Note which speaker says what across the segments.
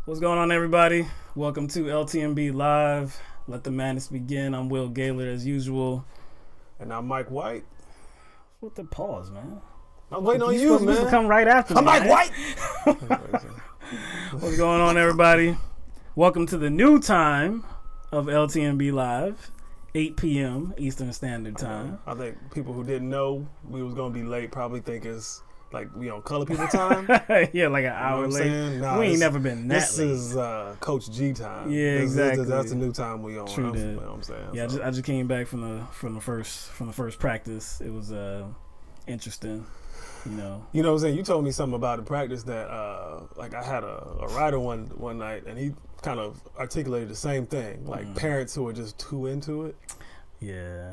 Speaker 1: What's going on, everybody? Welcome to LTMB Live. Let the madness begin. I'm Will Gaillard as usual.
Speaker 2: And I'm Mike White.
Speaker 1: What the pause, man?
Speaker 2: I'm waiting on you, man.
Speaker 1: Supposed to come right after me.
Speaker 2: I'm Mike White.
Speaker 1: What's going on, everybody? Welcome to the new time of LTMB Live, 8 p.m. Eastern Standard Time.
Speaker 2: I think people who didn't know we was going to be late probably think it's like we on color people time.
Speaker 1: Yeah, like an hour late. Nah, we ain't never been that
Speaker 2: this
Speaker 1: late.
Speaker 2: This is Coach G time.
Speaker 1: Yeah, exactly.
Speaker 2: That's the new time we on.
Speaker 1: True that.
Speaker 2: You know what I'm saying?
Speaker 1: Yeah, so. I just came back from the first practice. It was interesting. You know
Speaker 2: what I'm saying? You told me something about the practice that like I had a writer one night, and he kind of articulated the same thing. Like parents who are just too into it. Yeah.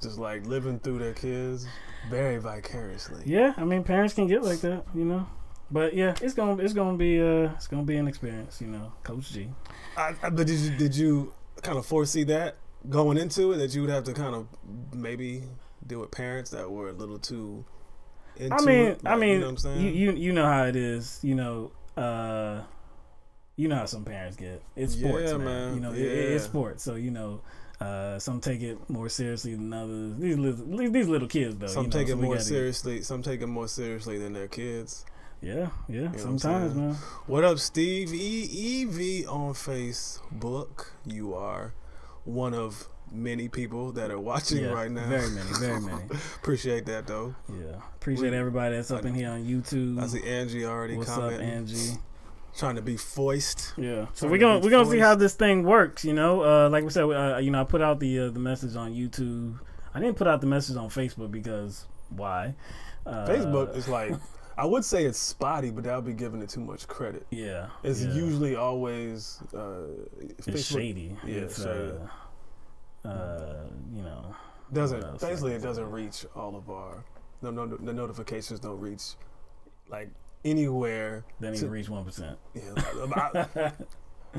Speaker 2: Just like living through their kids very vicariously.
Speaker 1: Yeah, I mean parents can get like that, you know. But yeah, it's gonna be an experience, you know. Coach G.
Speaker 2: But did you kind of foresee that going into it, that you would have to kind of maybe deal with parents that were a little too into it? Like, you know what I'm saying?
Speaker 1: You know how it is, you know how some parents get. It's sports, man. You know, it's sports, so you know. Some take it more seriously than others. These little kids, though.
Speaker 2: Some take it more seriously. Some take it more seriously than their kids.
Speaker 1: Yeah. Sometimes, man.
Speaker 2: What up, Steve EV on Facebook? You are one of many people that are watching right now.
Speaker 1: Very many.
Speaker 2: Appreciate that, though.
Speaker 1: Yeah, appreciate everybody that's up in here on YouTube.
Speaker 2: I see Angie already commenting.
Speaker 1: What's up, Angie?
Speaker 2: Trying to be foist.
Speaker 1: Yeah. So we're gonna see how this thing works. You know, like we said, you know, I put out the message on YouTube. I didn't put out the message on Facebook because why?
Speaker 2: Facebook is like, I would say it's spotty, but that would be giving it too much credit.
Speaker 1: Yeah.
Speaker 2: It's usually always
Speaker 1: it's shady.
Speaker 2: Yeah,
Speaker 1: it's
Speaker 2: shady.
Speaker 1: You know,
Speaker 2: it doesn't reach all of our the notifications don't reach like anywhere.
Speaker 1: Then even reach 1%.
Speaker 2: Yeah,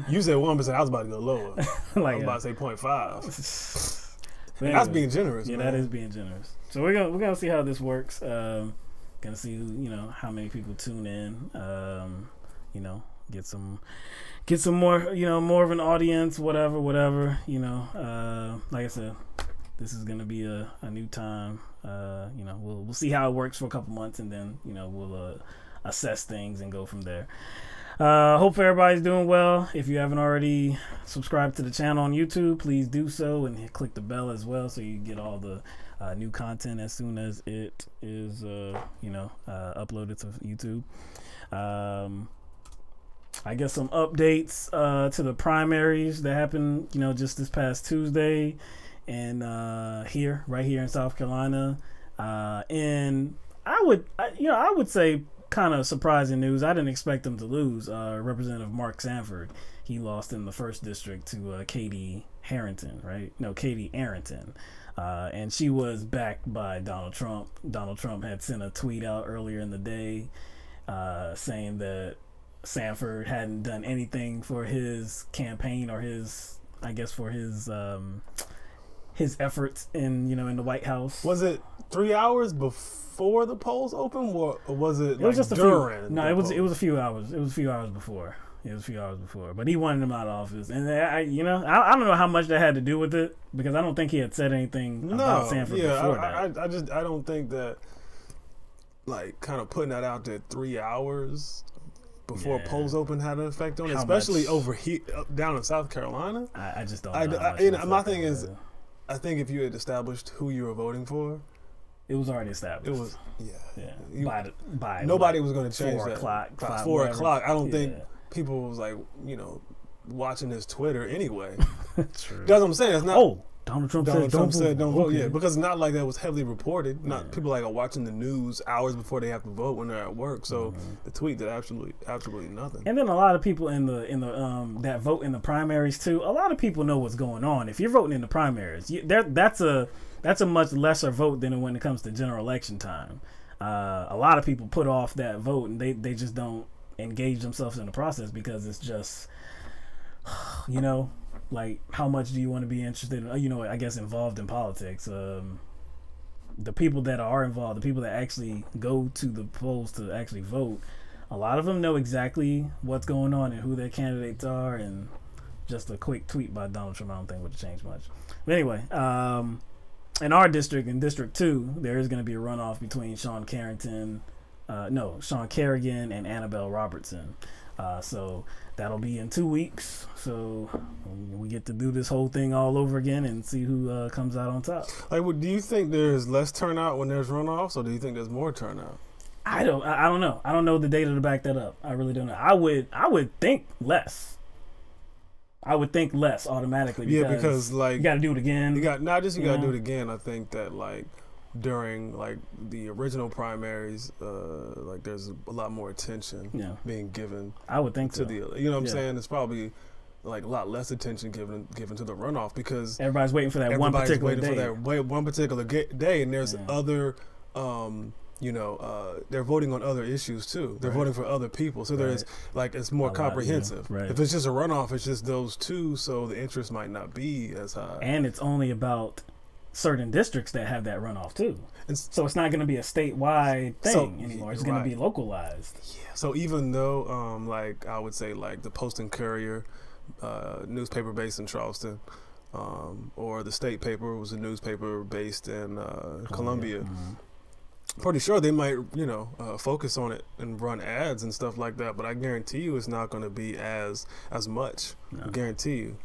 Speaker 2: you said 1%. I was about to go lower. I was about to say 0.5. Anyway, that's being generous.
Speaker 1: Yeah,
Speaker 2: man.
Speaker 1: that is being generous. So we're gonna see how this works. Gonna see how many people tune in. You know, get some more. You know, more of an audience. Whatever. You know, like I said, this is going to be a new time. You know, we'll see how it works for a couple months, and then, you know, we'll assess things and go from there. Hope everybody's doing well. If you haven't already subscribed to the channel on YouTube, please do so, and click the bell as well so you get all the new content as soon as it is uploaded to YouTube. I guess some updates to the primaries that happened, you know, just this past Tuesday, and right here in South Carolina. And I would say kind of surprising news. I didn't expect them to lose. Representative Mark Sanford, he lost in the 1st district to Katie Harrington, right? No, Katie Arrington. And she was backed by Donald Trump. Donald Trump had sent a tweet out earlier in the day saying that Sanford hadn't done anything for his campaign or his efforts in the White House.
Speaker 2: Was it 3 hours before the polls opened, or was it?
Speaker 1: It was just during. No, it was a few hours. It was a few hours before. But he wanted him out of office, and I don't know how much that had to do with it, because I don't think he had said anything about Sanford before that.
Speaker 2: I don't think that, like, kind of putting that out there 3 hours before polls open had an effect on it, especially over here down in South Carolina.
Speaker 1: I just don't know.
Speaker 2: My thing is, I think if you had established who you were voting for,
Speaker 1: it was already established.
Speaker 2: It was,
Speaker 1: by
Speaker 2: nobody was going to change
Speaker 1: 4
Speaker 2: that.
Speaker 1: o'clock.
Speaker 2: 4 o'clock. I don't think people was like, watching his Twitter anyway.
Speaker 1: True.
Speaker 2: That's what I'm saying. It's not.
Speaker 1: Donald Trump
Speaker 2: said don't vote.
Speaker 1: Okay.
Speaker 2: Yeah, because it's not like that was heavily reported. Not people like are watching the news hours before they have to vote when they're at work. So the tweet did absolutely nothing.
Speaker 1: And then a lot of people in the that vote in the primaries too. A lot of people know what's going on. If you're voting in the primaries, that's a much lesser vote than when it comes to general election time. A lot of people put off that vote, and they just don't engage themselves in the process, because it's just, like, how much do you want to be interested in, I guess, involved in politics? The people that are involved, the people that actually go to the polls to actually vote, a lot of them know exactly what's going on and who their candidates are, and just a quick tweet by Donald Trump I don't think would change much. But anyway, in our district, in District 2, there is going to be a runoff between Sean Carrington and Annabelle Robertson. So that'll be in 2 weeks. So we get to do this whole thing all over again and see who comes out on top.
Speaker 2: Like, do you think there's less turnout when there's runoffs, or do you think there's more turnout?
Speaker 1: I don't know. I don't know the data to back that up. I really don't know. I would think less. I would think less automatically.
Speaker 2: Because like,
Speaker 1: you got to do it again.
Speaker 2: You got to do it again. I think that, like, during, like, the original primaries, like, there's a lot more attention being given.
Speaker 1: I would think
Speaker 2: to the, you know what I'm saying? It's probably, like, a lot less attention given to the runoff, because
Speaker 1: everybody's waiting for that one particular
Speaker 2: day, and there's other, they're voting on other issues too. They're voting for other people, so there's, like, it's more comprehensive. If it's just a runoff, it's just those two, so the interest might not be as high.
Speaker 1: And it's only about certain districts that have that runoff too, so it's not going to be a statewide thing anymore. It's going to be localized.
Speaker 2: Yeah. So even though, like, I would say, like, the Post and Courier, newspaper based in Charleston, or the State Paper was a newspaper based in Columbia. Pretty sure they might, focus on it and run ads and stuff like that. But I guarantee you, it's not going to be as much. No. I guarantee you.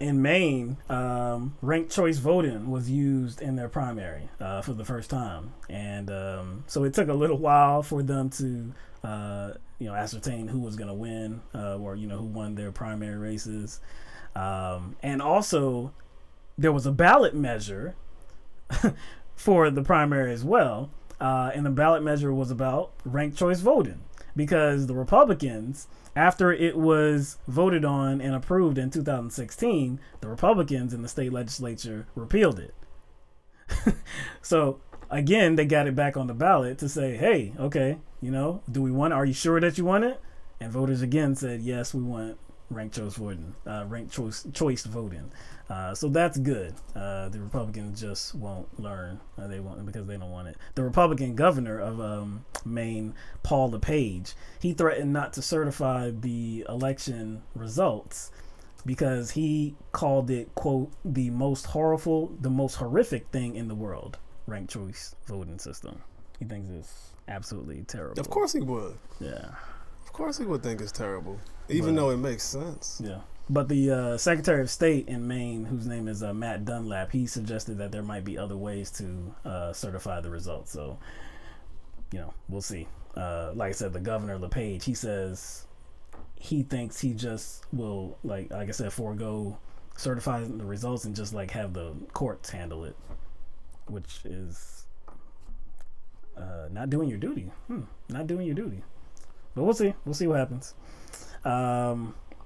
Speaker 1: In Maine, ranked choice voting was used in their primary for the first time, and so it took a little while for them to ascertain who was going to win, or who won their primary races, and also there was a ballot measure for the primary as well, and the ballot measure was about ranked choice voting, because the Republicans, after it was voted on and approved in 2016, the Republicans in the state legislature repealed it. So again, they got it back on the ballot to say, hey, okay, do we want it? Are you sure that you want it? And voters again said, yes, we want ranked choice voting, choice voting. So that's good. The Republicans just won't learn. They won't, because they don't want it. The Republican governor of Maine, Paul LePage, he threatened not to certify the election results because he called it, quote, the most horrific thing in the world, ranked choice voting system. He thinks it's absolutely terrible.
Speaker 2: Of course he would.
Speaker 1: Yeah.
Speaker 2: Of course he would think it's terrible, even though it makes sense.
Speaker 1: Yeah. But the Secretary of State in Maine, whose name is Matt Dunlap, he suggested that there might be other ways to certify the results. So, we'll see. Like I said, the governor, LePage, he says he thinks he just will, like I said, forego certifying the results and just have the courts handle it, which is not doing your duty. Not doing your duty. But we'll see. We'll see what happens.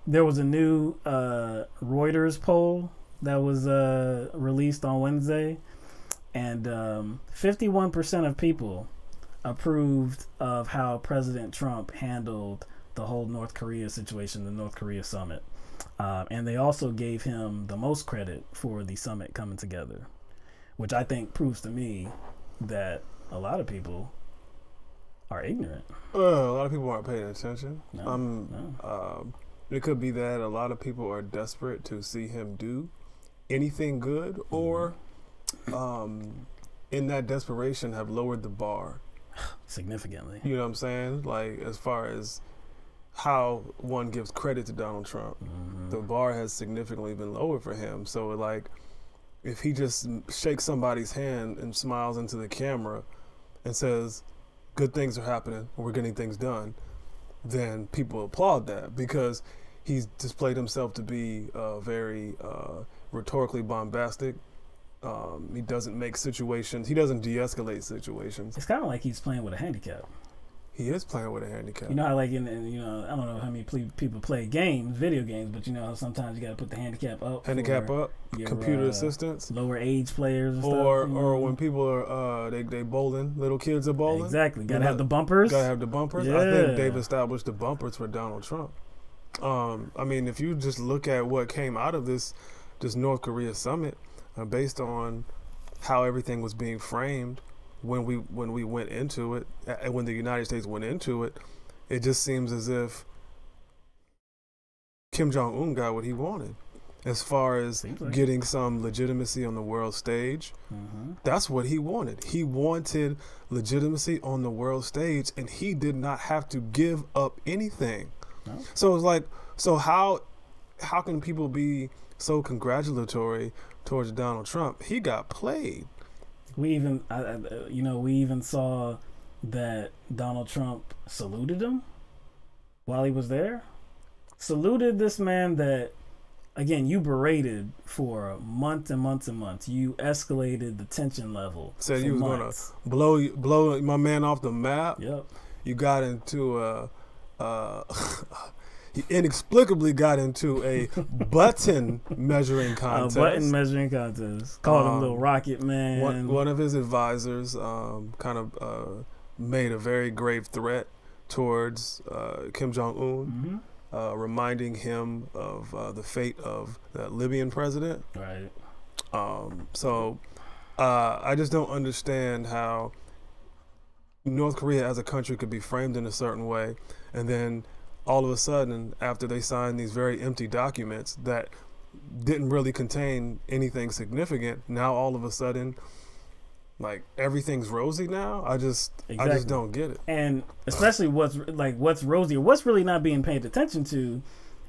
Speaker 1: There was a new Reuters poll that was released on Wednesday, and 51% of people approved of how President Trump handled the whole North Korea situation, the North Korea summit. And they also gave him the most credit for the summit coming together, which I think proves to me that a lot of people are ignorant.
Speaker 2: A lot of people aren't paying attention.
Speaker 1: No.
Speaker 2: It could be that a lot of people are desperate to see him do anything good, or in that desperation have lowered the bar
Speaker 1: significantly.
Speaker 2: You know what I'm saying? Like, as far as how one gives credit to Donald Trump, the bar has significantly been lowered for him. So, like, if he just shakes somebody's hand and smiles into the camera and says, good things are happening, we're getting things done, then people applaud that, because he's displayed himself to be very rhetorically bombastic. He doesn't make situations, he doesn't de-escalate situations.
Speaker 1: It's kind of like he's playing with a handicap.
Speaker 2: He is playing with a handicap.
Speaker 1: You know how, like, I don't know how many people play games, video games, but you know how sometimes you got to put the handicap up.
Speaker 2: Handicap up, your, computer assistance,
Speaker 1: lower age players, and
Speaker 2: or
Speaker 1: stuff,
Speaker 2: or when people are they bowling, little kids are bowling.
Speaker 1: Exactly, gotta have the bumpers.
Speaker 2: Gotta have the bumpers.
Speaker 1: Yeah.
Speaker 2: I think they've established the bumpers for Donald Trump. I mean, if you just look at what came out of this North Korea summit, based on how everything was being framed when we went into it, when the United States went into it, it just seems as if Kim Jong-un got what he wanted. As far as getting some legitimacy on the world stage, that's what he wanted. He wanted legitimacy on the world stage, and he did not have to give up anything. No. So it's like, so how can people be so congratulatory towards Donald Trump? He got played.
Speaker 1: We even saw that Donald Trump saluted him while he was there. Saluted this man that, again, you berated for months and months and months. You escalated the tension level.
Speaker 2: Said you was gonna blow my man off the map.
Speaker 1: Yep.
Speaker 2: You got into he inexplicably got into a button measuring contest.
Speaker 1: Called him Little Rocket Man.
Speaker 2: One of his advisors made a very grave threat towards Kim Jong-un, reminding him of the fate of the Libyan president.
Speaker 1: Right.
Speaker 2: So I just don't understand how North Korea as a country could be framed in a certain way, and then all of a sudden, after they signed these very empty documents that didn't really contain anything significant, now all of a sudden, like, everything's rosy now. I just don't get it. And especially
Speaker 1: what's rosy, or what's really not being paid attention to,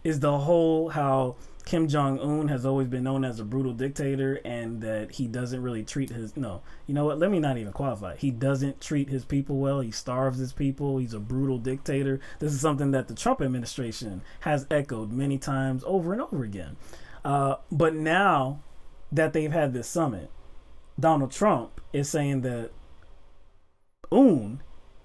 Speaker 1: is the whole how Kim Jong-un has always been known as a brutal dictator, and that he doesn't really treat let me not even qualify. He doesn't treat his people well. He starves his people. He's a brutal dictator. This is something that the Trump administration has echoed many times over and over again. But now that they've had this summit, Donald Trump is saying that Un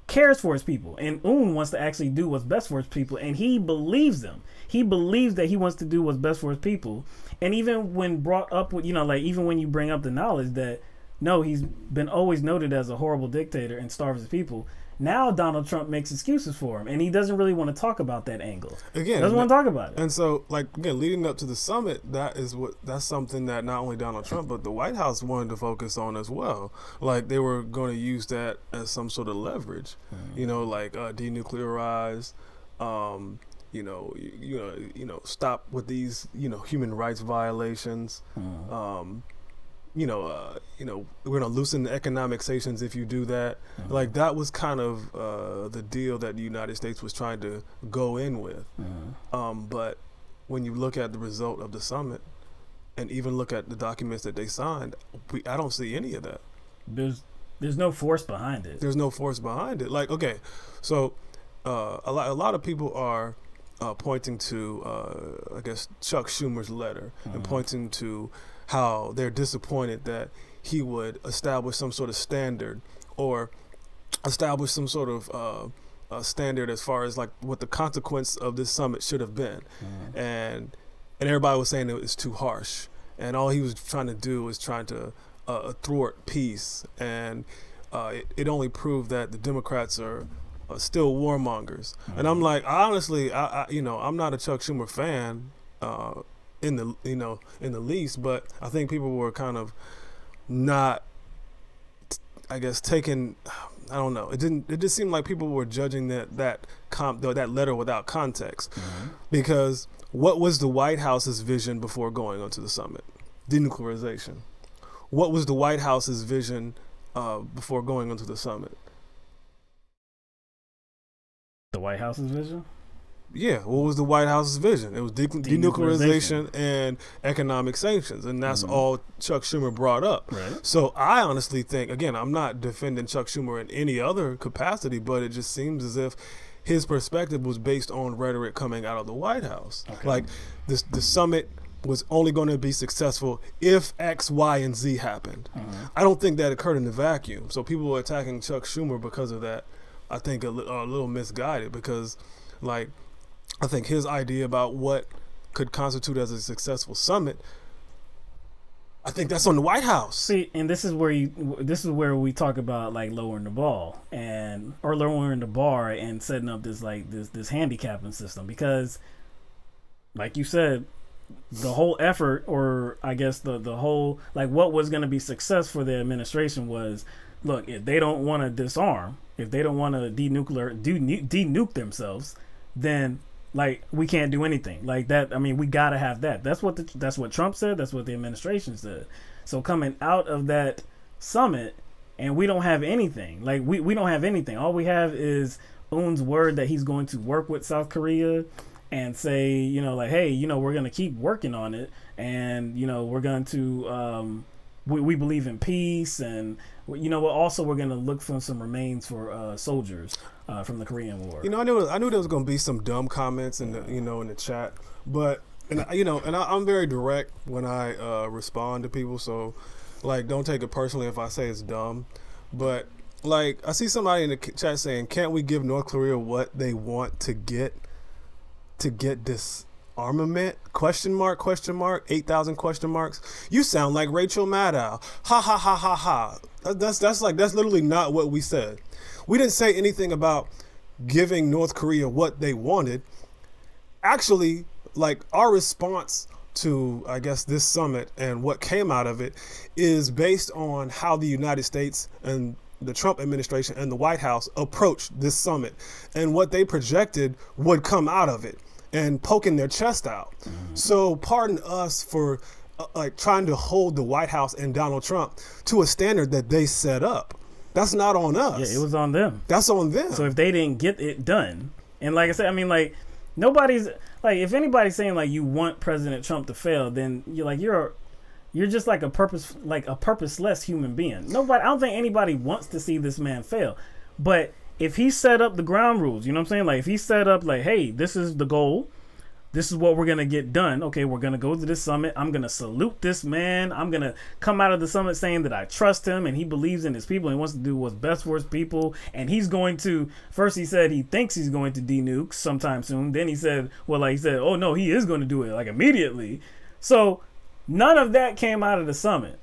Speaker 1: cares for his people, and Un wants to actually do what's best for his people, and he believes them. He believes that he wants to do what's best for his people. And even when brought up with, even when you bring up the knowledge that, no, he's been always noted as a horrible dictator and starves his people, now Donald Trump makes excuses for him, and he doesn't really want to talk about that angle. Again, doesn't want to talk about it.
Speaker 2: And so, leading up to the summit, that's something that not only Donald Trump but the White House wanted to focus on as well. Like, they were going to use that as some sort of leverage, denuclearize, stop with these, human rights violations. We're gonna loosen the economic sanctions if you do that. Like that was kind of the deal that the United States was trying to go in with. But when you look at the result of the summit, and even look at the documents that they signed, I don't see any of that.
Speaker 1: There's no force behind it.
Speaker 2: There's no force behind it. Like, okay, so a lot of people are pointing to, I guess, Chuck Schumer's letter and pointing to how they're disappointed that he would establish some sort of standard or establish some sort of standard as far as like what the consequence of this summit should have been. And everybody was saying it was too harsh. And all he was trying to do was trying to thwart peace. And it only proved that the Democrats are still warmongers. And I'm like, honestly, I'm not a Chuck Schumer fan in the least, but I think people were kind of not, I guess, taking, I don't know. It just seemed like people were judging that letter without context. Because what was the White House's vision before going onto the summit? Denuclearization. What was the White House's vision before going onto the summit?
Speaker 1: The White House's vision?
Speaker 2: Yeah, what was the White House's vision? It was denuclearization and economic sanctions, and that's all Chuck Schumer brought up.
Speaker 1: Right.
Speaker 2: So I honestly think, again, I'm not defending Chuck Schumer in any other capacity, but it just seems as if his perspective was based on rhetoric coming out of the White House.
Speaker 1: Okay.
Speaker 2: Like the summit was only going to be successful if X, Y, and Z happened. I don't think that occurred in a vacuum. So people were attacking Chuck Schumer because of that. I think a little misguided, because like I think his idea about what could constitute as a successful summit, I think that's on the White House.
Speaker 1: See, and this is where we talk about like lowering the bar and setting up this handicapping system, because like you said, the whole effort, or I guess the whole, like, what was going to be success for the administration was, look, if they don't want to disarm, if they don't want to denuke themselves, then like we can't do anything like that. I mean, we got to have that. That's what Trump said. That's what the administration said. So coming out of that summit, and we don't have anything. Like we don't have anything. All we have is Un's word that he's going to work with South Korea and say, like, hey, we're going to keep working on it, and we're going to we believe in peace, and also we're going to look for some remains for soldiers from the Korean War.
Speaker 2: I knew there was going to be some dumb comments in the in the chat, but I'm very direct when I respond to people, so like don't take it personally if I say it's dumb. But like I see somebody in the chat saying, can't we give North Korea what they want to get disarmament? Question mark, 8,000 question marks. You sound like Rachel Maddow. Ha ha ha ha ha. That's literally not what we said. We didn't say anything about giving North Korea what they wanted. Actually, like, our response to, I guess, this summit and what came out of it is based on how the United States and the Trump administration and the White House approached this summit and what they projected would come out of it, and poking their chest out. So pardon us for like trying to hold the White House and Donald Trump to a standard that they set up. That's not on us.
Speaker 1: Yeah, it was on them.
Speaker 2: That's on them.
Speaker 1: So if they didn't get it done, and like I said, I mean, like, nobody's like, if anybody's saying like you want President Trump to fail, then you're just like a purposeless human being. I don't think anybody wants to see this man fail. But if he set up the ground rules, you know what I'm saying? Like, if he set up like, hey, this is the goal, this is what we're going to get done. Okay, we're going to go to this summit. I'm going to salute this man. I'm going to come out of the summit saying that I trust him and he believes in his people and he wants to do what's best for his people. And he's going to, first he said he thinks he's going to denuke sometime soon. Then he said, oh no, he is going to do it like immediately. So none of that came out of the summit.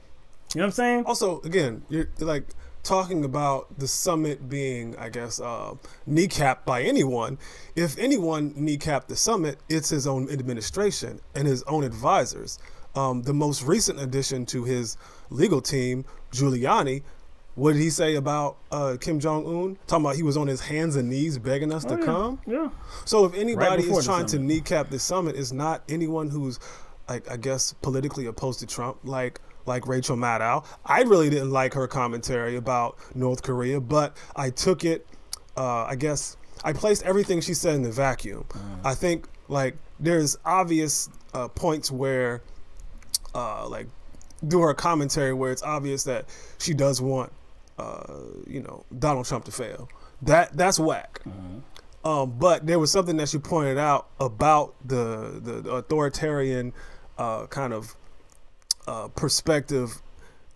Speaker 1: You know what I'm saying?
Speaker 2: Also, again, you're like talking about the summit being, I guess, kneecapped by anyone. If anyone kneecapped the summit, it's his own administration and his own advisors. The most recent addition to his legal team, Giuliani, what did he say about Kim Jong-un? Talking about he was on his hands and knees begging us to come.
Speaker 1: Yeah.
Speaker 2: So if anybody
Speaker 1: Right
Speaker 2: is trying to kneecap this summit, it's not anyone who's, like, I guess, politically opposed to Trump, like Rachel Maddow. I really didn't like her commentary about North Korea, but I took it, I guess, I placed everything she said in the vacuum. I think, like, there's obvious points where, like, through her commentary where it's obvious that she does want, you know, Donald Trump to fail. That's whack. But there was something that she pointed out about the authoritarian kind of perspective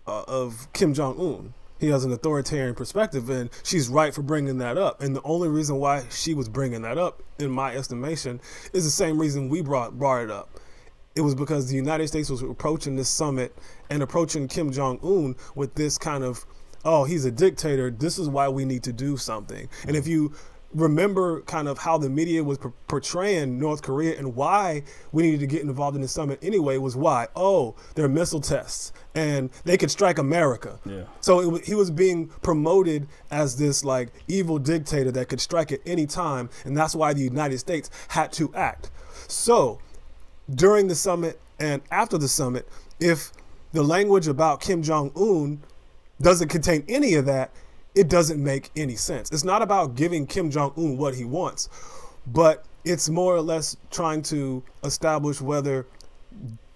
Speaker 2: of Kim Jong-un. He has an authoritarian perspective, and she's right for bringing that up. And the only reason why she was bringing that up, in my estimation, is the same reason we brought it up. It was because the United States was approaching this summit and approaching Kim Jong-un with this kind of, oh, he's a dictator, this is why we need to do something. And if you remember kind of how the media was portraying North Korea and why we needed to get involved in the summit anyway, was why, oh, they're missile tests and they could strike America. Yeah. So he was being promoted as this, like, evil dictator that could strike at any time, and that's why the United States had to act. So during the summit and after the summit, if the language about Kim Jong-un doesn't contain any of that, it doesn't make any sense. It's not about giving Kim Jong-un what he wants, but it's more or less trying to establish whether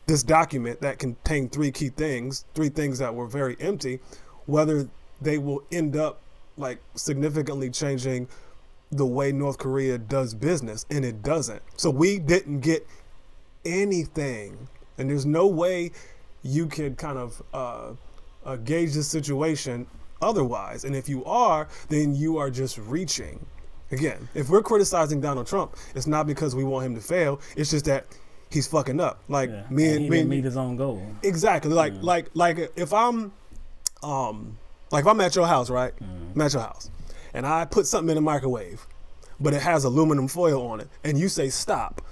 Speaker 2: this document that contained three things that were very empty, whether they will end up, like, significantly changing the way North Korea does business, and it doesn't. So we didn't get anything, and there's no way you could kind of gauge the situation otherwise. And if you are, then you are just reaching. Again, if we're criticizing Donald Trump, it's not because we want him to fail. It's just that he's fucking up. Like,
Speaker 1: he didn't meet his own goal.
Speaker 2: Exactly. Like if I'm at your house, right? I'm at your house, and I put something in the microwave, but it has aluminum foil on it, and you say stop.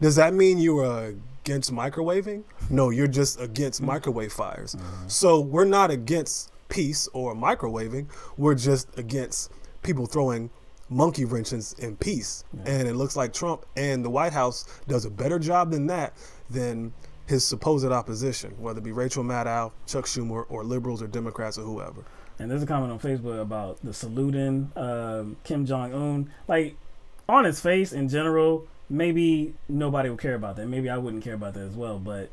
Speaker 2: Does that mean you are against microwaving? No, you're just against microwave fires. So we're not against peace or microwaving. We're just against people throwing monkey wrenches in peace. And it looks like Trump and the White House does a better job than that than his supposed opposition, whether it be Rachel Maddow, Chuck Schumer, or liberals or Democrats or whoever.
Speaker 1: And there's a comment on Facebook about the saluting Kim Jong-un. Like, on his face in general, maybe nobody would care about that. Maybe I wouldn't care about that as well. But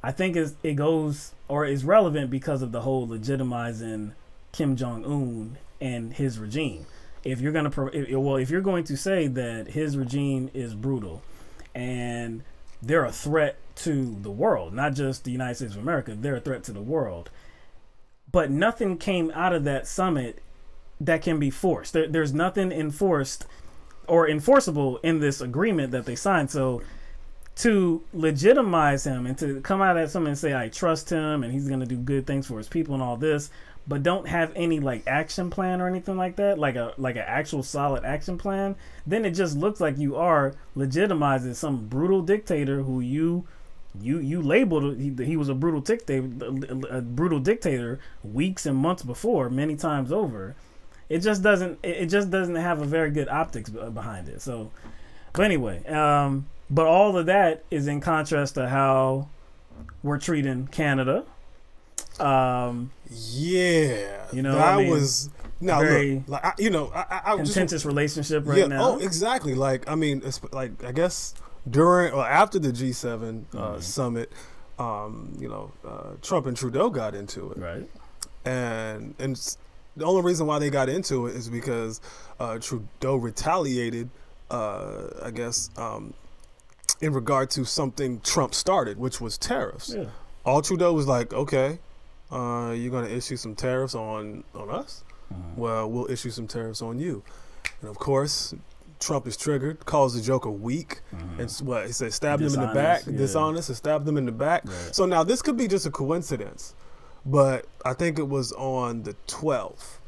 Speaker 1: I think it goes, or is relevant because of the whole legitimizing Kim Jong-un and his regime. If you're going to say that his regime is brutal and they're a threat to the world, not just the United States of America, they're a threat to the world. But nothing came out of that summit that can be forced. There's nothing enforced or enforceable in this agreement that they signed. So to legitimize him and to come out at something and say, I trust him and he's going to do good things for his people and all this, but don't have any, like, action plan or anything like that, like an actual solid action plan, then it just looks like you are legitimizing some brutal dictator who you labeled he was a brutal dictator weeks and months before, many times over. It just doesn't have a very good optics behind it. So, but anyway, but all of that is in contrast to how we're treating Canada.
Speaker 2: Yeah,
Speaker 1: you know,
Speaker 2: that was
Speaker 1: very
Speaker 2: look, like, I
Speaker 1: contentious relationship right now.
Speaker 2: Oh, exactly. Like, I mean, it's like, I guess during or after the G7 summit, Trump and Trudeau got into it,
Speaker 1: right?
Speaker 2: And the only reason why they got into it is because Trudeau retaliated, I guess, in regard to something Trump started, which was tariffs. Yeah. All Trudeau was like, okay, you're going to issue some tariffs on us? Well, we'll issue some tariffs on you. And of course, Trump is triggered, calls the Joker weak, and he said stab them in the back, dishonest, and stab them in the back. Right. So now this could be just a coincidence, but I think it was on the 12th.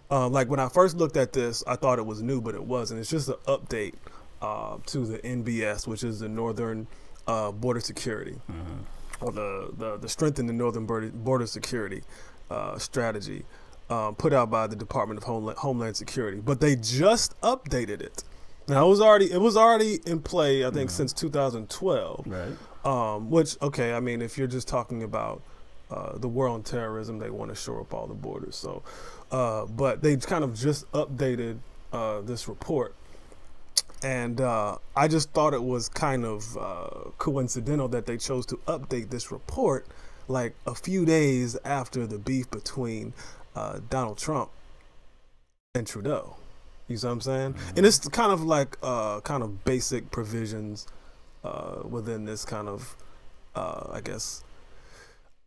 Speaker 2: Like, when I first looked at this, I thought it was new, but it wasn't. It's just an update to the NBS, which is the Northern Border Security, or the strengthen the Northern Border Security strategy. put out by the Department of Homeland Security, but they just updated it. Now it was already in play, I think, since 2012.
Speaker 1: Right.
Speaker 2: Which, okay, I mean, if you're just talking about the war on terrorism, they want to shore up all the borders. So, but they kind of just updated this report. And I just thought it was kind of coincidental that they chose to update this report like a few days after the beef between Donald Trump and Trudeau. You see what I'm saying? And it's kind of like kind of basic provisions within this kind of, I guess,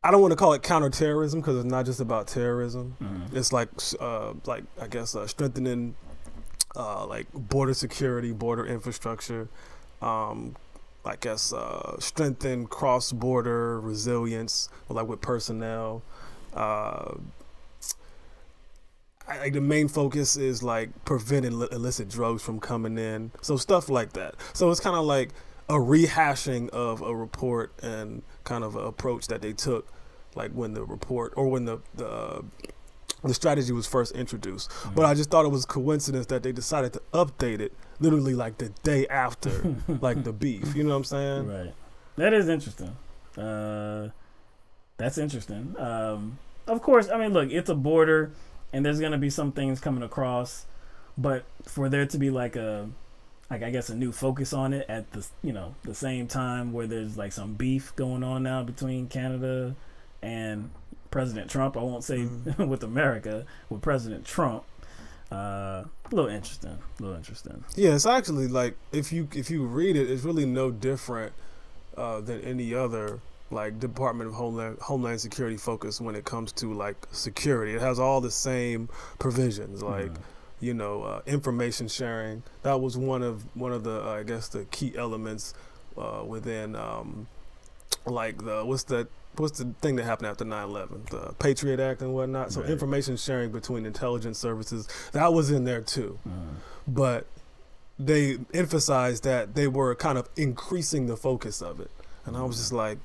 Speaker 2: I don't want to call it counterterrorism because it's not just about terrorism. It's like I guess strengthening like border security, border infrastructure. I guess strengthen cross-border resilience, like with personnel. The main focus is like preventing illicit drugs from coming in, so stuff like that. So it's kind of like a rehashing of a report and kind of an approach that they took, like when the report or when the strategy was first introduced. But I just thought it was a coincidence that they decided to update it literally like the day after, like the beef. You know what I'm saying?
Speaker 1: Right. That is interesting. That's interesting. Of course, I mean, look, it's a border, and there's gonna be some things coming across, but for there to be like I guess a new focus on it at the the same time where there's like some beef going on now between Canada and President Trump. I won't say with America, with President Trump. A little interesting.
Speaker 2: Yeah, it's actually like if you read it, it's really no different than any other like Department of Homeland Security focus when it comes to like security. It has all the same provisions, like information sharing. That was one of the I guess the key elements within like what's the thing that happened after 9/11, the Patriot Act and whatnot. So information sharing between intelligence services, that was in there too. But they emphasized that they were kind of increasing the focus of it. And I was just like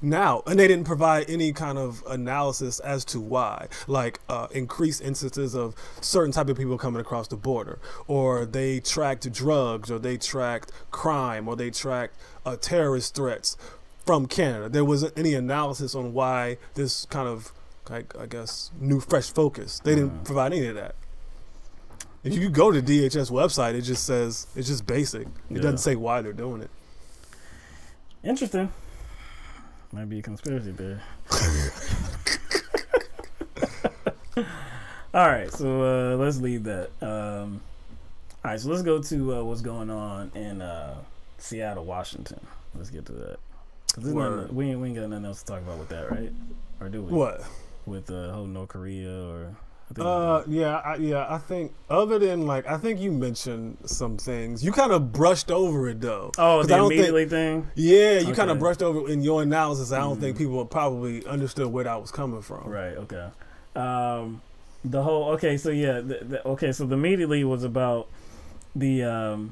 Speaker 2: now, and they didn't provide any kind of analysis as to why, like increased instances of certain type of people coming across the border, or they tracked drugs, or they tracked crime, or they tracked terrorist threats from Canada. There wasn't any analysis on why this kind of, like, I guess, new fresh focus. They didn't provide any of that. If you go to DHS website, it just says, it's just basic. It doesn't say why they're doing it.
Speaker 1: Interesting. Might be a conspiracy theory. All right, so let's leave that. All right, so let's go to what's going on in Seattle, Washington. Let's get to that. We ain't got nothing else to talk about with that, right? Or do we?
Speaker 2: What?
Speaker 1: With the whole North Korea or...
Speaker 2: I think other than like, I think you mentioned some things. You kind of brushed over it though.
Speaker 1: Oh, the immediately thing?
Speaker 2: Yeah, you kind of brushed over it in your analysis. I don't think people probably understood where that was coming from.
Speaker 1: Right, okay. The whole, okay, so yeah, so the immediately was about the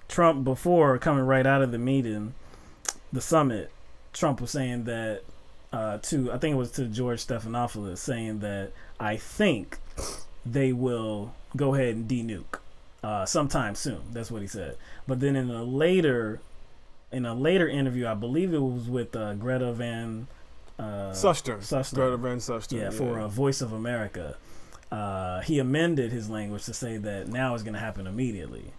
Speaker 1: Trump before coming right out of the meeting, the summit. Trump was saying that I think it was to George Stephanopoulos, saying that I think they will go ahead and denuke sometime soon. That's what he said. But then in a later interview, I believe it was with Greta Van
Speaker 2: Susteren. Greta Van Susteren.
Speaker 1: Yeah, for Voice of America. He amended his language to say that now it's going to happen immediately.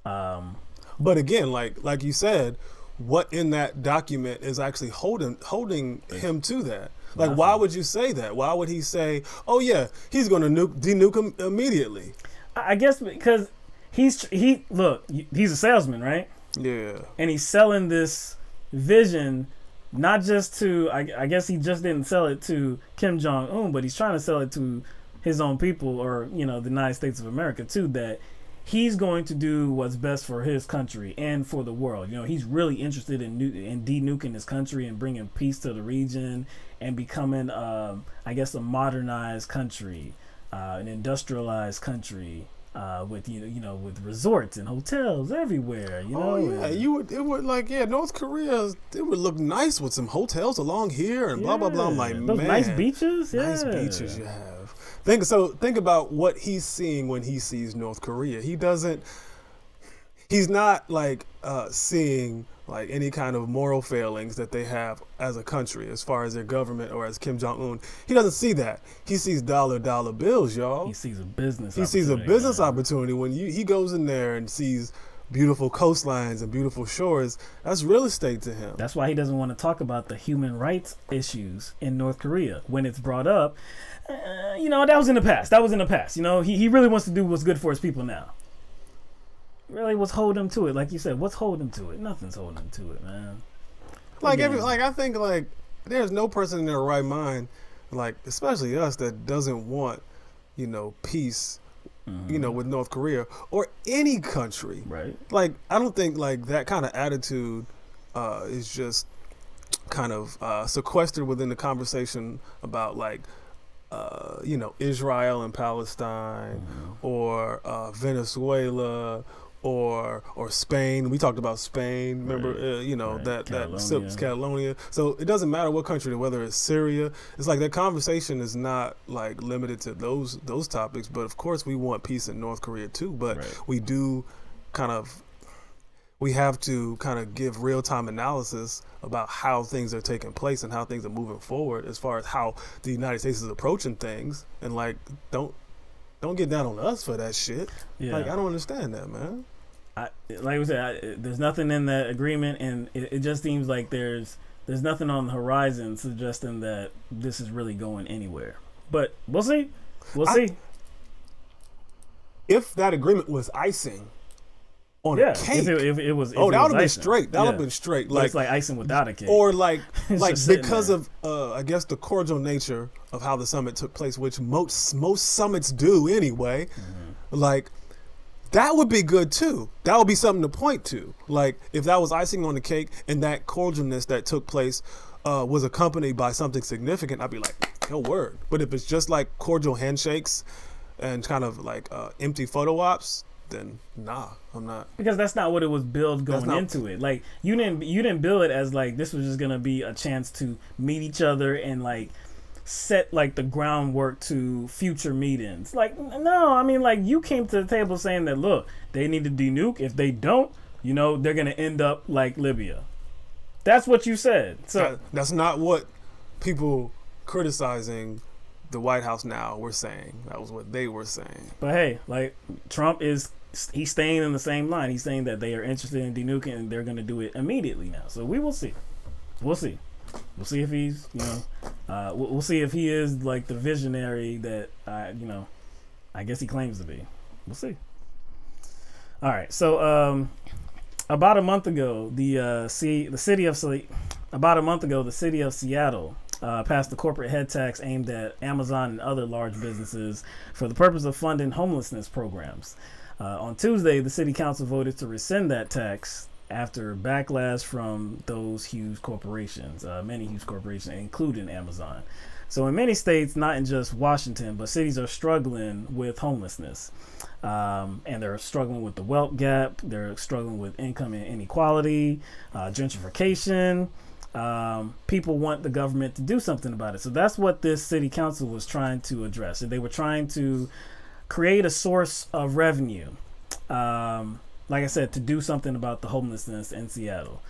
Speaker 2: But again, like you said, what in that document is actually holding him to that? Like, why would you say that? Why would he say, "Oh yeah, he's going to denuke him immediately"?
Speaker 1: I guess because he's a salesman, right?
Speaker 2: Yeah. And
Speaker 1: he's selling this vision, not just to I guess he just didn't sell it to Kim Jong-un, but he's trying to sell it to his own people, or the United States of America too, that he's going to do what's best for his country and for the world. He's really interested in denuking his country and bringing peace to the region and becoming, I guess, a modernized country, an industrialized country, with with resorts and hotels everywhere.
Speaker 2: It would like North Korea. It would look nice with some hotels along here and blah blah blah. I'm like,
Speaker 1: those
Speaker 2: man,
Speaker 1: nice beaches,
Speaker 2: nice beaches you have. Think about what he's seeing when he sees North Korea. He's not like seeing like any kind of moral failings that they have as a country, as far as their government or as Kim Jong-un. He doesn't see that. He sees dollar bills, y'all.
Speaker 1: He sees a business.
Speaker 2: He sees a business opportunity when he goes in there and sees beautiful coastlines and beautiful shores. That's real estate to him.
Speaker 1: That's why he doesn't want to talk about the human rights issues in North Korea when it's brought up. That was in the past. He really wants to do what's good for his people now. Really, what's holding him to it? Like you said, what's holding him to it? Nothing's holding him to it, man.
Speaker 2: I think there's no person in their right mind, like especially us, that doesn't want, peace, with North Korea or any country.
Speaker 1: Right.
Speaker 2: Like I don't think like that kind of attitude is just kind of sequestered within the conversation about like Israel and Palestine or Venezuela or Spain. We talked about Spain. Remember, that Catalonia. So it doesn't matter what country, whether it's Syria. It's like that conversation is not like limited to those topics. But of course, we want peace in North Korea too. But we do we have to kind of give real-time analysis about how things are taking place and how things are moving forward as far as how the United States is approaching things. And like, don't get down on us for that shit. Yeah. Like, I don't understand that, man.
Speaker 1: Like we said, there's nothing in that agreement, and it just seems like there's nothing on the horizon suggesting that this is really going anywhere. But we'll see. We'll see.
Speaker 2: If that agreement was icing on a cake,
Speaker 1: if it was,
Speaker 2: that would have been straight. That would have been straight.
Speaker 1: Like, it's like icing without a cake,
Speaker 2: or like because of I guess the cordial nature of how the summit took place, which most summits do anyway. Like that would be good too. That would be something to point to. Like if that was icing on the cake and that cordialness that took place was accompanied by something significant, I'd be like, no word. But if it's just like cordial handshakes and kind of like empty photo ops, then nah, I'm not.
Speaker 1: Because that's not what it was billed going into it. Like you didn't bill it as like this was just gonna be a chance to meet each other and like set like the groundwork to future meetings. Like no, I mean like you came to the table saying that look, they need to denuke. If they don't, they're gonna end up like Libya. That's what you said. So
Speaker 2: that's not what people criticizing the White House now were saying. That was what they were saying.
Speaker 1: But hey, like Trump he's staying in the same line. He's saying that they are interested in denuking and they're going to do it immediately now. So we will see. We'll see. We'll see if he's, we'll see if he is like the visionary that I guess he claims to be. We'll see. All right. So about a month ago, the city of Seattle passed the corporate head tax aimed at Amazon and other large businesses for the purpose of funding homelessness programs. On Tuesday, the city council voted to rescind that tax after backlash from those huge corporations, many huge corporations, including Amazon. So in many states, not in just Washington, but cities are struggling with homelessness. And they're struggling with the wealth gap. They're struggling with income inequality, gentrification. People want the government to do something about it. So that's what this city council was trying to address. And they were trying to create a source of revenue, like I said, to do something about the homelessness in Seattle.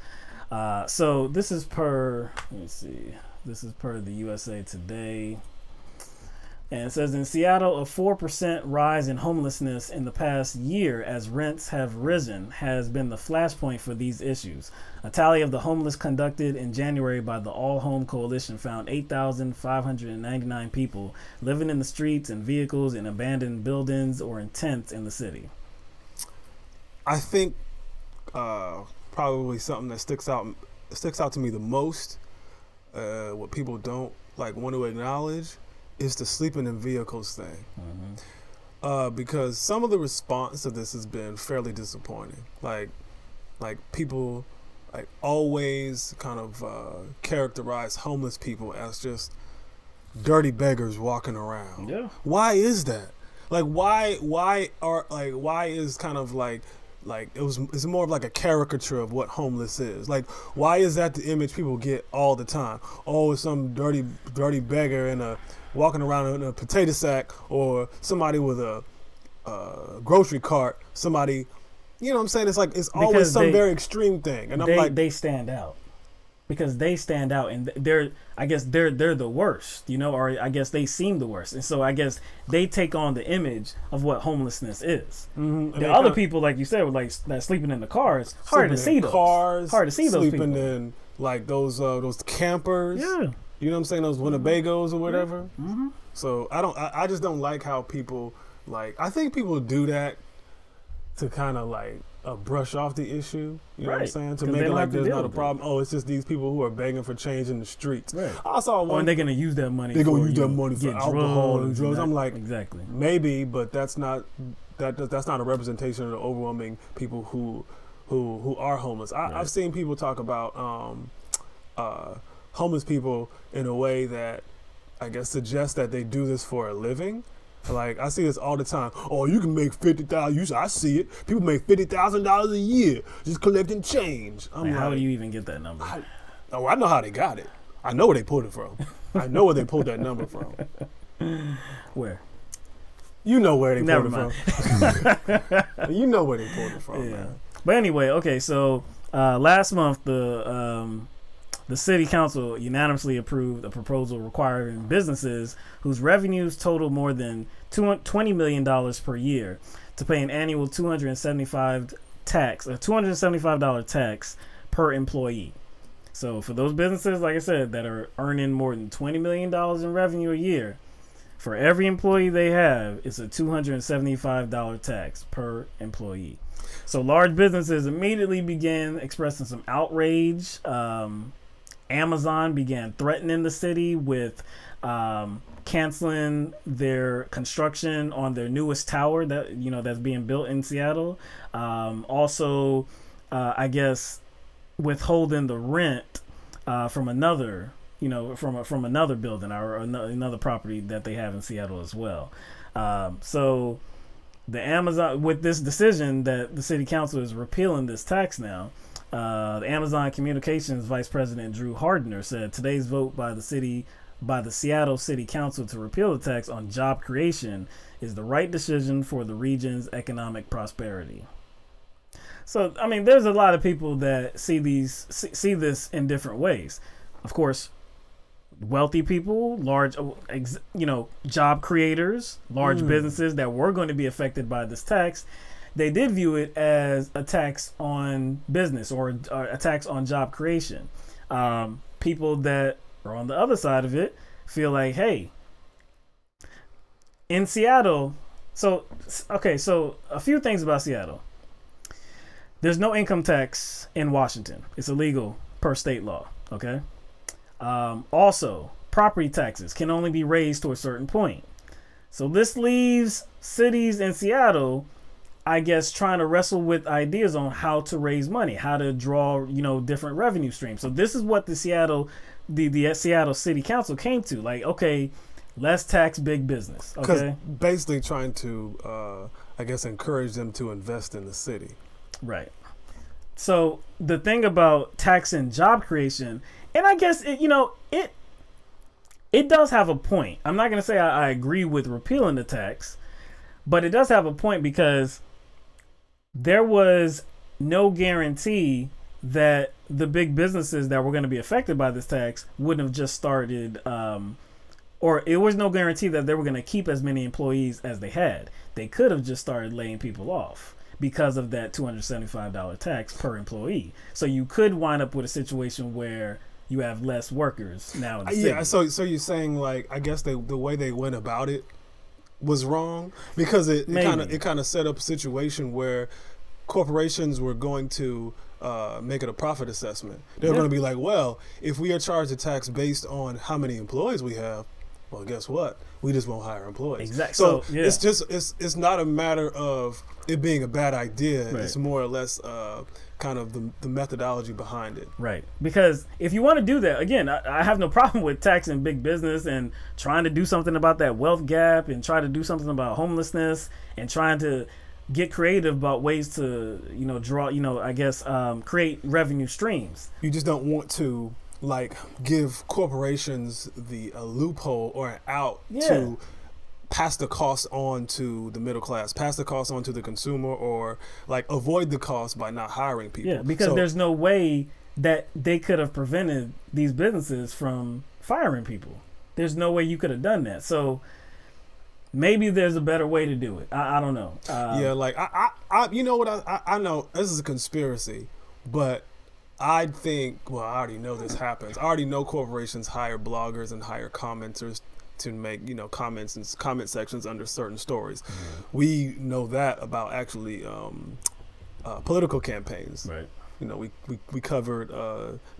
Speaker 1: So this is per the USA Today. And it says in Seattle, a 4% rise in homelessness in the past year as rents have risen has been the flashpoint for these issues. A tally of the homeless conducted in January by the All Home Coalition found 8,599 people living in the streets and vehicles in abandoned buildings or in tents in the city.
Speaker 2: I think probably something that sticks out to me the most, what people don't want to acknowledge, is the sleeping in vehicles thing. Because some of the response to this has been fairly disappointing. Like people always kind of characterize homeless people as just dirty beggars walking around.
Speaker 1: Yeah.
Speaker 2: Why is that? Like why is kind of like it's more of like a caricature of what homeless is. Like, why is that the image people get all the time? Oh, it's some dirty beggar walking around in a potato sack, or somebody with a grocery cart. Somebody, you know what I'm saying? It's like it's always some very extreme thing, and I'm like,
Speaker 1: they stand out. Because they stand out, and I guess they're the worst, you know, or I guess they seem the worst, and so I guess they take on the image of what homelessness is.
Speaker 2: Mm-hmm.
Speaker 1: The other people, like you said, were like that sleeping in the cars. Hard to see those. Hard to see those people.
Speaker 2: Sleeping in like those campers.
Speaker 1: Yeah.
Speaker 2: You know what I'm saying? Those Winnebagos or whatever.
Speaker 1: Mm-hmm.
Speaker 2: So I just don't like how people I think people do that to kind of brush off the issue, you know what I'm saying? To make it like there's not a problem. Oh, it's just these people who are begging for change in the streets.
Speaker 1: Right.
Speaker 2: I saw one.
Speaker 1: And they're gonna use that money.
Speaker 2: They're gonna use that money for alcohol and drugs. I'm like,
Speaker 1: exactly.
Speaker 2: Maybe, but that's not a representation of the overwhelming people who are homeless. I've seen people talk about homeless people in a way that I guess suggests that they do this for a living. Like, I see this all the time. Oh, you can make $50,000. I see it. People make $50,000 a year just collecting change. I'm
Speaker 1: how do you even get that number?
Speaker 2: I know how they got it. I know where they pulled it from. I know where they pulled that number from.
Speaker 1: Where?
Speaker 2: You know where they pulled it from. You know where they pulled it from, man.
Speaker 1: But anyway, okay, so last month the city council unanimously approved a proposal requiring businesses whose revenues total more than $20 million per year to pay an annual $275 tax per employee. So for those businesses, like I said, that are earning more than $20 million in revenue a year, for every employee they have, it's a $275 tax per employee. So large businesses immediately began expressing some outrage. Amazon began threatening the city with canceling their construction on their newest tower that's being built in Seattle. Also, I guess withholding the rent from another, from another building or another property that they have in Seattle as well. So the Amazon, with this decision that the city council is repealing this tax now. The Amazon Communications Vice President Drew Hardner said today's vote by the Seattle City Council to repeal the tax on job creation is the right decision for the region's economic prosperity. So, I mean, there's a lot of people that see this in different ways. Of course, wealthy people, large, job creators, large businesses that were going to be affected by this tax. They did view it as a tax on business or a tax on job creation. People that are on the other side of it feel like, hey, in Seattle, so a few things about Seattle. There's no income tax in Washington. It's illegal per state law, okay? Also, property taxes can only be raised to a certain point. So this leaves cities in Seattle, I guess, trying to wrestle with ideas on how to raise money, how to draw, different revenue streams. So this is what the Seattle City Council came to. Like, okay, let's tax big business. Okay,
Speaker 2: basically trying to, I guess, encourage them to invest in the city.
Speaker 1: Right. So the thing about taxing job creation, and I guess it does have a point. I'm not going to say I agree with repealing the tax, but it does have a point because there was no guarantee that the big businesses that were going to be affected by this tax wouldn't have just started, or it was no guarantee that they were going to keep as many employees as they had. They could have just started laying people off because of that $275 tax per employee. So you could wind up with a situation where you have less workers now in the city.
Speaker 2: Yeah, so you're saying, I guess the way they went about it was wrong, because it kind of set up a situation where corporations were going to make it a profit assessment. They're going to be like, well, if we are charged a tax based on how many employees we have, well, guess what? We just won't hire employees.
Speaker 1: Exactly.
Speaker 2: So it's not a matter of it being a bad idea.
Speaker 1: Right.
Speaker 2: It's more or less kind of the methodology behind it.
Speaker 1: Right. Because if you want to do that, again, I have no problem with taxing big business and trying to do something about that wealth gap and try to do something about homelessness and trying to get creative about ways to, draw, I guess, create revenue streams.
Speaker 2: You just don't want to like give corporations a loophole or an out to pass the cost on to the middle class, pass the cost on to the consumer, or like avoid the cost by not hiring people.
Speaker 1: Yeah, because there's no way that they could have prevented these businesses from firing people. There's no way you could have done that. So maybe there's a better way to do it. I don't know.
Speaker 2: Yeah, like I you know what, I know this is a conspiracy, but I think, well, I already know this happens. I already know corporations hire bloggers and hire commenters to make, comments and comment sections under certain stories. Mm-hmm. We know that about actually political campaigns.
Speaker 1: Right.
Speaker 2: We covered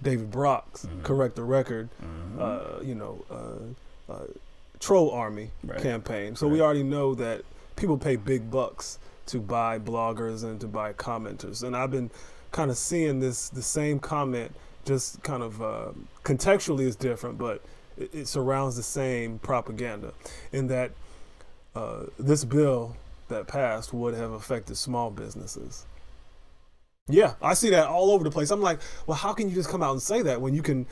Speaker 2: David Brock's Correct the Record, troll army campaign. So we already know that people pay big bucks to buy bloggers and to buy commenters. And I've been kind of seeing the same comment, just kind of contextually is different, but it surrounds the same propaganda, in that this bill that passed would have affected small businesses. Yeah, I see that all over the place. I'm like, well, how can you just come out and say that when you can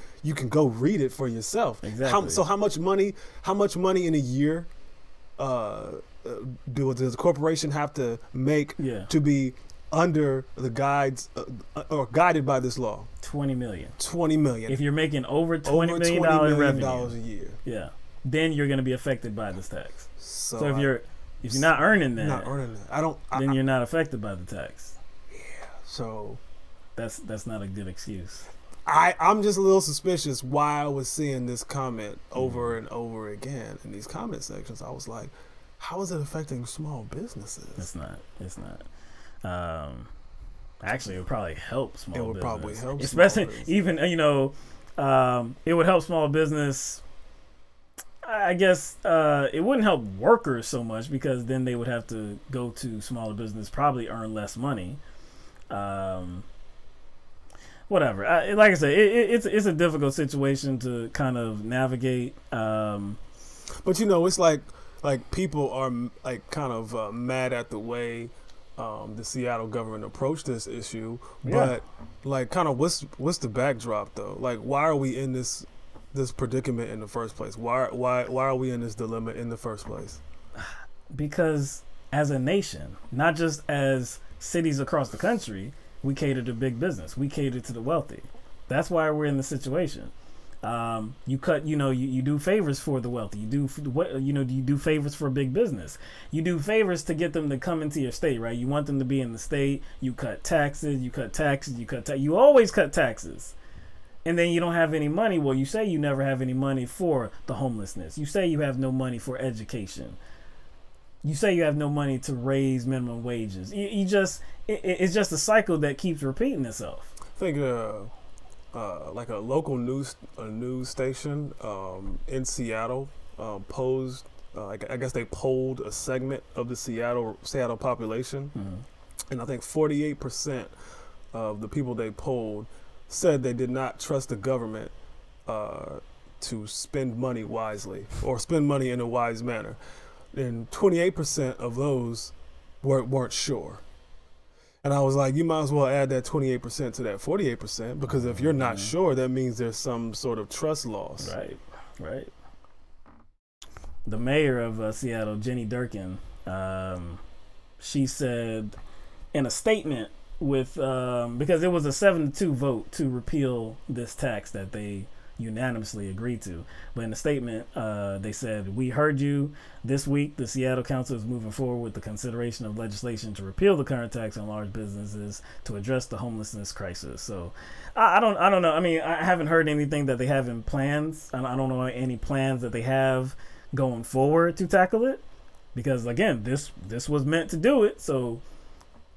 Speaker 2: go read it for yourself?
Speaker 1: Exactly.
Speaker 2: So how much money in a year does the corporation have to make to be under the guides or guided by this law?
Speaker 1: 20 million.
Speaker 2: 20 million.
Speaker 1: If you're making over $20 million in revenue
Speaker 2: a year,
Speaker 1: then you're going to be affected by this tax.
Speaker 2: So
Speaker 1: if you're not earning that, then you're not affected by the tax.
Speaker 2: Yeah. So
Speaker 1: that's not a good excuse.
Speaker 2: I'm just a little suspicious why I was seeing this comment over and over again in these comment sections. I was like, how is it affecting small businesses?
Speaker 1: It's not. Actually, it would probably help small business. It would probably help, especially even it would help small business. I guess it wouldn't help workers so much, because then they would have to go to smaller business, probably earn less money. Whatever. Like I said, it's a difficult situation to kind of navigate. But
Speaker 2: it's like people are like kind of mad at the way the Seattle government approached this issue, but like kind of what's the backdrop though? Like, why are we in this predicament in the first place? Why are we in this dilemma in the first place?
Speaker 1: Because as a nation, not just as cities across the country, we cater to big business. We cater to the wealthy. That's why we're in the situation. You do favors for the wealthy. You do favors for big business. You do favors to get them to come into your state, right? You want them to be in the state. You cut taxes. You always cut taxes. And then you don't have any money. Well, you say you never have any money for the homelessness. You say you have no money for education. You say you have no money to raise minimum wages. It's just a cycle that keeps repeating itself.
Speaker 2: I think like a local news station in Seattle posed, I guess they polled a segment of the Seattle population, and I think 48% of the people they polled said they did not trust the government to spend money wisely or spend money in a wise manner, and 28% of those weren't sure. And I was like, you might as well add that 28% to that 48%, because if you're not sure, that means there's some sort of trust loss.
Speaker 1: Right. The mayor of Seattle, Jenny Durkin, she said in a statement because it was a 7-2 vote to repeal this tax that they unanimously agreed to. But in the statement, they said, "We heard you. This week, the Seattle Council is moving forward with the consideration of legislation to repeal the current tax on large businesses to address the homelessness crisis." So, I don't know. I mean, I haven't heard anything that they have in plans. I don't know any plans that they have going forward to tackle it, because again, this was meant to do it. So,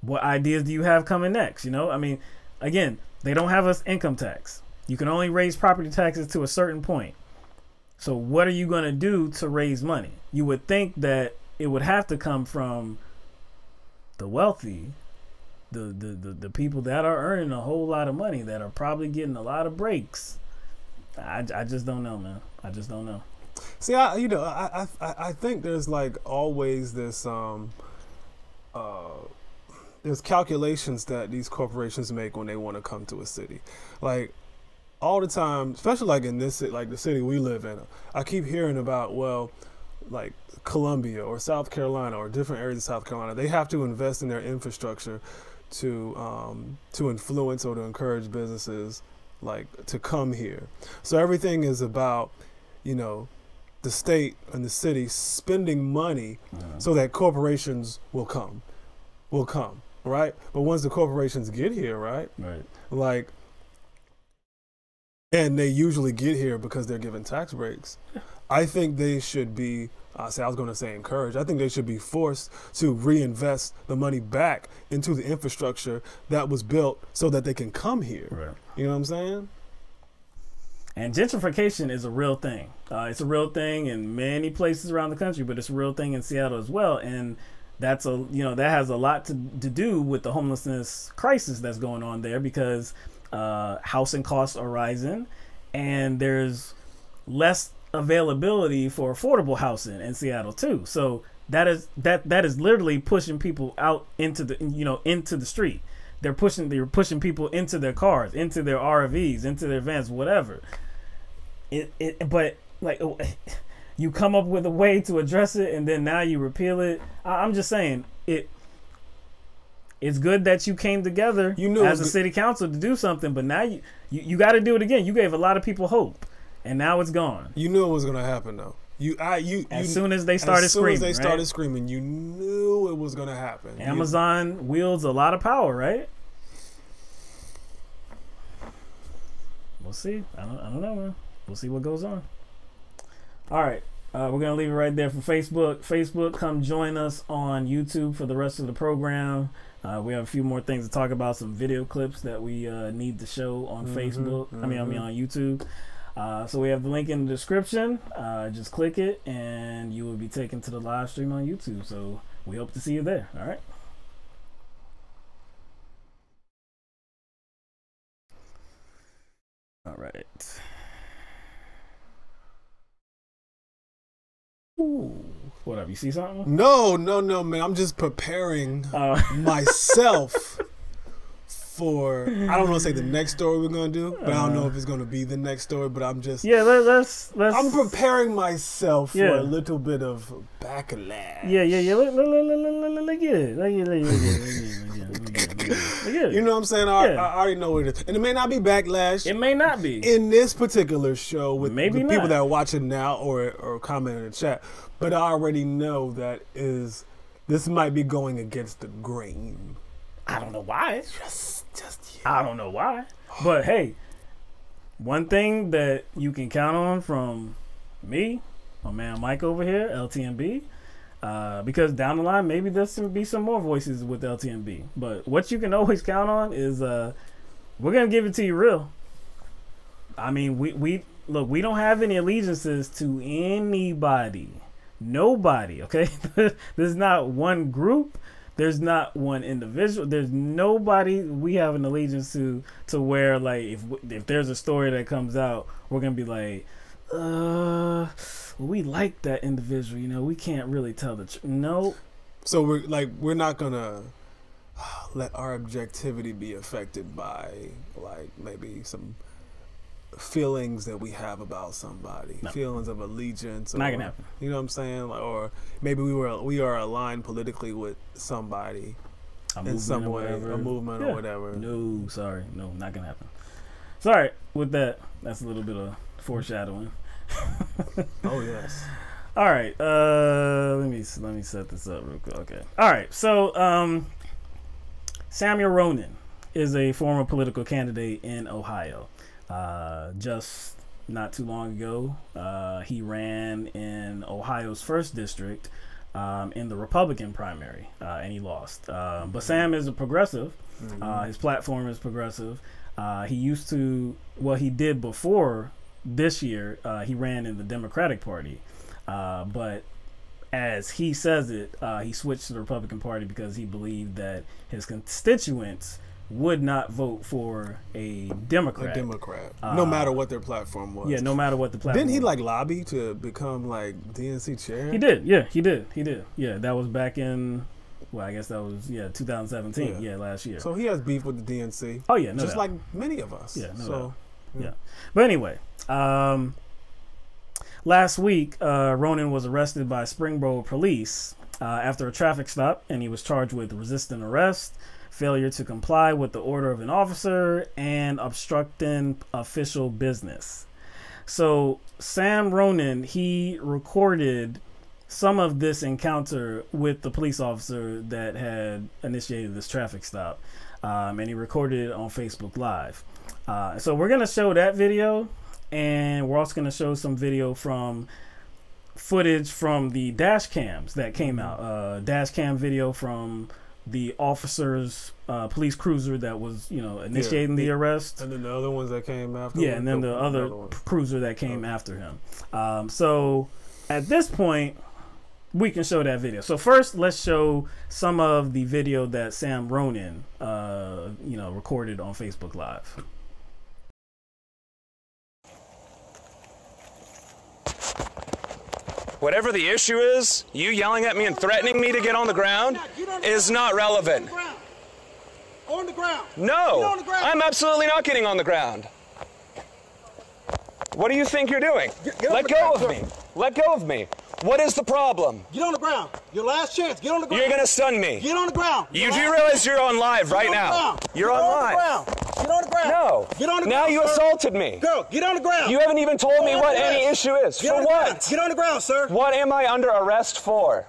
Speaker 1: what ideas do you have coming next? I mean, again, they don't have an income tax. You can only raise property taxes to a certain point. So what are you going to do to raise money? You would think that it would have to come from the wealthy, the people that are earning a whole lot of money, that are probably getting a lot of breaks. I just don't know, man. I just don't know.
Speaker 2: See, I think there's like always this there's calculations that these corporations make when they want to come to a city, like all the time, especially like in this, like the city we live in. I keep hearing about, well, like Columbia or South Carolina or different areas of South Carolina, they have to invest in their infrastructure to influence or to encourage businesses like to come here. So everything is about, you know, the state and the city spending money so that corporations will come, right? But once the corporations get here, right, like, and they usually get here because they're given tax breaks, I think they should be, I was going to say encouraged, I think they should be forced to reinvest the money back into the infrastructure that was built so that they can come here.
Speaker 1: Right.
Speaker 2: You know what I'm saying?
Speaker 1: And gentrification is a real thing. It's a real thing in many places around the country, but it's a real thing in Seattle as well. And that's that has a lot to do with the homelessness crisis that's going on there, because housing costs are rising and there's less availability for affordable housing in Seattle too. So that is literally pushing people out into the street. They're pushing people into their cars, into their RVs, into their vans, whatever. But like, you come up with a way to address it, and then now you repeal it. I'm just saying, it's good that you came together as a city council to do something, but now you got to do it again. You gave a lot of people hope, and now it's gone.
Speaker 2: You knew it was going to happen, though.
Speaker 1: As soon as they started
Speaker 2: screaming, you knew it was going to happen.
Speaker 1: Amazon wields a lot of power, right? We'll see. I don't know, man. We'll see what goes on. All right. We're going to leave it right there for Facebook. Come join us on YouTube for the rest of the program. We have a few more things to talk about, some video clips that we need to show on Facebook. I mean on YouTube. So we have the link in the description. Just click it and you will be taken to the live stream on YouTube. So we hope to see you there. All right. All right. Ooh, what up? You see something?
Speaker 2: No, man. I'm just preparing myself for, I don't want to say the next story we're going to do, but I don't know if it's going to be the next story, but I'm just...
Speaker 1: Yeah, let's
Speaker 2: I'm preparing myf for a little bit of backlash.
Speaker 1: Yeah. Look at it.
Speaker 2: You know what I'm saying? I already know what it is. And it may not be backlash.
Speaker 1: It may not be.
Speaker 2: In this particular show with the
Speaker 1: Maybe
Speaker 2: people
Speaker 1: not.
Speaker 2: that are watching now or commenting in the chat. But I already know that this might be going against the grain.
Speaker 1: I don't know why.
Speaker 2: Just
Speaker 1: I don't know why. But hey, one thing that you can count on from me, my man Mike over here, LTMB, because down the line maybe there's going to be some more voices with LTMB. But what you can always count on is we're going to give it to you real. I mean, we don't have any allegiances to anybody. Nobody, okay? There's not one group. There's not one individual. There's nobody we have an allegiance to where, like, if there's a story that comes out, we're going to be like, we like that individual. You know, we can't really tell the truth. No.
Speaker 2: So we're not going to let our objectivity be affected by, like, maybe some feelings that we have about somebody, feelings of allegiance.
Speaker 1: Not gonna happen.
Speaker 2: You know what I'm saying? Like, or maybe we are aligned politically with somebody in some way, a movement or whatever.
Speaker 1: No, sorry, no, not gonna happen. Sorry. With that's a little bit of foreshadowing.
Speaker 2: Oh yes.
Speaker 1: All right. Let me set this up real quick. Okay. All right. So Samuel Ronan is a former political candidate in Ohio. Just not too long ago, he ran in Ohio's 1st district in the Republican primary, and he lost. But Sam is a progressive. His platform is progressive. He did before this year, he ran in the Democratic Party. But as he says it, he switched to the Republican Party because he believed that his constituents would not vote for a Democrat.
Speaker 2: No matter what their platform was.
Speaker 1: Yeah, no matter what the platform
Speaker 2: Didn't he
Speaker 1: was.
Speaker 2: like lobby to become like DNC chair?
Speaker 1: He did, yeah, he did. Yeah, that was back in, well, I guess that was, 2017, last year.
Speaker 2: So he has beef with the DNC.
Speaker 1: Oh, yeah, no
Speaker 2: Just
Speaker 1: doubt.
Speaker 2: like many of us.
Speaker 1: Yeah, no
Speaker 2: so,
Speaker 1: doubt. Yeah. But anyway, last week, Ronan was arrested by Springboro police after a traffic stop, and he was charged with resisting arrest, failure to comply with the order of an officer, and obstructing official business. So Sam Ronan, he recorded some of this encounter with the police officer that had initiated this traffic stop, and he recorded it on Facebook Live. So we're going to show that video, and we're also going to show some video from footage from the dash cams that came out. Dash cam video from the officer's police cruiser that was, initiating the arrest.
Speaker 2: And then the other ones that came after.
Speaker 1: Yeah, and then the other cruiser that came after him. So at this point, we can show that video. So first, let's show some of the video that Sam Ronan, recorded on Facebook Live.
Speaker 3: Whatever the issue is, you yelling at me and threatening me to get on the ground is not relevant.
Speaker 4: On the ground.
Speaker 3: No,
Speaker 4: on the ground.
Speaker 3: I'm absolutely not getting on the ground. What do you think you're doing?
Speaker 4: Get
Speaker 3: Let go of me. Let go of me. What is the problem?
Speaker 4: Get on the ground. Your last chance. Get on the ground.
Speaker 3: You're gonna stun me.
Speaker 4: Get on the ground.
Speaker 3: You do realize you're on live right now? You're on live.
Speaker 4: Get on the ground.
Speaker 3: No.
Speaker 4: Get on the ground.
Speaker 3: Now you
Speaker 4: sir.
Speaker 3: assaulted me.
Speaker 4: Girl, get on the ground.
Speaker 3: You haven't even told me
Speaker 4: Get
Speaker 3: what
Speaker 4: on the
Speaker 3: any
Speaker 4: ground.
Speaker 3: issue is.
Speaker 4: Get
Speaker 3: For
Speaker 4: on the ground.
Speaker 3: what?
Speaker 4: Get on the ground, sir.
Speaker 3: What am I under arrest for?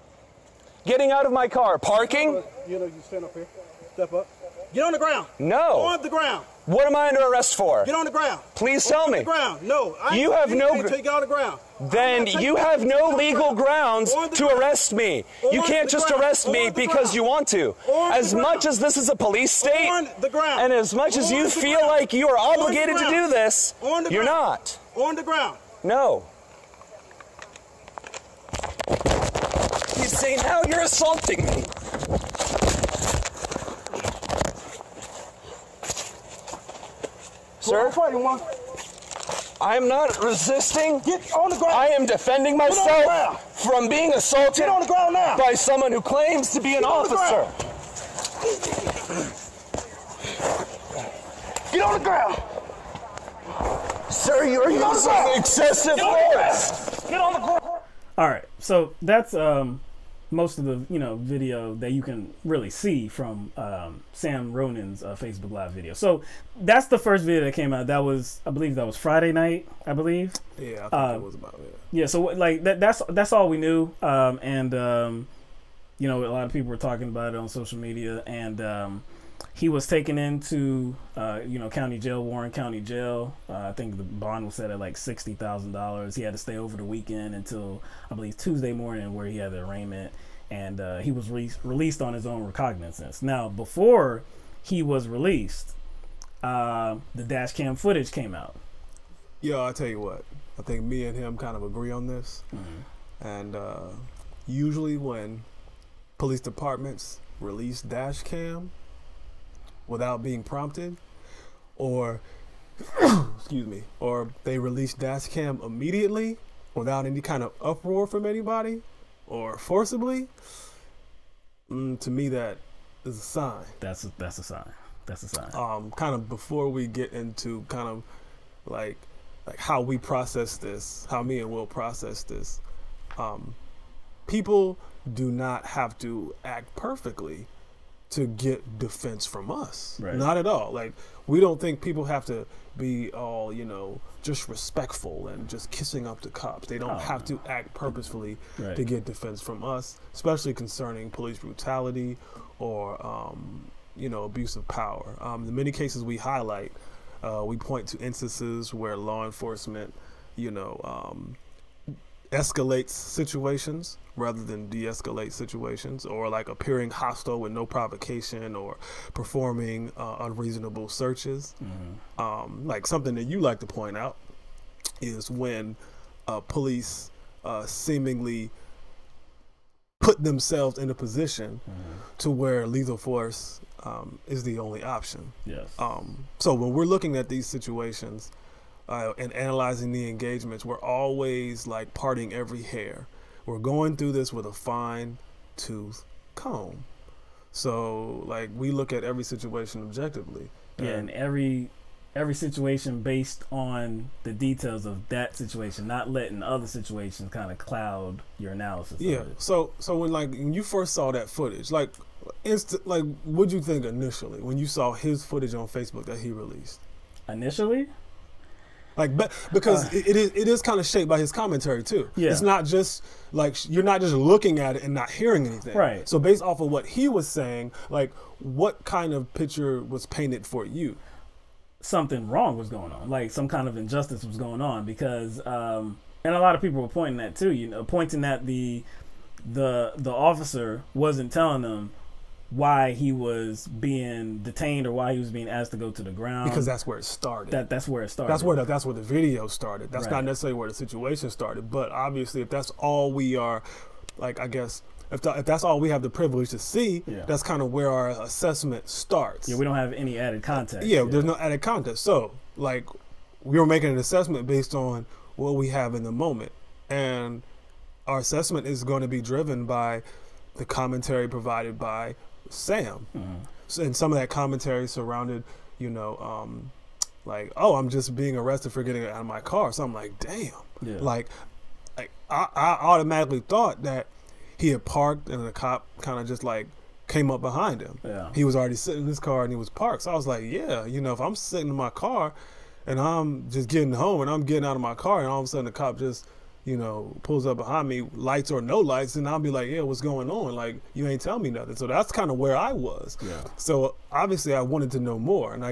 Speaker 3: Getting out of my car. Parking?
Speaker 4: You stand up here. Step up. Get on the ground.
Speaker 3: No.
Speaker 4: On the ground.
Speaker 3: What am I under arrest for?
Speaker 4: Get on the ground.
Speaker 3: Please tell me.
Speaker 4: On the ground. No.
Speaker 3: You have no.
Speaker 4: Can't take you on the ground.
Speaker 3: Then you have no legal grounds to arrest me. You can't just arrest me because you want to. As much as this is a police state, and as much as you feel like you are obligated to do this, you're not.
Speaker 4: On the ground.
Speaker 3: No. You say now you're assaulting me. Sir? I am not resisting.
Speaker 4: Get on the ground.
Speaker 3: I am defending myself from being assaulted
Speaker 4: Get on the ground now.
Speaker 3: by someone who claims to be an officer.
Speaker 4: Get on the ground.
Speaker 3: Sir, you are using excessive force.
Speaker 4: Get on the ground.
Speaker 1: All right, so that's most of the video that you can really see from Sam Ronan's Facebook Live video. So that's the first video that came out. That was, I believe, that was Friday night. I believe.
Speaker 2: Yeah, I think it was about it.
Speaker 1: Yeah, so like that's all we knew. And a lot of people were talking about it on social media, and he was taken into county jail, Warren County Jail. I think the bond was set at like $60,000. He had to stay over the weekend until, I believe, Tuesday morning, where he had the arraignment, and he was released on his own recognizance. Now, before he was released, the dash cam footage came out.
Speaker 2: Yo, I tell you what, I think me and him kind of agree on this. And usually when police departments release dash cam without being prompted, or excuse me, or they release dash cam immediately without any kind of uproar from anybody or forcibly, to me that is a sign.
Speaker 1: That's a sign. That's a sign.
Speaker 2: Kind of before we get into kind of like how we process this, how me and Will process this, people do not have to act perfectly to get defense from us.
Speaker 1: Right.
Speaker 2: Not at all. Like, we don't think people have to be all, just respectful and just kissing up to cops. They don't have to act purposefully to get defense from us, especially concerning police brutality or, abuse of power. In many cases we highlight, we point to instances where law enforcement, escalates situations rather than de-escalate situations, or like appearing hostile with no provocation, or performing unreasonable searches. Like something that you like to point out is when police seemingly put themselves in a position to where lethal force is the only option.
Speaker 1: Yes.
Speaker 2: So when we're looking at these situations and analyzing the engagements, we're always like parting every hair. We're going through this with a fine tooth comb. So like we look at every situation objectively.
Speaker 1: Yeah, and every situation based on the details of that situation, not letting other situations kind of cloud your analysis.
Speaker 2: Yeah.
Speaker 1: Of it.
Speaker 2: So when you first saw that footage, like what'd you think initially when you saw his footage on Facebook that he released?
Speaker 1: Initially?
Speaker 2: Like, because it is kind of shaped by his commentary too.
Speaker 1: Yeah.
Speaker 2: It's not just like you're not just looking at it and not hearing anything.
Speaker 1: Right.
Speaker 2: So based off of what he was saying, like what kind of picture was painted for you?
Speaker 1: Something wrong was going on, like some kind of injustice was going on, because and a lot of people were pointing that too, pointing that the officer wasn't telling them why he was being detained or why he was being asked to go to the ground,
Speaker 2: because that's where it started.
Speaker 1: That's where it started.
Speaker 2: That's where the video started. That's not necessarily where the situation started, but obviously if that's all we are, like, I guess if that's all we have the privilege to see, that's kind of where our assessment starts.
Speaker 1: Yeah, we don't have any added context.
Speaker 2: Yeah, there's no added context. So, like, we were making an assessment based on what we have in the moment. And our assessment is going to be driven by the commentary provided by Sam. So, and some of that commentary surrounded, like, oh, I'm just being arrested for getting out of my car. So I'm like, damn. Yeah. Like I automatically thought that he had parked and the cop kind of just like came up behind him. Yeah. He was already sitting in his car and he was parked. So I was like, yeah, if I'm sitting in my car and I'm just getting home and I'm getting out of my car and all of a sudden the cop just, pulls up behind me, lights or no lights, and I'll be like, yeah, what's going on? Like, you ain't tell me nothing. So that's kind of where I was. Yeah. So obviously I wanted to know more, and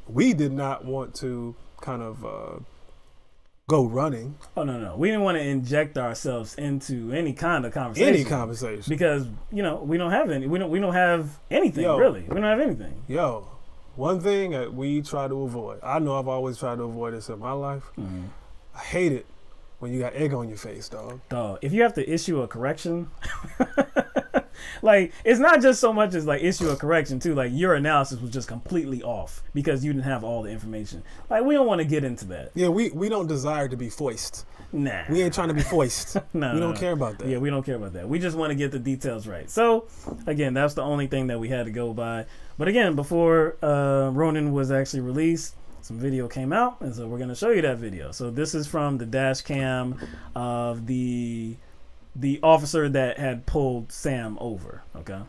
Speaker 2: we did not want to kind of go running.
Speaker 1: Oh no, we didn't want to inject ourselves into any kind of conversation. Because we don't have any. We don't have anything really. We don't have anything.
Speaker 2: One thing that we try to avoid. I know I've always tried to avoid this in my life. I hate it when you got egg on your face, dog.
Speaker 1: If you have to issue a correction, like, it's not just so much as like issue a correction too. Like, your analysis was just completely off because you didn't have all the information. Like, we don't want to get into that.
Speaker 2: Yeah, we don't desire to be foist.
Speaker 1: Nah,
Speaker 2: we ain't trying to be foist. We don't care about that.
Speaker 1: Yeah, we don't care about that. We just want to get the details right. So again, that's the only thing that we had to go by. But again, before Ronan was actually released, some video came out, and so we're going to show you that video. So this is from the dash cam of the officer that had pulled Sam over. Okay.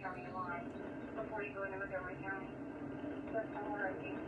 Speaker 5: County line before you go into Montgomery County. That's somewhere I think.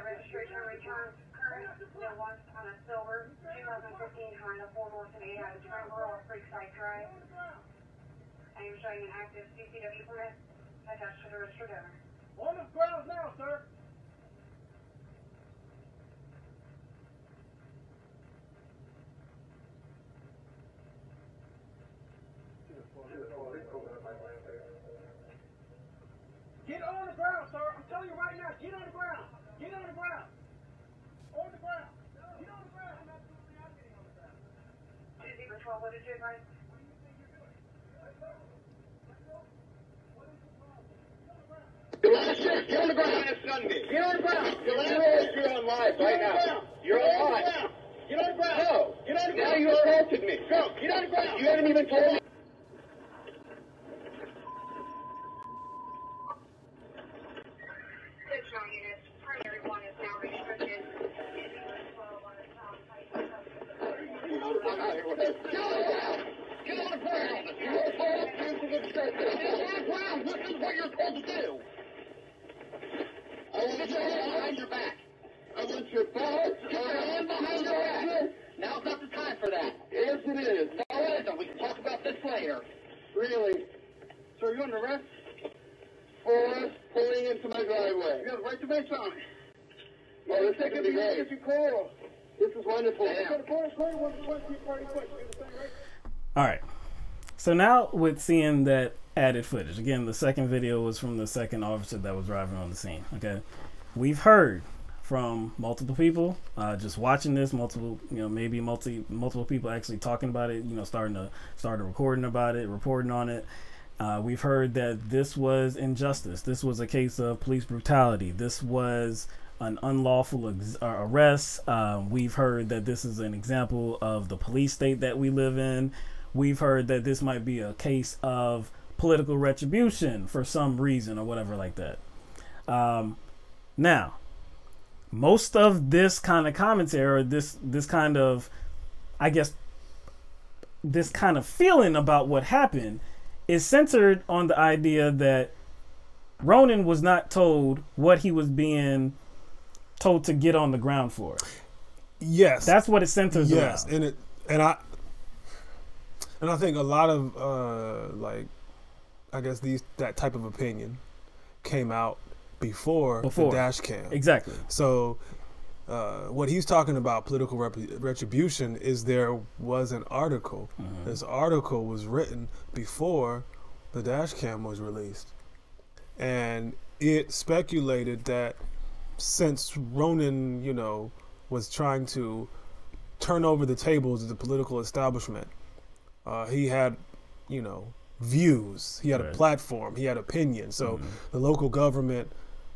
Speaker 5: Registration return current, no one on a silver, 2015 Honda 4 North and 8 out of Trevor off Creekside Drive. And I am showing an active CCW permit attached to the registered owner.
Speaker 4: On the ground now, sir. Get on the ground, sir. I'm telling you right now, get on the ground. Get on the ground. On the ground. Get on the ground. I'm absolutely not getting on the ground.
Speaker 5: 2-0-12, what did you advise?
Speaker 4: What do you think you're doing? Let's go. Let's go. What is the problem? Get on the ground.
Speaker 6: Get on the ground. Get on the ground. You're on live right now. You're on live.
Speaker 4: Get on the ground.
Speaker 6: No.
Speaker 4: Get on the
Speaker 6: Now
Speaker 4: ground.
Speaker 6: you assaulted me.
Speaker 4: Go. Get on the ground.
Speaker 6: You haven't even told me.
Speaker 5: Additional units, primary one is now restricted. 2-0-12 on the south side.
Speaker 6: I'm out here with it. Get on the ground. Get on the ground. You're all offensive obstructive. Get on the ground. This is what you're told to do. I want your hand behind your back. I want your balls. Get your hand behind your back. Now's not the time for that. Yes, it is. No, it isn't. We can talk about this later.
Speaker 4: Really? So you're under arrest for pulling into my driveway? You have a right to make something. Well, this is going to be great. If you call, this is wonderful.
Speaker 1: All right. So now with seeing that added footage, again, the second video was from the second officer that was driving on the scene. Okay, we've heard from multiple people, just watching this, multiple, maybe multiple people actually talking about it, started recording about it, reporting on it. We've heard that this was injustice. This was a case of police brutality. This was an unlawful arrest. We've heard that this is an example of the police state that we live in. We've heard that this might be a case of political retribution for some reason or whatever like that. Now, most of this kind of commentary, or this kind of, I guess, this kind of feeling about what happened is centered on the idea that Ronan was not told what he was being told to get on the ground for.
Speaker 2: Yes,
Speaker 1: that's what it centers around.
Speaker 2: Yes, and I think a lot of I guess that type of opinion came out before the dash cam.
Speaker 1: Exactly.
Speaker 2: So what he's talking about, political retribution, is there was an article. Mm-hmm. This article was written before the dash cam was released. And it speculated that since Ronan, was trying to turn over the tables of the political establishment, he had, views. He had a platform. He had opinion. So the local government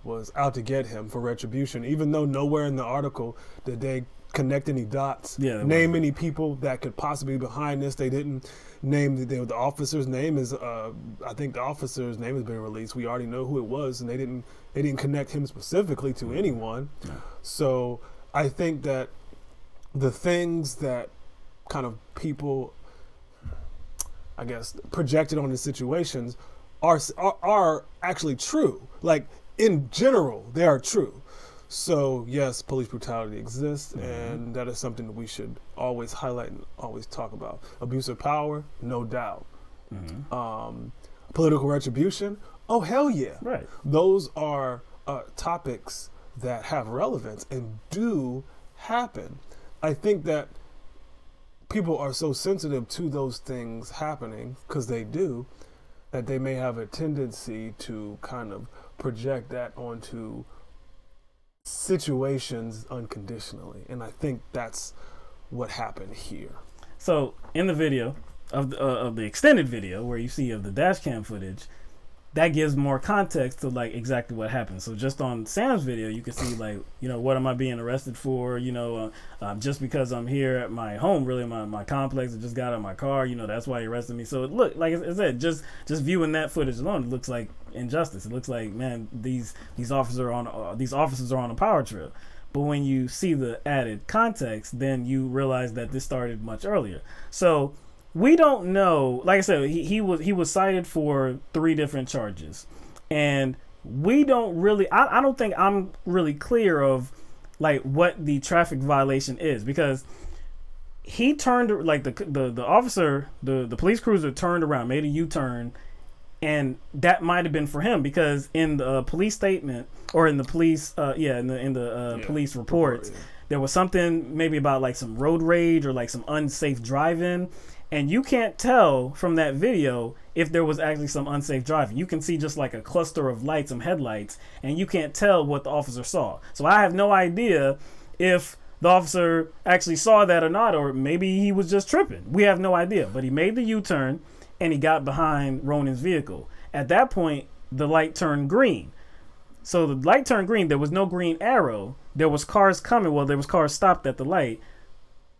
Speaker 2: was out to get him for retribution, even though nowhere in the article did they connect any dots, name any people that could possibly be behind this. They didn't name the officer's name. I think the officer's name has been released. We already know who it was, and they didn't connect him specifically to anyone. Yeah. So I think that the things that kind of people, I guess, projected on the situations are actually true. Like, in general, they are true. So yes, police brutality exists, and that is something that we should always highlight and always talk about. Abuse of power, no doubt. Political retribution, oh hell yeah. Right. Those are topics that have relevance and do happen. I think that people are so sensitive to those things happening, because they do, that they may have a tendency to kind of project that onto situations unconditionally, and I think that's what happened here. So in the video of the extended video where you see of the dash cam footage, that gives more context to like exactly what happened. So just on Sam's video, you can see like, what am I being arrested for? Just because I'm here at my home, really my complex, I just got out of my car, that's why he arrested me. So it looked like I said, just viewing that footage alone, it looks like injustice. It looks like, man, these officers are on a power trip. But when you see the added context, then you realize that this started much earlier. So we don't know. Like I said, he was cited for 3 different charges, and we don't really. I don't think I'm really clear of like what the traffic violation is, because
Speaker 1: he turned, like the officer, the police cruiser turned around, made a U-turn, and that might have been for him, because in the police statement, or in the police police reports, there was something maybe about like some road rage or like some unsafe driving, and you can't tell from that video if there was actually some unsafe driving. You can see just like a cluster of lights, some headlights, and you can't tell what the officer saw. So I have no idea if the officer actually saw that or not, or maybe he was just tripping. We have no idea. But he made the U-turn and he got behind Ronan's vehicle. At that point, the light turned green. So the light turned green. There was no green arrow. There was cars coming. Well, there was cars stopped at the light.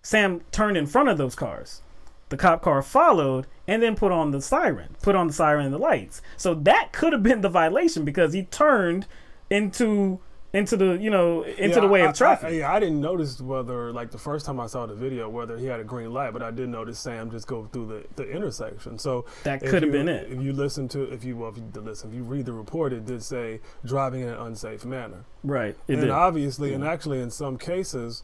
Speaker 1: Sam turned in front of those cars. The cop car followed and then put on the siren and the lights. So that could have been the violation, because he turned into the way of traffic.
Speaker 2: I didn't notice whether, like, the first time I saw the video, whether he had a green light, but I did notice Sam just go through the intersection. So
Speaker 1: that could have been it.
Speaker 2: If you read the report, it did say driving in an unsafe manner.
Speaker 1: Right.
Speaker 2: Obviously, and actually in some cases,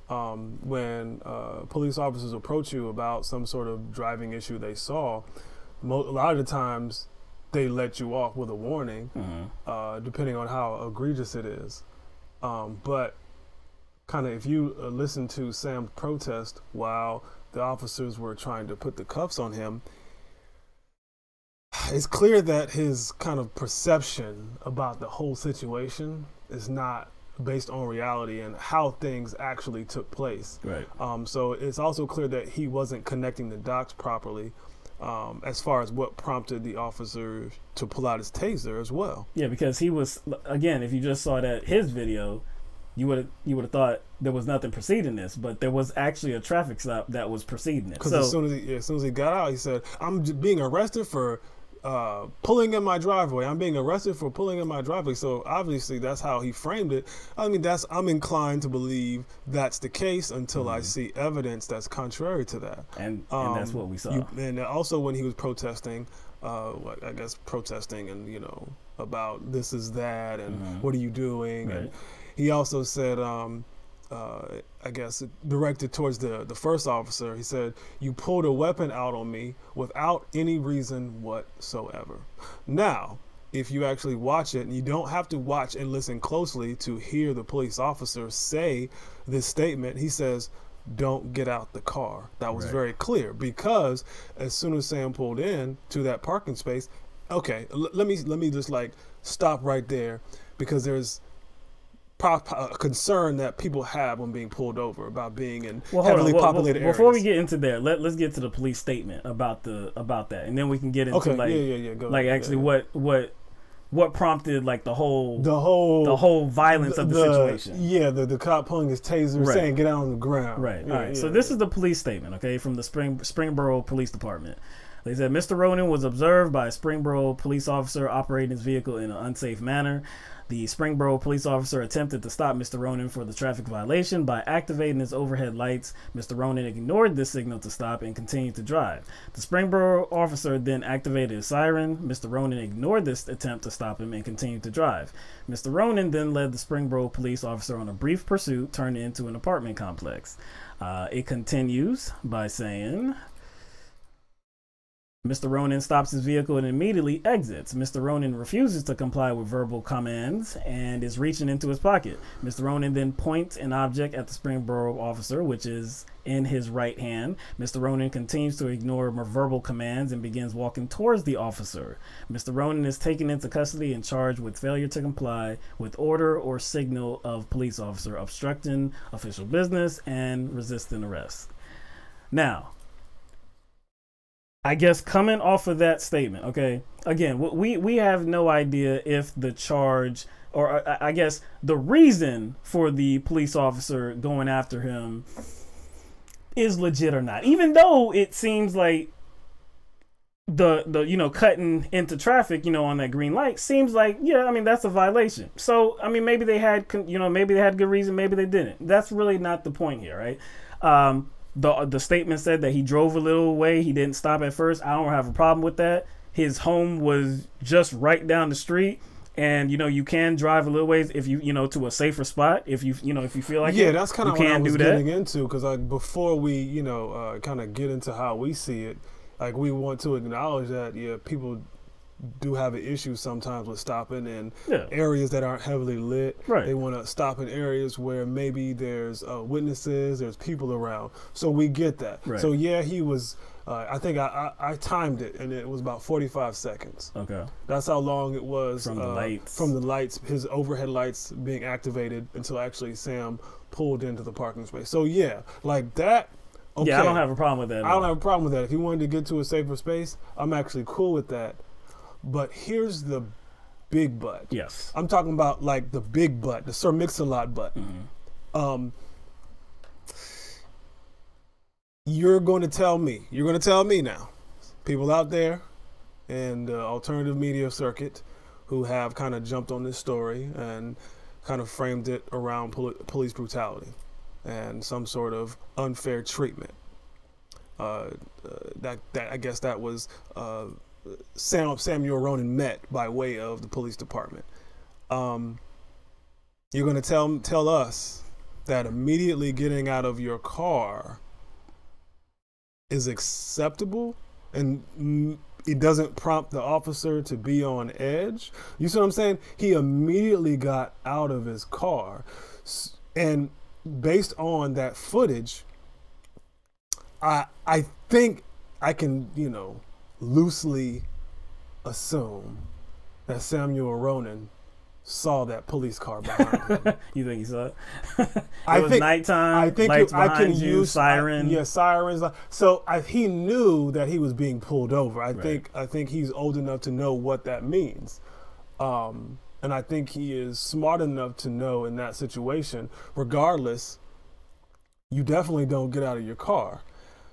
Speaker 2: when police officers approach you about some sort of driving issue they saw, a lot of the times they let you off with a warning, depending on how egregious it is. But kind of, if you listen to Sam's protest while the officers were trying to put the cuffs on him, it's clear that his kind of perception about the whole situation is not based on reality and how things actually took place.
Speaker 1: Right.
Speaker 2: So it's also clear that he wasn't connecting the dots properly, as far as what prompted the officer to pull out his taser as well.
Speaker 1: Yeah, because he was, again, if you just saw his video, you would have thought there was nothing preceding this, but there was actually a traffic stop that was preceding it.
Speaker 2: Because as soon as he got out, he said, "I'm being arrested for pulling in my driveway. I'm being arrested for pulling in my driveway." So obviously that's how he framed it. I mean, I'm inclined to believe that's the case until I see evidence that's contrary to that.
Speaker 1: And that's what we saw.
Speaker 2: And also when he was protesting, protesting and, about this is that and what are you doing?
Speaker 1: Right.
Speaker 2: And he also said, I guess directed towards the first officer, he said, "You pulled a weapon out on me without any reason whatsoever." Now, if you actually watch it, and you don't have to watch and listen closely to hear the police officer say this statement, he says, "Don't get out the car." That was very clear, because as soon as Sam pulled in to that parking space, okay, let me just like stop right there, because there's a concern that people have when being pulled over about being in heavily populated areas.
Speaker 1: Before we get into there, let's get to the police statement about that, and then we can get into what prompted like the whole violence of the situation.
Speaker 2: Yeah, the cop pulling his taser, saying get out on the ground.
Speaker 1: Right. All right. So this is the police statement, okay, from the Springboro Police Department. They said Mr. Ronan was observed by a Springboro police officer operating his vehicle in an unsafe manner. The Springboro police officer attempted to stop Mr. Ronan for the traffic violation by activating his overhead lights. Mr. Ronan ignored this signal to stop and continued to drive. The Springboro officer then activated his siren. Mr. Ronan ignored this attempt to stop him and continued to drive. Mr. Ronan then led the Springboro police officer on a brief pursuit, turning into an apartment complex. It continues by saying, Mr. Ronan stops his vehicle and immediately exits. Mr. Ronan refuses to comply with verbal commands and is reaching into his pocket. Mr. Ronan then points an object at the Springboro officer, which is in his right hand. Mr. Ronan continues to ignore verbal commands and begins walking towards the officer. Mr. Ronan is taken into custody and charged with failure to comply with order or signal of police officer, obstructing official business, and resisting arrest. Now, I guess coming off of that statement, okay, again, we have no idea if the charge, or I guess the reason for the police officer going after him is legit or not. Even though it seems like the cutting into traffic, on that green light seems like, yeah, I mean, that's a violation. So, I mean, maybe they had, maybe they had good reason, maybe they didn't. That's really not the point here, right? The statement said that he drove a little way. He didn't stop at first. I don't have a problem with that. His home was just right down the street. And you can drive a little ways if you to a safer spot if you feel like
Speaker 2: yeah, that's kind of what I was getting
Speaker 1: that.
Speaker 2: into, because like before we kind of get into how we see it, like we want to acknowledge that people do have an issue sometimes with stopping in areas that aren't heavily lit.
Speaker 1: Right.
Speaker 2: They want to stop in areas where maybe there's witnesses, there's people around. So we get that.
Speaker 1: Right.
Speaker 2: So yeah, he was. I think I timed it, and it was about 45 seconds.
Speaker 1: Okay.
Speaker 2: That's how long it was
Speaker 1: from the lights.
Speaker 2: From the lights, his overhead lights being activated until actually Sam pulled into the parking space. So yeah, like that. Okay.
Speaker 1: Yeah, I don't have a problem with that.
Speaker 2: I don't have a problem with that. If he wanted to get to a safer space, I'm actually cool with that. But here's the big but.
Speaker 1: Yes.
Speaker 2: I'm talking about like the big but, the Sir Mix-a-Lot but.
Speaker 1: Mm-hmm.
Speaker 2: You're going to tell me now, people out there in the alternative media circuit who have kind of jumped on this story and kind of framed it around police brutality and some sort of unfair treatment. That I guess that was Samuel Ronan met by way of the police department. You're going to tell us that immediately getting out of your car is acceptable and it doesn't prompt the officer to be on edge. You see what I'm saying? He immediately got out of his car, and based on that footage, I think I can loosely assume that Samuel Ronan saw that police car behind him.
Speaker 1: You think he saw it?
Speaker 2: It
Speaker 1: was
Speaker 2: think,
Speaker 1: nighttime.
Speaker 2: I think
Speaker 1: lights
Speaker 2: I
Speaker 1: behind
Speaker 2: can
Speaker 1: you,
Speaker 2: use
Speaker 1: siren.
Speaker 2: Sirens. So he knew that he was being pulled over. I
Speaker 1: Right.
Speaker 2: think he's old enough to know what that means, and I think he is smart enough to know in that situation, regardless, you definitely don't get out of your car.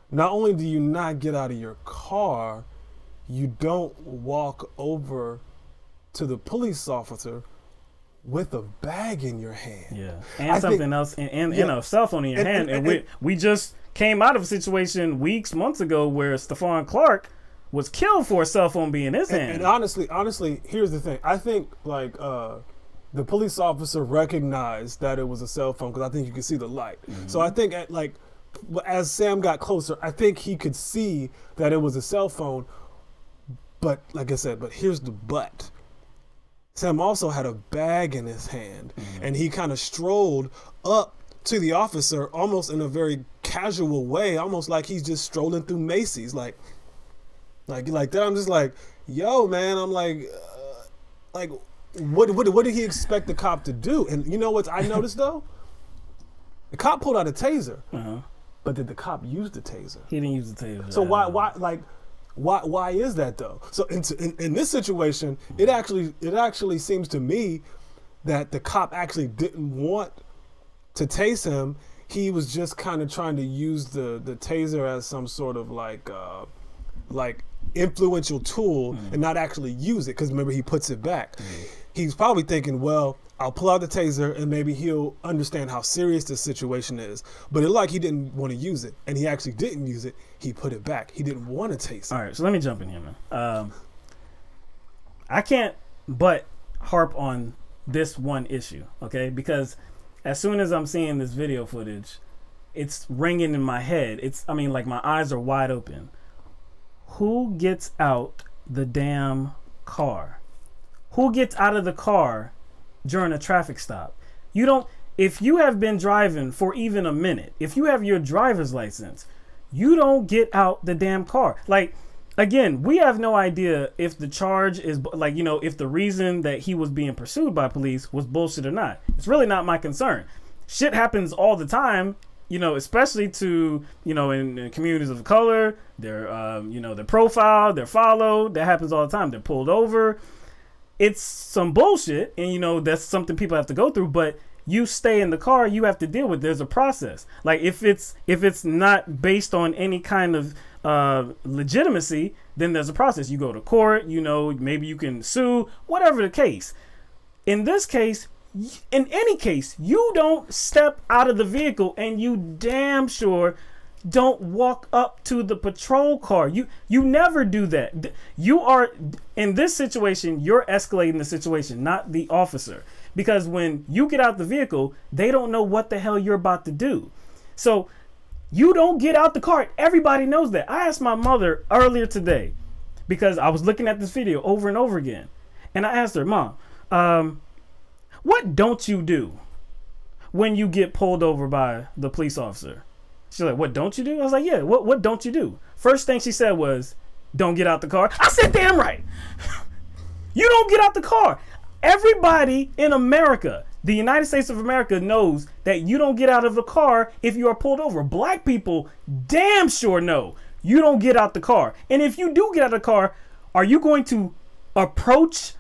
Speaker 2: Not only do you not get out of your car, you don't walk over to the police officer with a bag in your hand.
Speaker 1: Yeah, and something else, and a cell phone in your hand. And we just came out of a situation months ago where Stephon Clark was killed for a cell phone being in his hand.
Speaker 2: And honestly, here's the thing. I think like the police officer recognized that it was a cell phone because I think you could see the light. Mm-hmm. So I think as Sam got closer, I think he could see that it was a cell phone. But like I said, here's the but. Sam also had a bag in his hand, and he kind of strolled up to the officer almost in a very casual way, almost like he's just strolling through Macy's, like that. I'm just like, yo, man. I'm like what did he expect the cop to do? And you know what I noticed though? The cop pulled out a taser, but did the cop use the taser?
Speaker 1: He didn't use the taser.
Speaker 2: So why is that though? So in this situation, it actually seems to me that the cop actually didn't want to tase him. He was just kind of trying to use the taser as some sort of like influential tool and not actually use it, because remember he puts it back. He's probably thinking, well, I'll pull out the taser and maybe he'll understand how serious this situation is. But it like he didn't want to use it, and he actually didn't use it. He put it back. He didn't want to taste it.
Speaker 1: All right, so let me jump in here, man. I can't but harp on this one issue, okay? Because as soon as I'm seeing this video footage, it's ringing in my head. Like my eyes are wide open. Who gets out the damn car? Who gets out of the car during a traffic stop? If you have been driving for even a minute, if you have your driver's license, you don't get out the damn car. Like, again, we have no idea if the charge is if the reason that he was being pursued by police was bullshit or not. It's really not my concern. Shit happens all the time, especially to, in communities of color. They're profiled, they're followed. That happens all the time. They're pulled over. It's some bullshit, and that's something people have to go through, but you stay in the car, you have to deal with. There's a process. Like if it's not based on any kind of legitimacy, then there's a process. You go to court, maybe you can sue, whatever the case. In this case, in any case, you don't step out of the vehicle, and you damn sure don't walk up to the patrol car. You never do that. You are, in this situation, you're escalating the situation, not the officer. Because when you get out the vehicle, they don't know what the hell you're about to do. So you don't get out the car. Everybody knows that. I asked my mother earlier today, because I was looking at this video over and over again. And I asked her, Mom, what don't you do when you get pulled over by the police officer? She's like, what don't you do? I was like, yeah, what don't you do? First thing she said was, don't get out the car. I said, damn right. You don't get out the car. Everybody in America, the United States of America, knows that you don't get out of the car if you are pulled over. Black people damn sure know you don't get out the car. And if you do get out of the car, are you going to approach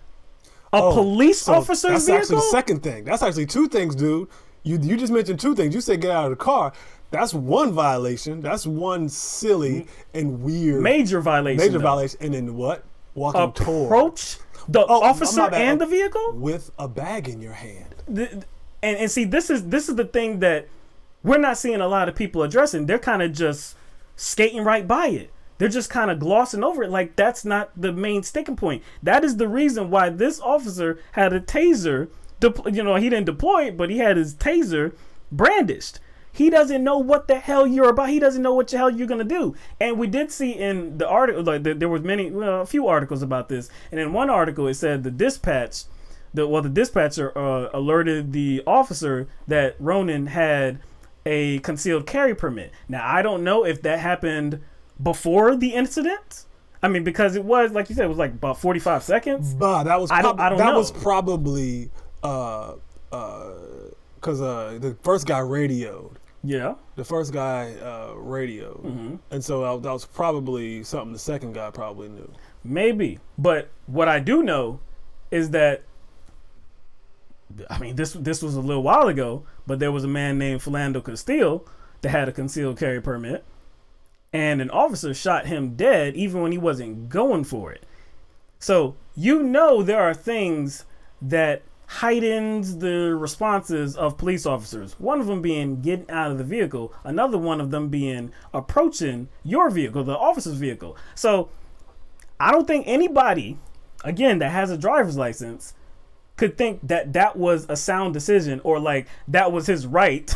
Speaker 1: a police officer's vehicle?
Speaker 2: That's actually the second thing. That's actually two things, dude. You just mentioned two things. You said get out of the car. That's one violation. That's one silly and weird
Speaker 1: major violation.
Speaker 2: Major violation. And then what? Walking
Speaker 1: approach the officer and the vehicle
Speaker 2: with a bag in your hand.
Speaker 1: And see, this is the thing that we're not seeing a lot of people addressing. They're kind of just skating right by it. They're just kind of glossing over it like that's not the main sticking point. That is the reason why this officer had a taser. You know, he didn't deploy it, but he had his taser brandished. He doesn't know what the hell you're about. He doesn't know what the hell you're going to do. And we did see in the article, like there was a few articles about this. And in one article, it said the dispatcher alerted the officer that Ronan had a concealed carry permit. Now, I don't know if that happened before the incident. I mean, because it was, like you said, it was like about 45 seconds.
Speaker 2: But that was
Speaker 1: I don't know.
Speaker 2: That was probably because the first guy radioed.
Speaker 1: Yeah.
Speaker 2: The first guy radioed. Mm-hmm. And so that was probably something the second guy probably knew.
Speaker 1: Maybe. But what I do know is that, I mean, this was a little while ago, but there was a man named Philando Castile that had a concealed carry permit. And an officer shot him dead even when he wasn't going for it. So, you know, there are things that heightens the responses of police officers. One of them being getting out of the vehicle. Another one of them being approaching your vehicle, the officer's vehicle. So I don't think anybody, again, that has a driver's license could think that that was a sound decision or like that was his right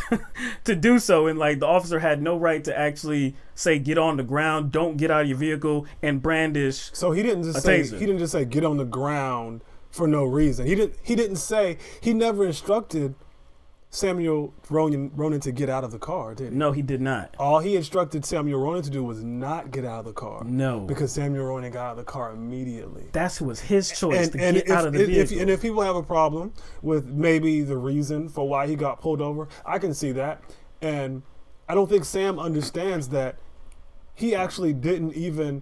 Speaker 1: to do so. And like the officer had no right to actually say, get on the ground, don't get out of your vehicle and brandish.
Speaker 2: So he didn't just say get on the ground for no reason. He didn't say, he never instructed Samuel Ronan to get out of the car, did he?
Speaker 1: No, he did not.
Speaker 2: All he instructed Samuel Ronan to do was not get out of the car.
Speaker 1: No.
Speaker 2: Because Samuel Ronan got out of the car immediately.
Speaker 1: That was his choice to get out of the vehicle.
Speaker 2: And if people have a problem with maybe the reason for why he got pulled over, I can see that. And I don't think Sam understands that he actually didn't even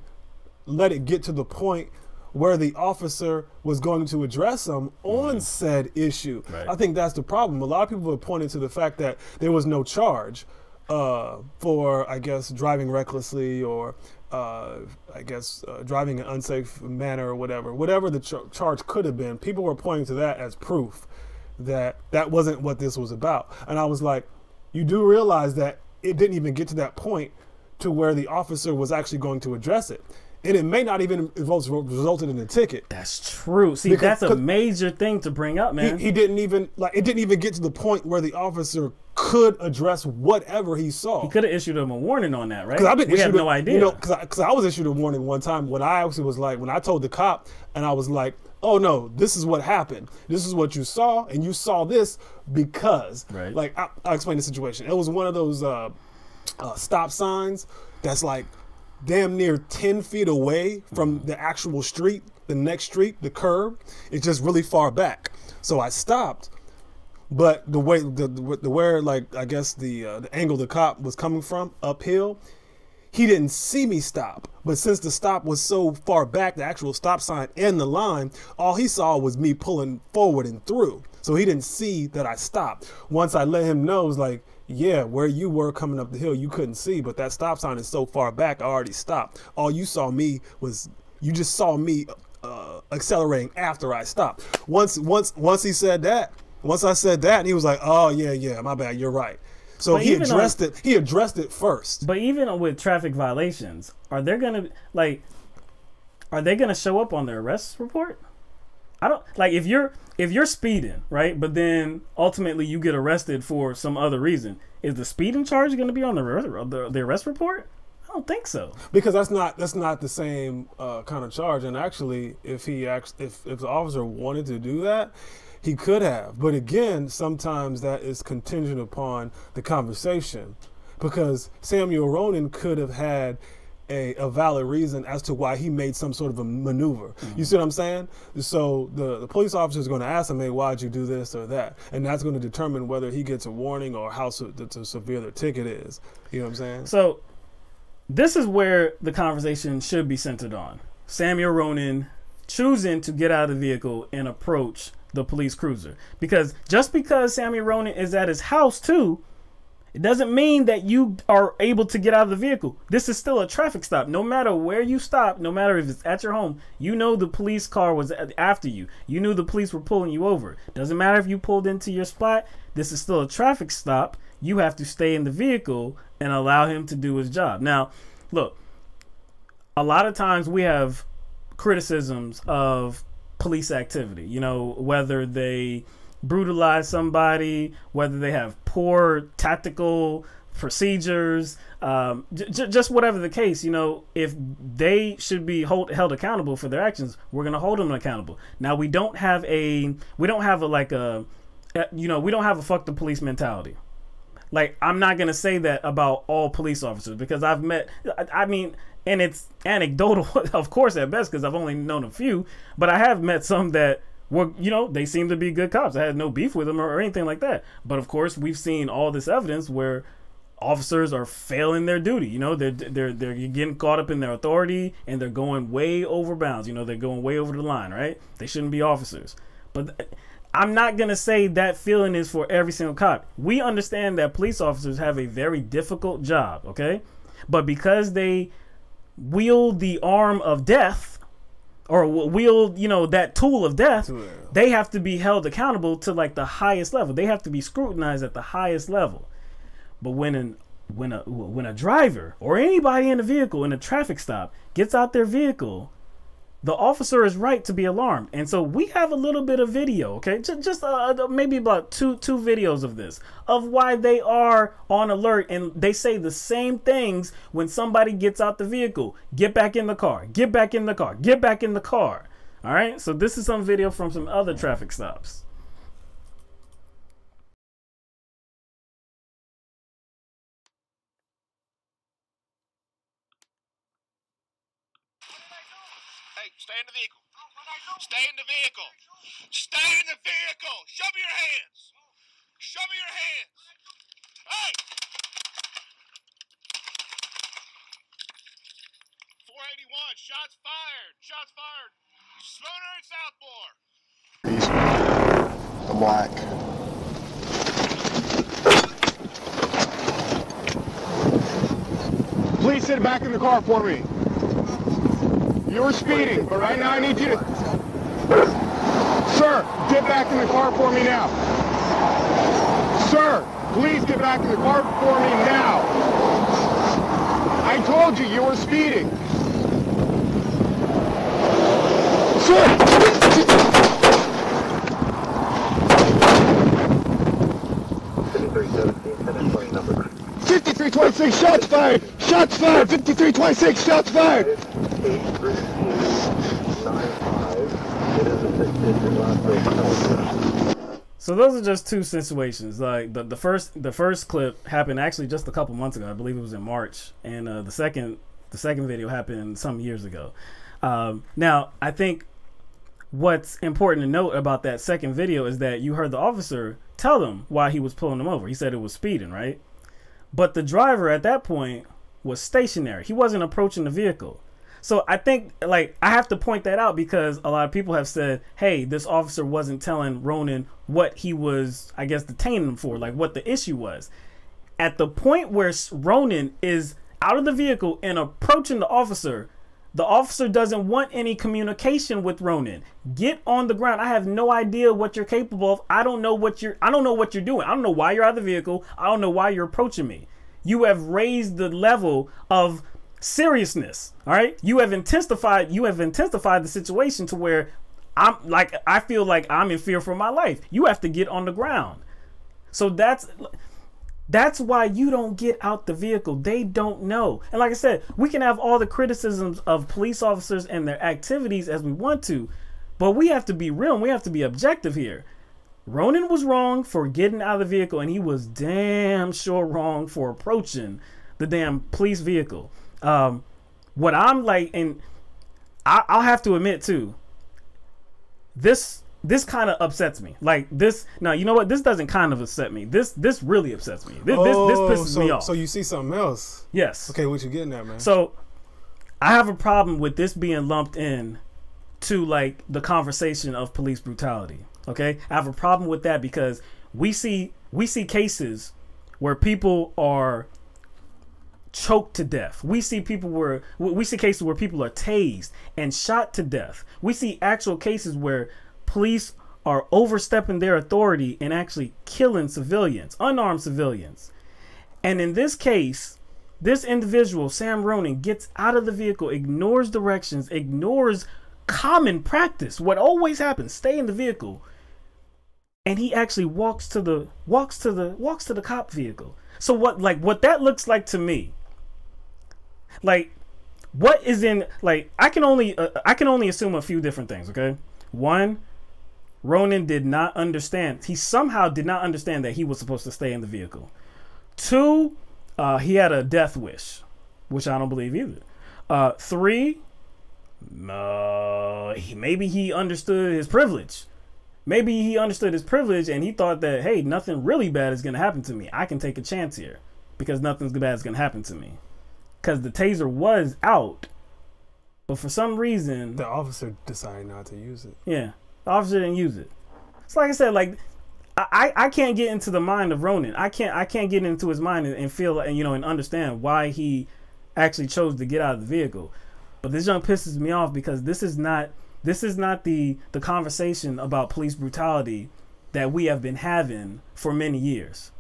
Speaker 2: let it get to the point where the officer was going to address him on said issue. Right. I think that's the problem. A lot of people have pointed to the fact that there was no charge for, I guess, driving recklessly or, driving in an unsafe manner or whatever. Whatever the charge could have been, people were pointing to that as proof that that wasn't what this was about. And I was like, you do realize that it didn't even get to that point to where the officer was actually going to address it. And it may not even resulted in a ticket.
Speaker 1: That's true. See, that's a major thing to bring up, man.
Speaker 2: He didn't even it didn't even get to the point where the officer could address whatever he saw.
Speaker 1: He could have issued him a warning on that, right? We have no idea.
Speaker 2: You know, because I was issued a warning one time when I actually was like, when I told the cop and I was like, oh no, this is what happened. This is what you saw, and you saw this because,
Speaker 1: right.
Speaker 2: Like, I'll explain the situation. It was one of those stop signs that's like damn near 10 feet away from the actual street, the next street, the curb. It's just really far back. So I stopped, but the way where like I guess the angle the cop was coming from uphill, he didn't see me stop. But since the stop was so far back, the actual stop sign and the line, all he saw was me pulling forward and through. So he didn't see that I stopped. Once I let him know, it was like, yeah, where you were coming up the hill, you couldn't see, but that stop sign is so far back, I already stopped. All you saw me was, you just saw me accelerating after I stopped. Once he said that, once I said that, he was like, oh yeah, my bad, you're right. So he addressed it. He addressed it first.
Speaker 1: But even with traffic violations, are they gonna show up on their arrest report? I don't like if you're speeding, right? But then ultimately you get arrested for some other reason. Is the speeding charge going to be on the arrest report? I don't think so.
Speaker 2: Because that's not the same kind of charge. And actually, if the officer wanted to do that, he could have. But again, sometimes that is contingent upon the conversation, because Samuel Ronan could have had a valid reason as to why he made some sort of a maneuver. Mm-hmm. You see what I'm saying? So the police officer is going to ask him, hey, why'd you do this or that? And that's going to determine whether he gets a warning or how severe the ticket is. You know what I'm saying?
Speaker 1: So this is where the conversation should be centered on. Samuel Ronan choosing to get out of the vehicle and approach the police cruiser. Because just because Samuel Ronan is at his house too, it doesn't mean that you are able to get out of the vehicle. This is still a traffic stop. No matter where you stop, no matter if it's at your home, you know the police car was after you. You knew the police were pulling you over. Doesn't matter if you pulled into your spot. This is still a traffic stop. You have to stay in the vehicle and allow him to do his job. Now, look, a lot of times we have criticisms of police activity, you know, whether they brutalize somebody, whether they have poor tactical procedures, just whatever the case, you know, if they should be held accountable for their actions, we're going to hold them accountable. Now, we don't have a fuck the police mentality. Like, I'm not going to say that about all police officers, because I've met, and it's anecdotal, of course, at best, because I've only known a few, but I have met some that were, you know, they seem to be good cops. I had no beef with them or anything like that. But of course, we've seen all this evidence where officers are failing their duty. You know, they're getting caught up in their authority and they're going way over bounds. You know, they're going way over the line, right? They shouldn't be officers. But I'm not going to say that feeling is for every single cop. We understand that police officers have a very difficult job, okay? But because they wield the arm of death, or wield, you know, that tool of death, they have to be held accountable to like the highest level. They have to be scrutinized at the highest level. But when a driver or anybody in a vehicle in a traffic stop gets out their vehicle, the officer is right to be alarmed. And so we have a little bit of video, okay? Just maybe about two videos of this, of why they are on alert. And they say the same things when somebody gets out the vehicle. Get back in the car, get back in the car, get back in the car. All right, so this is some video from some other traffic stops.
Speaker 7: Stay in the vehicle. Stay in the vehicle. Stay in the vehicle. Show me your hands. Show me your hands. Hey! 481. Shots fired. Shots fired.
Speaker 8: Spooner and South Board. Please sit back in the car for me. You were speeding, but right now I need you to... Sir, get back in the car for me now. Sir, please get back in the car for me now. I told you you were speeding. Sir! 5326, shots fired! Shots fired! 5326, shots fired!
Speaker 1: So those are just two situations. Like the first clip happened actually just a couple months ago. I believe it was in March, and the second video happened some years ago. Now I think what's important to note about that second video is that you heard the officer tell them why he was pulling them over. He said it was speeding, right? But the driver at that point was stationary. He wasn't approaching the vehicle. So I think, like, I have to point that out because a lot of people have said, hey, this officer wasn't telling Ronan what he was, I guess, detaining him for, like what the issue was. At the point where Ronan is out of the vehicle and approaching the officer, The officer doesn't want any communication with Ronan. Get on the ground. I have no idea what you're capable of. I don't know what you're doing. I don't know why you're out of the vehicle. I don't know why you're approaching me. You have raised the level of seriousness. All right. You have intensified the situation to where I feel like I'm in fear for my life. You have to get on the ground. So that's why you don't get out the vehicle. They don't know. And like I said, we can have all the criticisms of police officers and their activities as we want to, but we have to be real and we have to be objective here. Ronan was wrong for getting out of the vehicle, and he was damn sure wrong for approaching the damn police vehicle. What I'm like, and I'll have to admit too, this kind of upsets me. Like this. Now, you know what? This doesn't kind of upset me. This really upsets me. This pisses me off.
Speaker 2: So you see something else?
Speaker 1: Yes.
Speaker 2: Okay, what you getting at, man?
Speaker 1: So I have a problem with this being lumped in to like the conversation of police brutality. Okay, I have a problem with that because we see cases where people are choked to death. We see cases where people are tased and shot to death. We see actual cases where police are overstepping their authority and actually killing civilians, unarmed civilians. And in this case, this individual, Sam Ronan, gets out of the vehicle, ignores directions, ignores common practice. What always happens, stay in the vehicle. And he actually walks to the cop vehicle. So what that looks like to me, like what is in, like I can only assume a few different things. Okay, one, Ronan did not understand. He somehow did not understand that he was supposed to stay in the vehicle. Two, he had a death wish, which I don't believe either. Three, maybe he understood his privilege. Maybe he understood his privilege and he thought that, hey, nothing really bad is going to happen to me. I can take a chance here because nothing bad is going to happen to me. Because the taser was out, but for some reason
Speaker 2: the officer decided not to use it.
Speaker 1: Yeah. The officer didn't use it. It's like I said, like I can't get into the mind of Ronan. I can't get into his mind and feel and understand why he actually chose to get out of the vehicle. But this junk pisses me off because this is not the conversation about police brutality that we have been having for many years.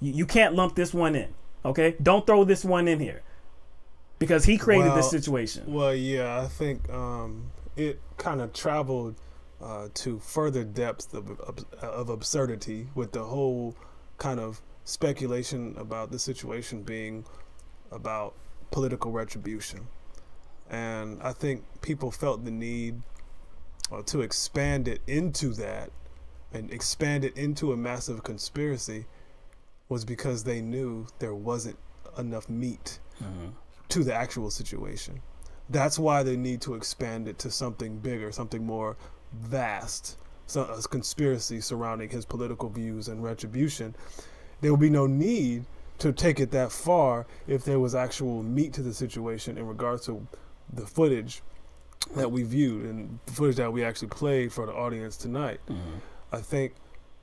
Speaker 1: You can't lump this one in. Okay? Don't throw this one in here. Because he created this situation.
Speaker 2: Well, yeah, I think it kind of traveled to further depths of absurdity with the whole kind of speculation about the situation being about political retribution. And I think people felt the need to expand it into that and expand it into a massive conspiracy was because they knew there wasn't enough meat to the actual situation. That's why they need to expand it to something bigger, something more vast, a conspiracy surrounding his political views and retribution. There will be no need to take it that far if there was actual meat to the situation in regards to the footage that we viewed and the footage that we actually played for the audience tonight. I think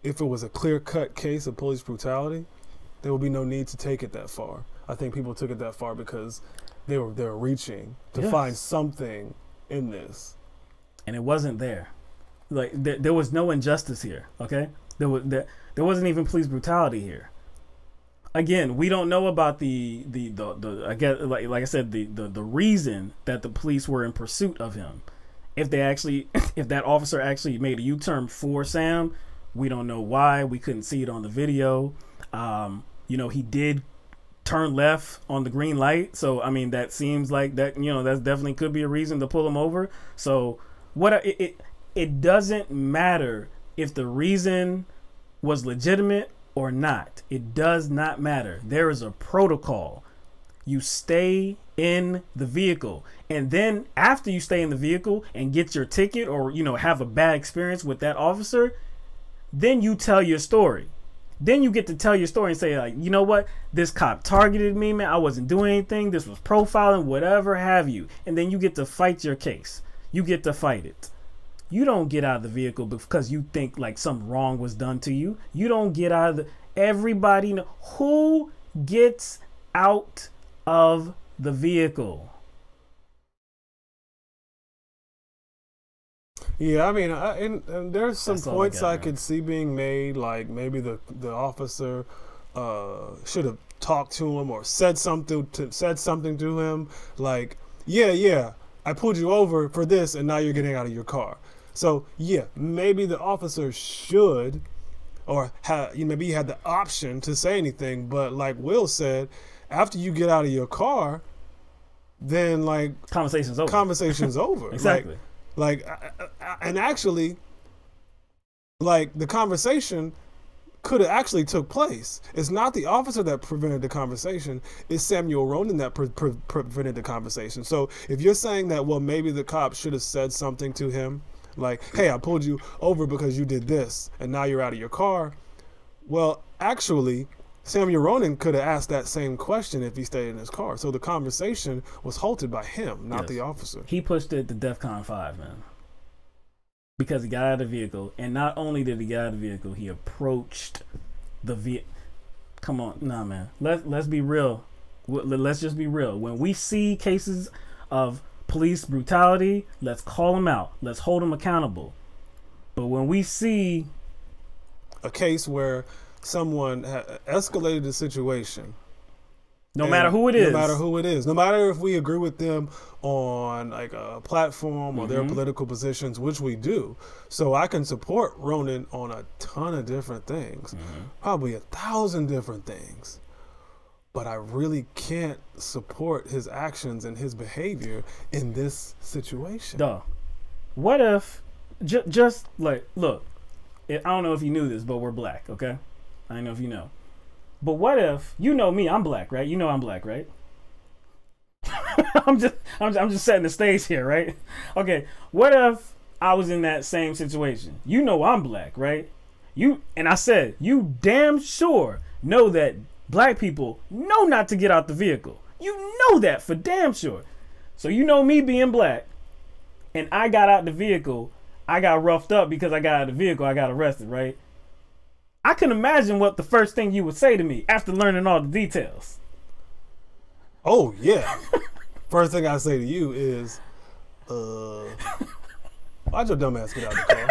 Speaker 2: if it was a clear-cut case of police brutality, there would be no need to take it that far. I think people took it that far because they were reaching to find something in this, and it wasn't there. Like there was no injustice here. Okay, there wasn't even police brutality here. Again, we don't know about the I guess like I said the reason that the police were in pursuit of him. If that officer actually made a U-turn for Sam, we don't know why. We couldn't see it on the video. He did turn left on the green light, so I mean that seems like that that definitely could be a reason to pull him over. So it doesn't matter if the reason was legitimate or not. It does not matter. There is a protocol. You stay in the vehicle, and then after you stay in the vehicle and get your ticket or have a bad experience with that officer, then you tell your story. Then you get to tell your story and say, like, you know what? This cop targeted me, man. I wasn't doing anything. This was profiling, whatever have you. And then you get to fight your case. You get to fight it. You don't get out of the vehicle because you think like something wrong was done to you. You don't get out of the... Everybody know who gets out of the vehicle. Yeah, I mean, and there's some
Speaker 1: That's all I
Speaker 2: points
Speaker 1: got,
Speaker 2: I
Speaker 1: man.
Speaker 2: could see being made, like maybe the officer should have talked to him or said something to him, like, yeah, I pulled you over for this, and now you're getting out of your car. So yeah, maybe the officer should, or maybe he had the option to say anything, but like Will said, after you get out of your car, then like
Speaker 1: Conversation's over.
Speaker 2: Conversation's over.
Speaker 1: Exactly.
Speaker 2: And actually, like the conversation could have actually took place. It's not the officer that prevented the conversation. It's Samuel Ronan that prevented the conversation. So if you're saying that, well, maybe the cop should have said something to him, like, hey, I pulled you over because you did this, and now you're out of your car. Well, actually, Samuel Ronan could have asked that same question if he stayed in his car. So the conversation was halted by him, not the officer.
Speaker 1: He pushed it to DEFCON 5, man. Because he got out of the vehicle, and not only did he get out of the vehicle, he approached the vehicle. Come on, nah, man. Let's be real. Let's just be real. When we see cases of police brutality, let's call them out. Let's hold them accountable. But when we see
Speaker 2: a case where someone escalated the situation,
Speaker 1: no matter who it is,
Speaker 2: no matter if we agree with them on like a platform or their political positions, which we do. So I can support Ronan on a ton of different things, probably 1,000 different things. But I really can't support his actions and his behavior in this situation.
Speaker 1: Duh. What if, just like, look, I don't know if you knew this, but we're black, okay? I don't know if you know. But what if, you know me, I'm black, right? You know I'm black, right? I'm just setting the stage here, right? Okay, what if I was in that same situation? You know I'm black, right? And I said, you damn sure know that black people know not to get out the vehicle. You know that for damn sure. So you know me being black, and I got out the vehicle, I got roughed up because I got out of the vehicle, I got arrested, right? I can imagine what the first thing you would say to me after learning all the details.
Speaker 2: Oh, yeah. First thing I say to you is, why'd your dumb ass get out of the car?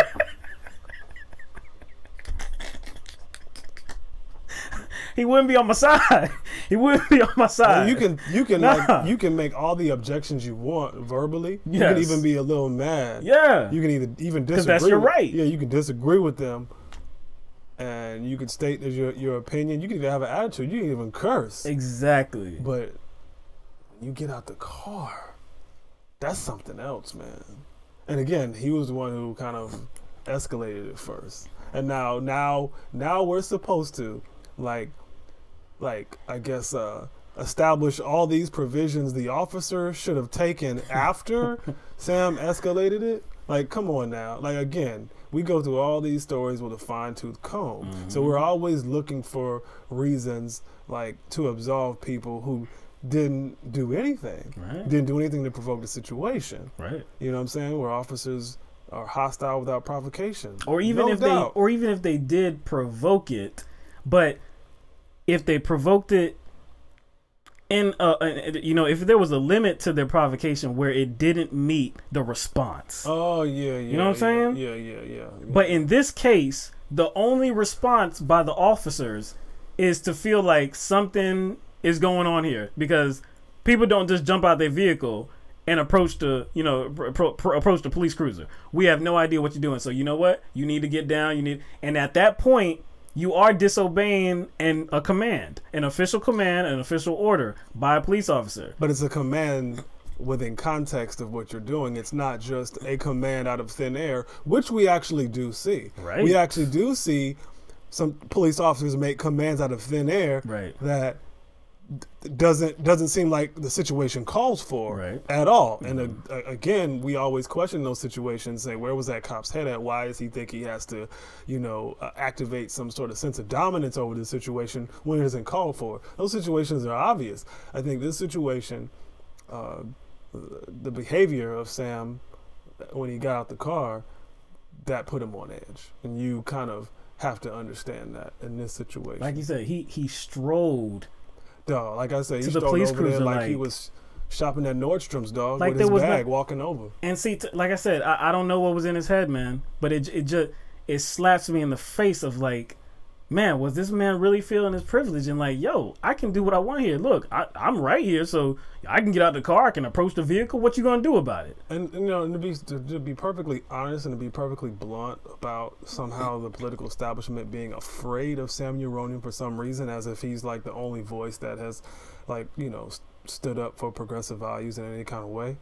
Speaker 1: He wouldn't be on my side. He wouldn't be on my side.
Speaker 2: Well, you can make all the objections you want verbally. You can even be a little mad.
Speaker 1: Yeah.
Speaker 2: You can even disagree.
Speaker 1: Because that's your right.
Speaker 2: Yeah, you can disagree with them. And you can state your opinion. You can even have an attitude. You can even curse.
Speaker 1: Exactly.
Speaker 2: But you get out the car, that's something else, man. And again, he was the one who kind of escalated it first. And now we're supposed to, like I guess, establish all these provisions the officer should have taken after Sam escalated it. Like, come on now. Like, again, we go through all these stories with a fine-tooth comb. So we're always looking for reasons, like, to absolve people who didn't do anything.
Speaker 1: Right.
Speaker 2: Didn't do anything to provoke the situation.
Speaker 1: Right.
Speaker 2: You know what I'm saying? Where officers are hostile without provocation.
Speaker 1: Or even if they did provoke it, but if they provoked it in if there was a limit to their provocation where it didn't meet the response.
Speaker 2: Oh yeah.
Speaker 1: You know what I'm saying?
Speaker 2: Yeah.
Speaker 1: But in this case, the only response by the officers is to feel like something is going on here, because people don't just jump out their vehicle and approach the approach the police cruiser. We have no idea what you're doing, so you know what? You need to get down. And at that point, you are disobeying an official command, an official order by a police officer.
Speaker 2: But it's a command within context of what you're doing. It's not just a command out of thin air, which we actually do see.
Speaker 1: Right.
Speaker 2: We actually do see some police officers make commands out of thin air that doesn't seem like the situation calls for at all. And again, we always question those situations, say, where was that cop's head at? Why does he think he has to, activate some sort of sense of dominance over the situation when it isn't called for? Those situations are obvious. I think this situation, the behavior of Sam when he got out the car, that put him on edge. And you kind of have to understand that in this situation.
Speaker 1: Like you said, he strolled.
Speaker 2: Like I said, he
Speaker 1: to the
Speaker 2: strolled
Speaker 1: police
Speaker 2: over there
Speaker 1: cruiser
Speaker 2: like he was shopping at Nordstrom's, dog,
Speaker 1: Like,
Speaker 2: with
Speaker 1: there
Speaker 2: his
Speaker 1: was
Speaker 2: bag,
Speaker 1: no-
Speaker 2: walking over.
Speaker 1: And see, like I said, I don't know what was in his head, man, but it slaps me in the face of like, man, was this man really feeling his privilege and like, yo, I can do what I want here. Look, I'm right here, so I can get out the car, I can approach the vehicle. What you gonna do about it?
Speaker 2: And you know, to be perfectly honest and to be perfectly blunt about somehow the political establishment being afraid of Samuel Ronan for some reason, as if he's like the only voice that has, like, you know, stood up for progressive values in any kind of way.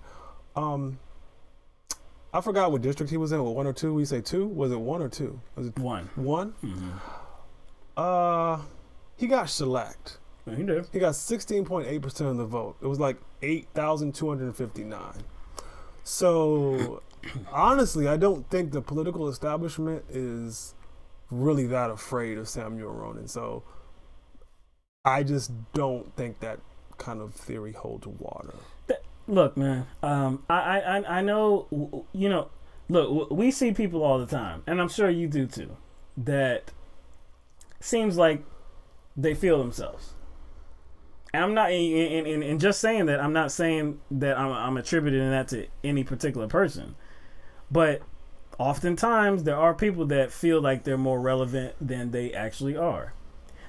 Speaker 2: I forgot what district he was in. What, 1 or 2? We say 2. Was it 1 or 2? Was it
Speaker 1: 1?
Speaker 2: 1?
Speaker 1: Mm-hmm.
Speaker 2: He got shellacked.
Speaker 1: Yeah, he did.
Speaker 2: He got 16.8% of the vote. It was like 8,259. So, honestly, I don't think the political establishment is really that afraid of Samuel Ronan. So, I just don't think that kind of theory holds water.
Speaker 1: Look, man, I know, you know, look, we see people all the time, and I'm sure you do too, that seems like they feel themselves. And I'm not, in just saying that, I'm not saying that I'm attributing that to any particular person, but oftentimes there are people that feel like they're more relevant than they actually are.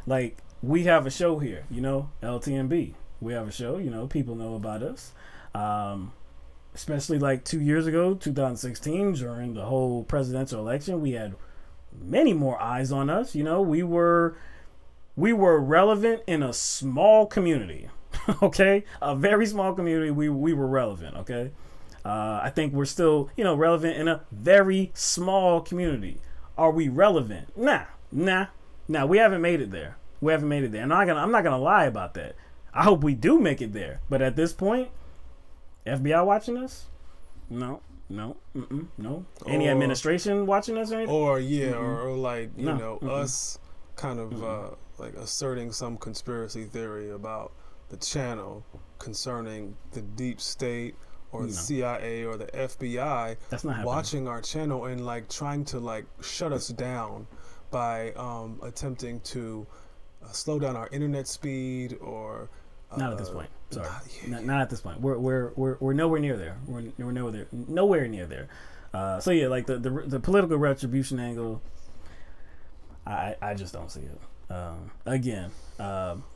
Speaker 1: Like, we have a show here, you know, LTMB. We have a show, you know, people know about us. Especially like 2 years ago, 2016, during the whole presidential election, we had many more eyes on us. You know, we were relevant in a small community. Okay, a very small community. We were relevant. Okay, I think we're still, you know, relevant in a very small community. Are we relevant? Nah. We haven't made it there. And I'm not gonna lie about that. I hope we do make it there. But at this point, FBI watching us? No. Any administration watching us or anything?
Speaker 2: Or or like, you know, us kind of like asserting some conspiracy theory about the channel concerning the deep state or the CIA or the FBI
Speaker 1: That's not
Speaker 2: watching our channel and like trying to like shut us down by attempting to slow down our internet speed or
Speaker 1: not at this point. Sorry, not at this point. We're nowhere near there. We're nowhere near there. So yeah, like the political retribution angle, I just don't see it. Again,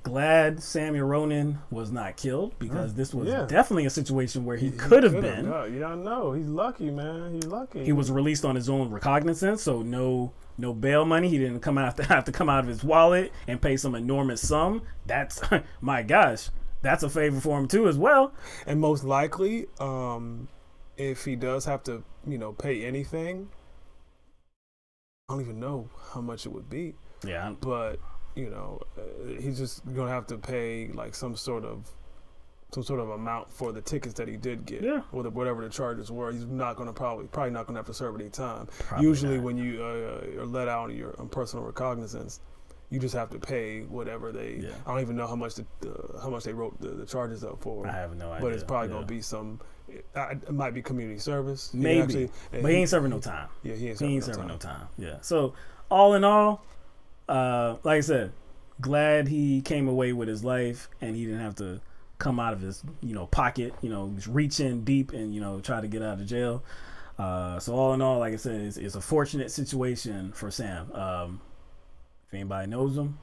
Speaker 1: glad Samuel Ronan was not killed, because this was definitely a situation where he could have been.
Speaker 2: Yeah, I know. He's lucky, man. He's lucky.
Speaker 1: He was released on his own recognizance, so no bail money. He didn't have to come out of his wallet and pay some enormous sum. That's my gosh, that's a favor for him too as well.
Speaker 2: And most likely, if he does have to, you know, pay anything, I don't even know how much it would be.
Speaker 1: Yeah,
Speaker 2: but you know, he's just gonna have to pay like some sort of amount for the tickets that he did get, or whatever the charges were. He's not gonna probably not gonna have to serve any time. Usually, when you are let out on your personal recognizance, you just have to pay whatever they. Yeah. I don't even know how much they wrote the charges up for.
Speaker 1: I have no idea.
Speaker 2: But it's probably gonna be some. It might be community service,
Speaker 1: maybe. But he ain't serving no time.
Speaker 2: Yeah, he ain't serving no time.
Speaker 1: Yeah. So all in all, like I said, glad he came away with his life and he didn't have to come out of his, you know, pocket, you know, just reach in deep and, you know, try to get out of jail. So all in all, like I said, it's a fortunate situation for Sam. If anybody knows him,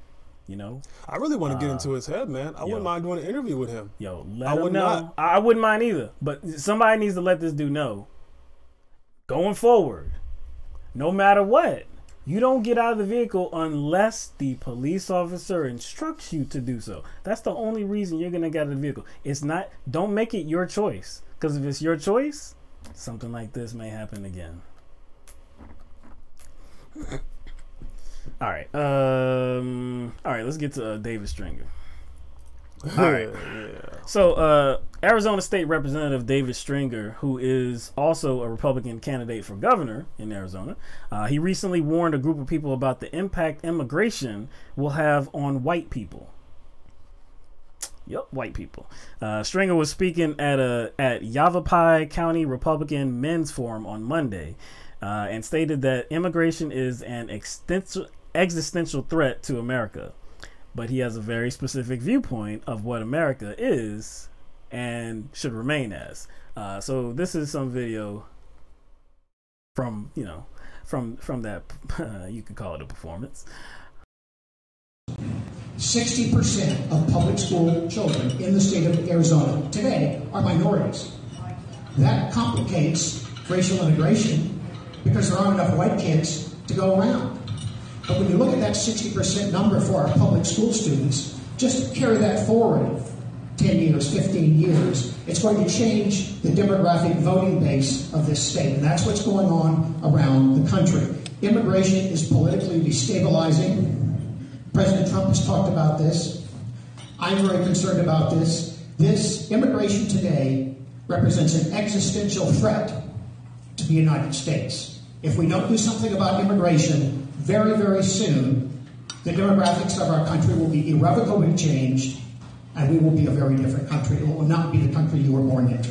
Speaker 1: you know,
Speaker 2: I really want to get into his head, man. I wouldn't mind doing an interview with him.
Speaker 1: Let him know. I wouldn't mind either, but somebody needs to let this dude know, going forward, no matter what, you don't get out of the vehicle unless the police officer instructs you to do so. That's the only reason you're going to get out of the vehicle. It's not, don't make it your choice. Because if it's your choice, something like this may happen again. All right. Let's get to David Stringer. All right. So, Arizona State Representative David Stringer, who is also a Republican candidate for governor in Arizona, he recently warned a group of people about the impact immigration will have on white people. Yep, white people. Stringer was speaking at Yavapai County Republican Men's Forum on Monday, and stated that immigration is an existential threat to America. But he has a very specific viewpoint of what America is and should remain as. So this is some video from, you know, from that, you could call it a performance.
Speaker 9: 60% of public school children in the state of Arizona today are minorities. That complicates racial integration because there aren't enough white kids to go around. But when you look at that 60% number for our public school students, just carry that forward 10 years, 15 years, it's going to change the demographic voting base of this state. And that's what's going on around the country. Immigration is politically destabilizing. President Trump has talked about this. I'm very concerned about this. This immigration today represents an existential threat to the United States. If we don't do something about immigration, very, very soon, the demographics of our country will be irrevocably changed, and we will be a very different country. It will not be the country you were born into.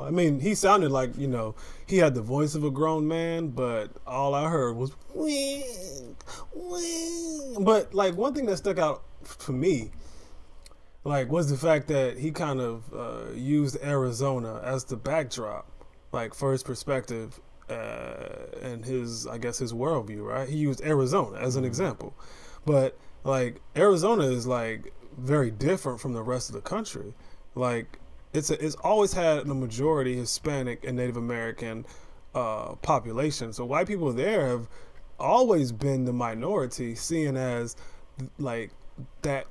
Speaker 2: I mean, he sounded like, you know, he had the voice of a grown man, but all I heard was wing, wing. But like one thing that stuck out for me, like, was the fact that he kind of used Arizona as the backdrop, like for his perspective and his, I guess, his worldview, right? He used Arizona as an example, but like Arizona is like very different from the rest of the country. Like it's always had a majority Hispanic and Native American population. So white people there have always been the minority, seeing as like that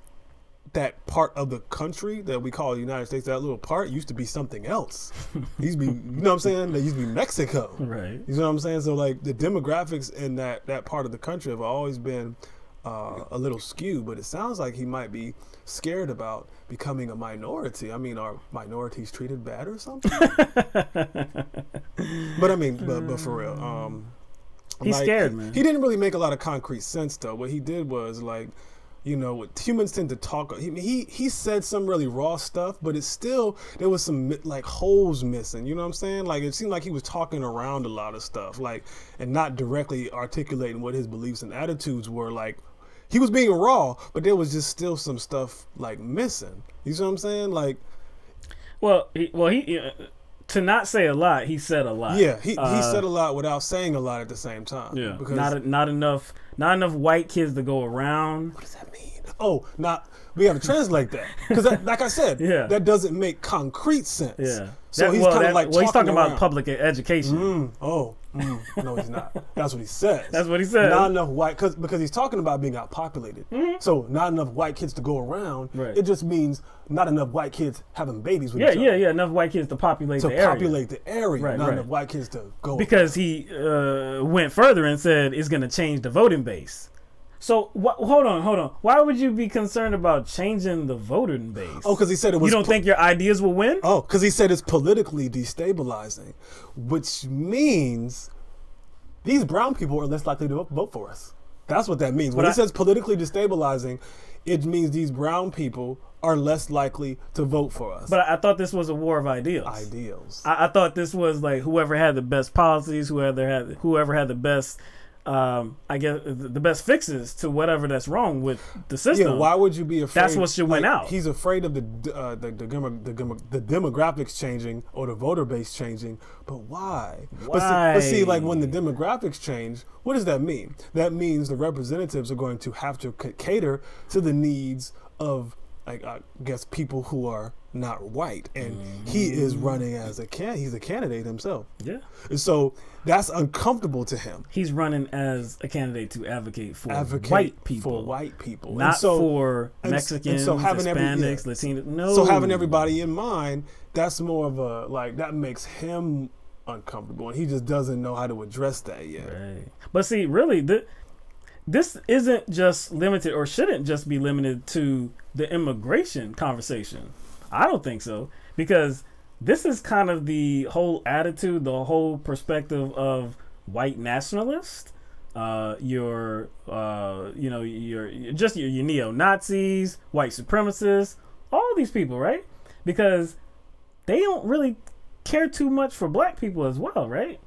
Speaker 2: part of the country that we call the United States, that little part used to be something else. It used to be, you know what I'm saying? That used to be Mexico.
Speaker 1: Right.
Speaker 2: You know what I'm saying? So like the demographics in that part of the country have always been a little skewed, but it sounds like he might be scared about becoming a minority. I mean, are minorities treated bad or something? But I mean, but for real,
Speaker 1: he's like, scared, man.
Speaker 2: He didn't really make a lot of concrete sense though. What he did was like, you know, what humans tend to talk. He said some really raw stuff, but it's still, there was some like holes missing. You know what I'm saying? Like it seemed like he was talking around a lot of stuff, like, and not directly articulating what his beliefs and attitudes were. Like he was being raw, but there was just still some stuff like missing. You see what I'm saying? Like,
Speaker 1: well, he to not say a lot, he said a lot.
Speaker 2: Yeah, he said a lot without saying a lot at the same time.
Speaker 1: Yeah,
Speaker 2: because
Speaker 1: not enough white kids to go around.
Speaker 2: What does that mean? Oh, we have to translate that because, like I said,
Speaker 1: yeah,
Speaker 2: that doesn't make concrete sense.
Speaker 1: Yeah.
Speaker 2: So he's kind of like
Speaker 1: he's talking
Speaker 2: around.
Speaker 1: about public education.
Speaker 2: No, he's not. That's what he says.
Speaker 1: That's what he said.
Speaker 2: Not enough white, because he's talking about being outpopulated. So not enough white kids to go around.
Speaker 1: Right.
Speaker 2: It just means not enough white kids having babies with each other.
Speaker 1: Yeah. Enough white kids to populate the area.
Speaker 2: Right, not enough white kids to go.
Speaker 1: Because he went further and said it's going to change the voting base. So hold on. Why would you be concerned about changing the voting base?
Speaker 2: Oh, because he said it was.
Speaker 1: You don't think your ideas will win?
Speaker 2: Oh, because he said it's politically destabilizing, which means these brown people are less likely to vote for us. That's what that means. When he says politically destabilizing, it means these brown people are less likely to vote for us.
Speaker 1: But I thought this was a war of ideals. I thought this was like whoever had the best policies, whoever had the best. I guess the best fixes to whatever that's wrong with the system.
Speaker 2: Yeah, why would you be afraid?
Speaker 1: That's what should win out.
Speaker 2: He's afraid of the demographics changing or the voter base changing. But why? But see, like when the demographics change, what does that mean? That means the representatives are going to have to cater to the needs of, like, I guess, people who are not white, and he is running as he's a candidate himself.
Speaker 1: Yeah.
Speaker 2: And so that's uncomfortable to him.
Speaker 1: He's running as a candidate to advocate for white people. Not for Mexicans, Hispanics, Latinos. No.
Speaker 2: So having everybody in mind, that's more of a, like, that makes him uncomfortable, and he just doesn't know how to address that yet.
Speaker 1: Right. But see, really, this isn't just limited, or shouldn't just be limited to the immigration conversation. I don't think so, because this is kind of the whole attitude, the whole perspective of white nationalists. Your neo-Nazis, white supremacists, all these people, right? Because they don't really care too much for black people as well, right?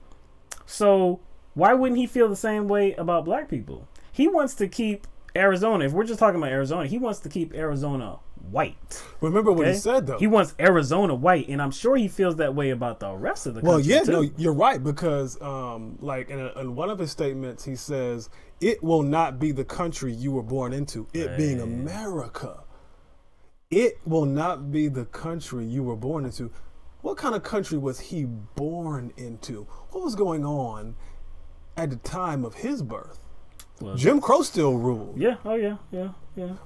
Speaker 1: So why wouldn't he feel the same way about black people? He wants to keep Arizona, if we're just talking about Arizona, he wants to keep Arizona white.
Speaker 2: Remember what he said, though.
Speaker 1: He wants Arizona white, and I'm sure he feels that way about the rest of the country.
Speaker 2: Well, yeah,
Speaker 1: too.
Speaker 2: no, you're right, because like in one of his statements, he says, "It will not be the country you were born into, it being America. It will not be the country you were born into." What kind of country was he born into? What was going on at the time of his birth? Well, Jim Crow still ruled.
Speaker 1: Yeah. Oh yeah.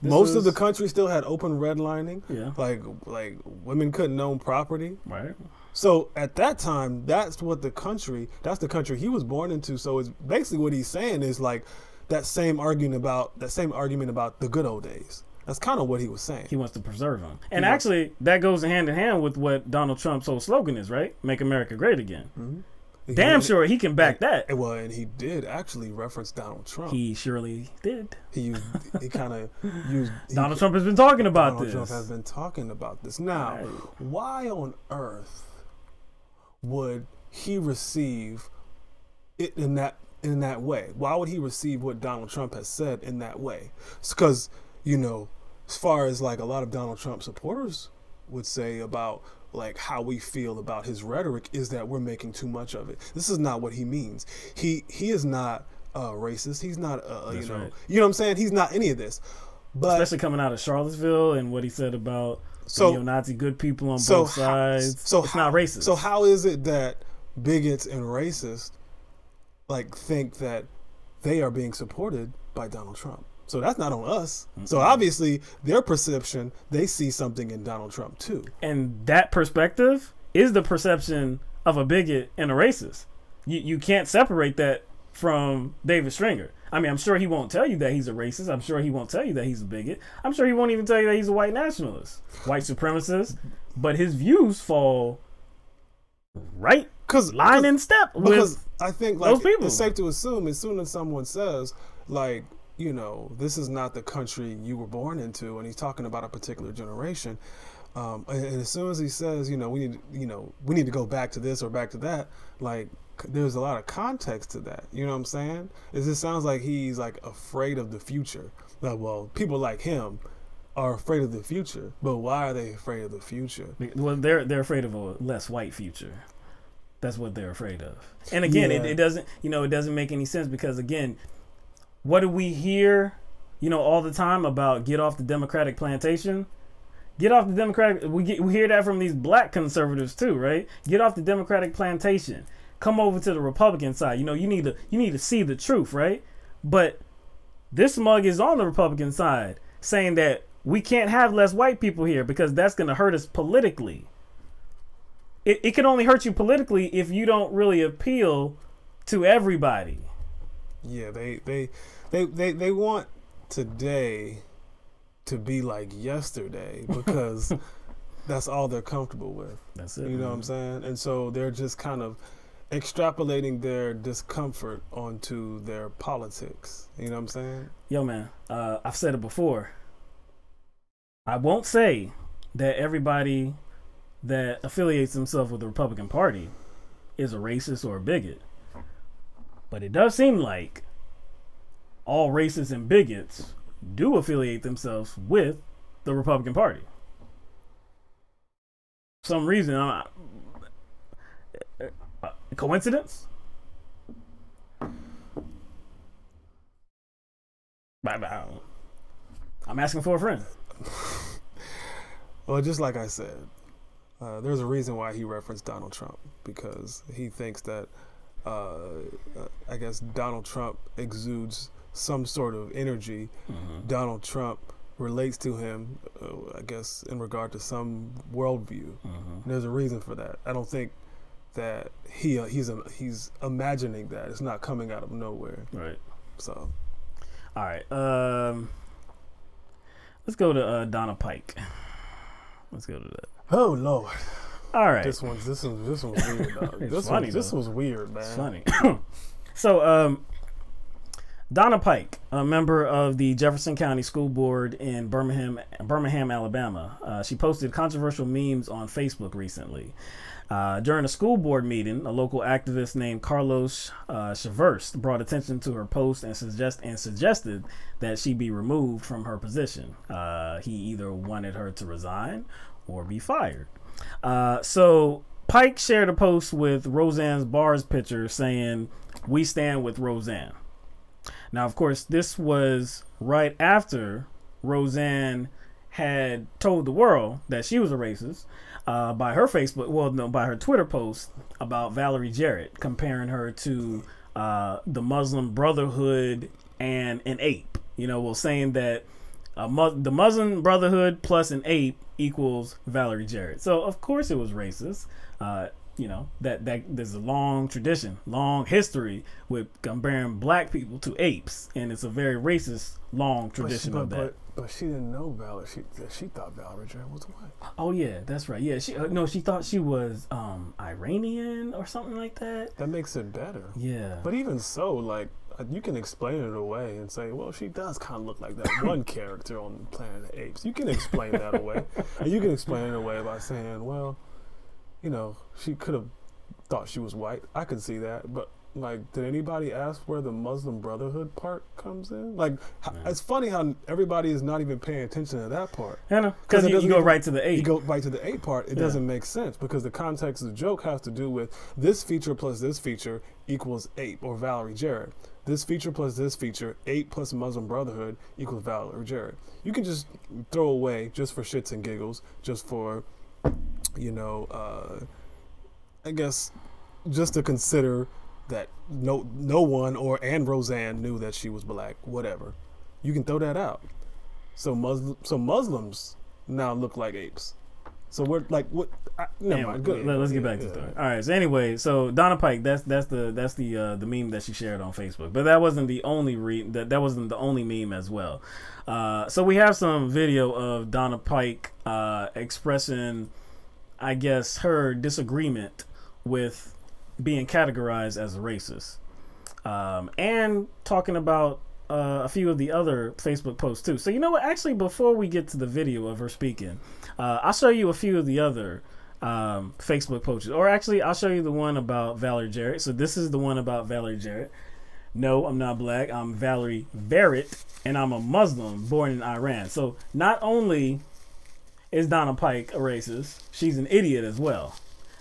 Speaker 2: Most of the country still had open redlining.
Speaker 1: Yeah.
Speaker 2: Like women couldn't own property.
Speaker 1: Right.
Speaker 2: So at that time, that's the country he was born into. So it's basically what he's saying is like that same argument about the good old days. That's kind of what he was saying.
Speaker 1: He wants to preserve them. And actually, that goes hand in hand with what Donald Trump's whole slogan is, right? Make America Great Again. Mm-hmm. Damn sure he can back that.
Speaker 2: Well, and he did actually reference Donald Trump.
Speaker 1: He surely did.
Speaker 2: He kind of used...
Speaker 1: Donald Trump has been talking about this.
Speaker 2: Donald Trump has been talking about this. Now, why on earth would he receive it in that way? Why would he receive what Donald Trump has said in that way? It's because, you know, as far as like a lot of Donald Trump supporters would say about like how we feel about his rhetoric is that we're making too much of it. This is not what he means. He is not racist. He's not you know what I'm saying? He's not any of this. But
Speaker 1: especially coming out of Charlottesville and what he said about neo-Nazi good people on both sides. It's not racist.
Speaker 2: So how is it that bigots and racists like think that they are being supported by Donald Trump? So that's not on us. Mm-hmm. So obviously their perception, they see something in Donald Trump too.
Speaker 1: And that perspective is the perception of a bigot and a racist. You can't separate that from David Stringer. I mean, I'm sure he won't tell you that he's a racist. I'm sure he won't tell you that he's a bigot. I'm sure he won't even tell you that he's a white nationalist, white supremacist. But his views fall right line in step with
Speaker 2: I think like those people. It's safe to assume as soon as someone says like, you know, this is not the country you were born into, and he's talking about a particular generation. And as soon as he says, you know, we need to go back to this or back to that, like there's a lot of context to that. You know what I'm saying? It just sounds like he's like afraid of the future. Like, well, people like him are afraid of the future, but why are they afraid of the future?
Speaker 1: Well, they're afraid of a less white future. That's what they're afraid of. And again, it doesn't make any sense because again, what do we hear, all the time about get off the Democratic plantation? Get off the Democratic. We hear that from these black conservatives too, right? Get off the Democratic plantation. Come over to the Republican side. You need to see the truth, right? But this mug is on the Republican side saying that we can't have less white people here because that's going to hurt us politically. It can only hurt you politically if you don't really appeal to everybody.
Speaker 2: Yeah, they want today to be like yesterday because that's all they're comfortable with.
Speaker 1: That's it.
Speaker 2: You know what I'm saying? And so they're just kind of extrapolating their discomfort onto their politics. You know what I'm saying?
Speaker 1: Yo, man, I've said it before. I won't say that everybody that affiliates themselves with the Republican Party is a racist or a bigot. But it does seem like all racists and bigots do affiliate themselves with the Republican Party. For some reason, coincidence? I'm asking for a friend.
Speaker 2: Well, just like I said, there's a reason why he referenced Donald Trump, because he thinks that I guess Donald Trump exudes some sort of energy. Mm-hmm. Donald Trump relates to him, I guess, in regard to some worldview. Mm-hmm. There's a reason for that. I don't think that he's imagining that. It's not coming out of nowhere.
Speaker 1: Right.
Speaker 2: So,
Speaker 1: all right. Let's go to Donna Pike. Let's go to that.
Speaker 2: Oh Lord.
Speaker 1: All right.
Speaker 2: This one's weird, dog. This was weird, man.
Speaker 1: It's funny. So, Donna Pike, a member of the Jefferson County School Board in Birmingham, Alabama, she posted controversial memes on Facebook recently. During a school board meeting, a local activist named Carlos Chavers brought attention to her post and suggested that she be removed from her position. He either wanted her to resign or be fired. So Pike shared a post with Roseanne's Bar's picture saying, "We stand with Roseanne." Now, of course, this was right after Roseanne had told the world that she was a racist by her by her Twitter post about Valerie Jarrett, comparing her to the Muslim Brotherhood and an ape. Saying that the Muslim Brotherhood plus an ape equals Valerie Jarrett. So of course it was racist. That there's a long tradition, long history with comparing black people to apes, and it's a very racist long tradition of that.
Speaker 2: But she didn't know Valerie. She thought Valerie Jarrett was white.
Speaker 1: Oh yeah, that's right. Yeah, she thought she was Iranian or something like that.
Speaker 2: That makes it better.
Speaker 1: Yeah.
Speaker 2: But even so, like, you can explain it away and say, well, she does kind of look like that one character on Planet of the Apes. You can explain that away, and you can explain it away by saying, well, she could have thought she was white. I could see that, but like, did anybody ask where the Muslim Brotherhood part comes in? Like, it's funny how everybody is not even paying attention to that part.
Speaker 1: I know, because you go right to the ape.
Speaker 2: You go right to the ape part. It doesn't make sense because the context of the joke has to do with this feature plus this feature equals ape or Valerie Jarrett. This feature plus this feature, ape plus Muslim Brotherhood equals Valerie Jarrett. You can just throw away just for shits and giggles, just for I guess just to consider that no one and Roseanne knew that she was black, whatever. You can throw that out. So Muslims now look like apes. So we're like, what? Never mind. Good.
Speaker 1: Let's get back to the story. All right. So anyway, so Donna Pike, that's the meme that she shared on Facebook. But that wasn't the only that wasn't the only meme as well. So we have some video of Donna Pike expressing, I guess, her disagreement with being categorized as a racist, and talking about a few of the other Facebook posts too. So you know what? Actually, before we get to the video of her speaking, I'll show you a few of the other Facebook posts. Or actually, I'll show you the one about Valerie Jarrett. So this is the one about Valerie Jarrett. No, I'm not black. I'm Valerie Jarrett, and I'm a Muslim born in Iran. So not only is Donna Pike a racist, she's an idiot as well.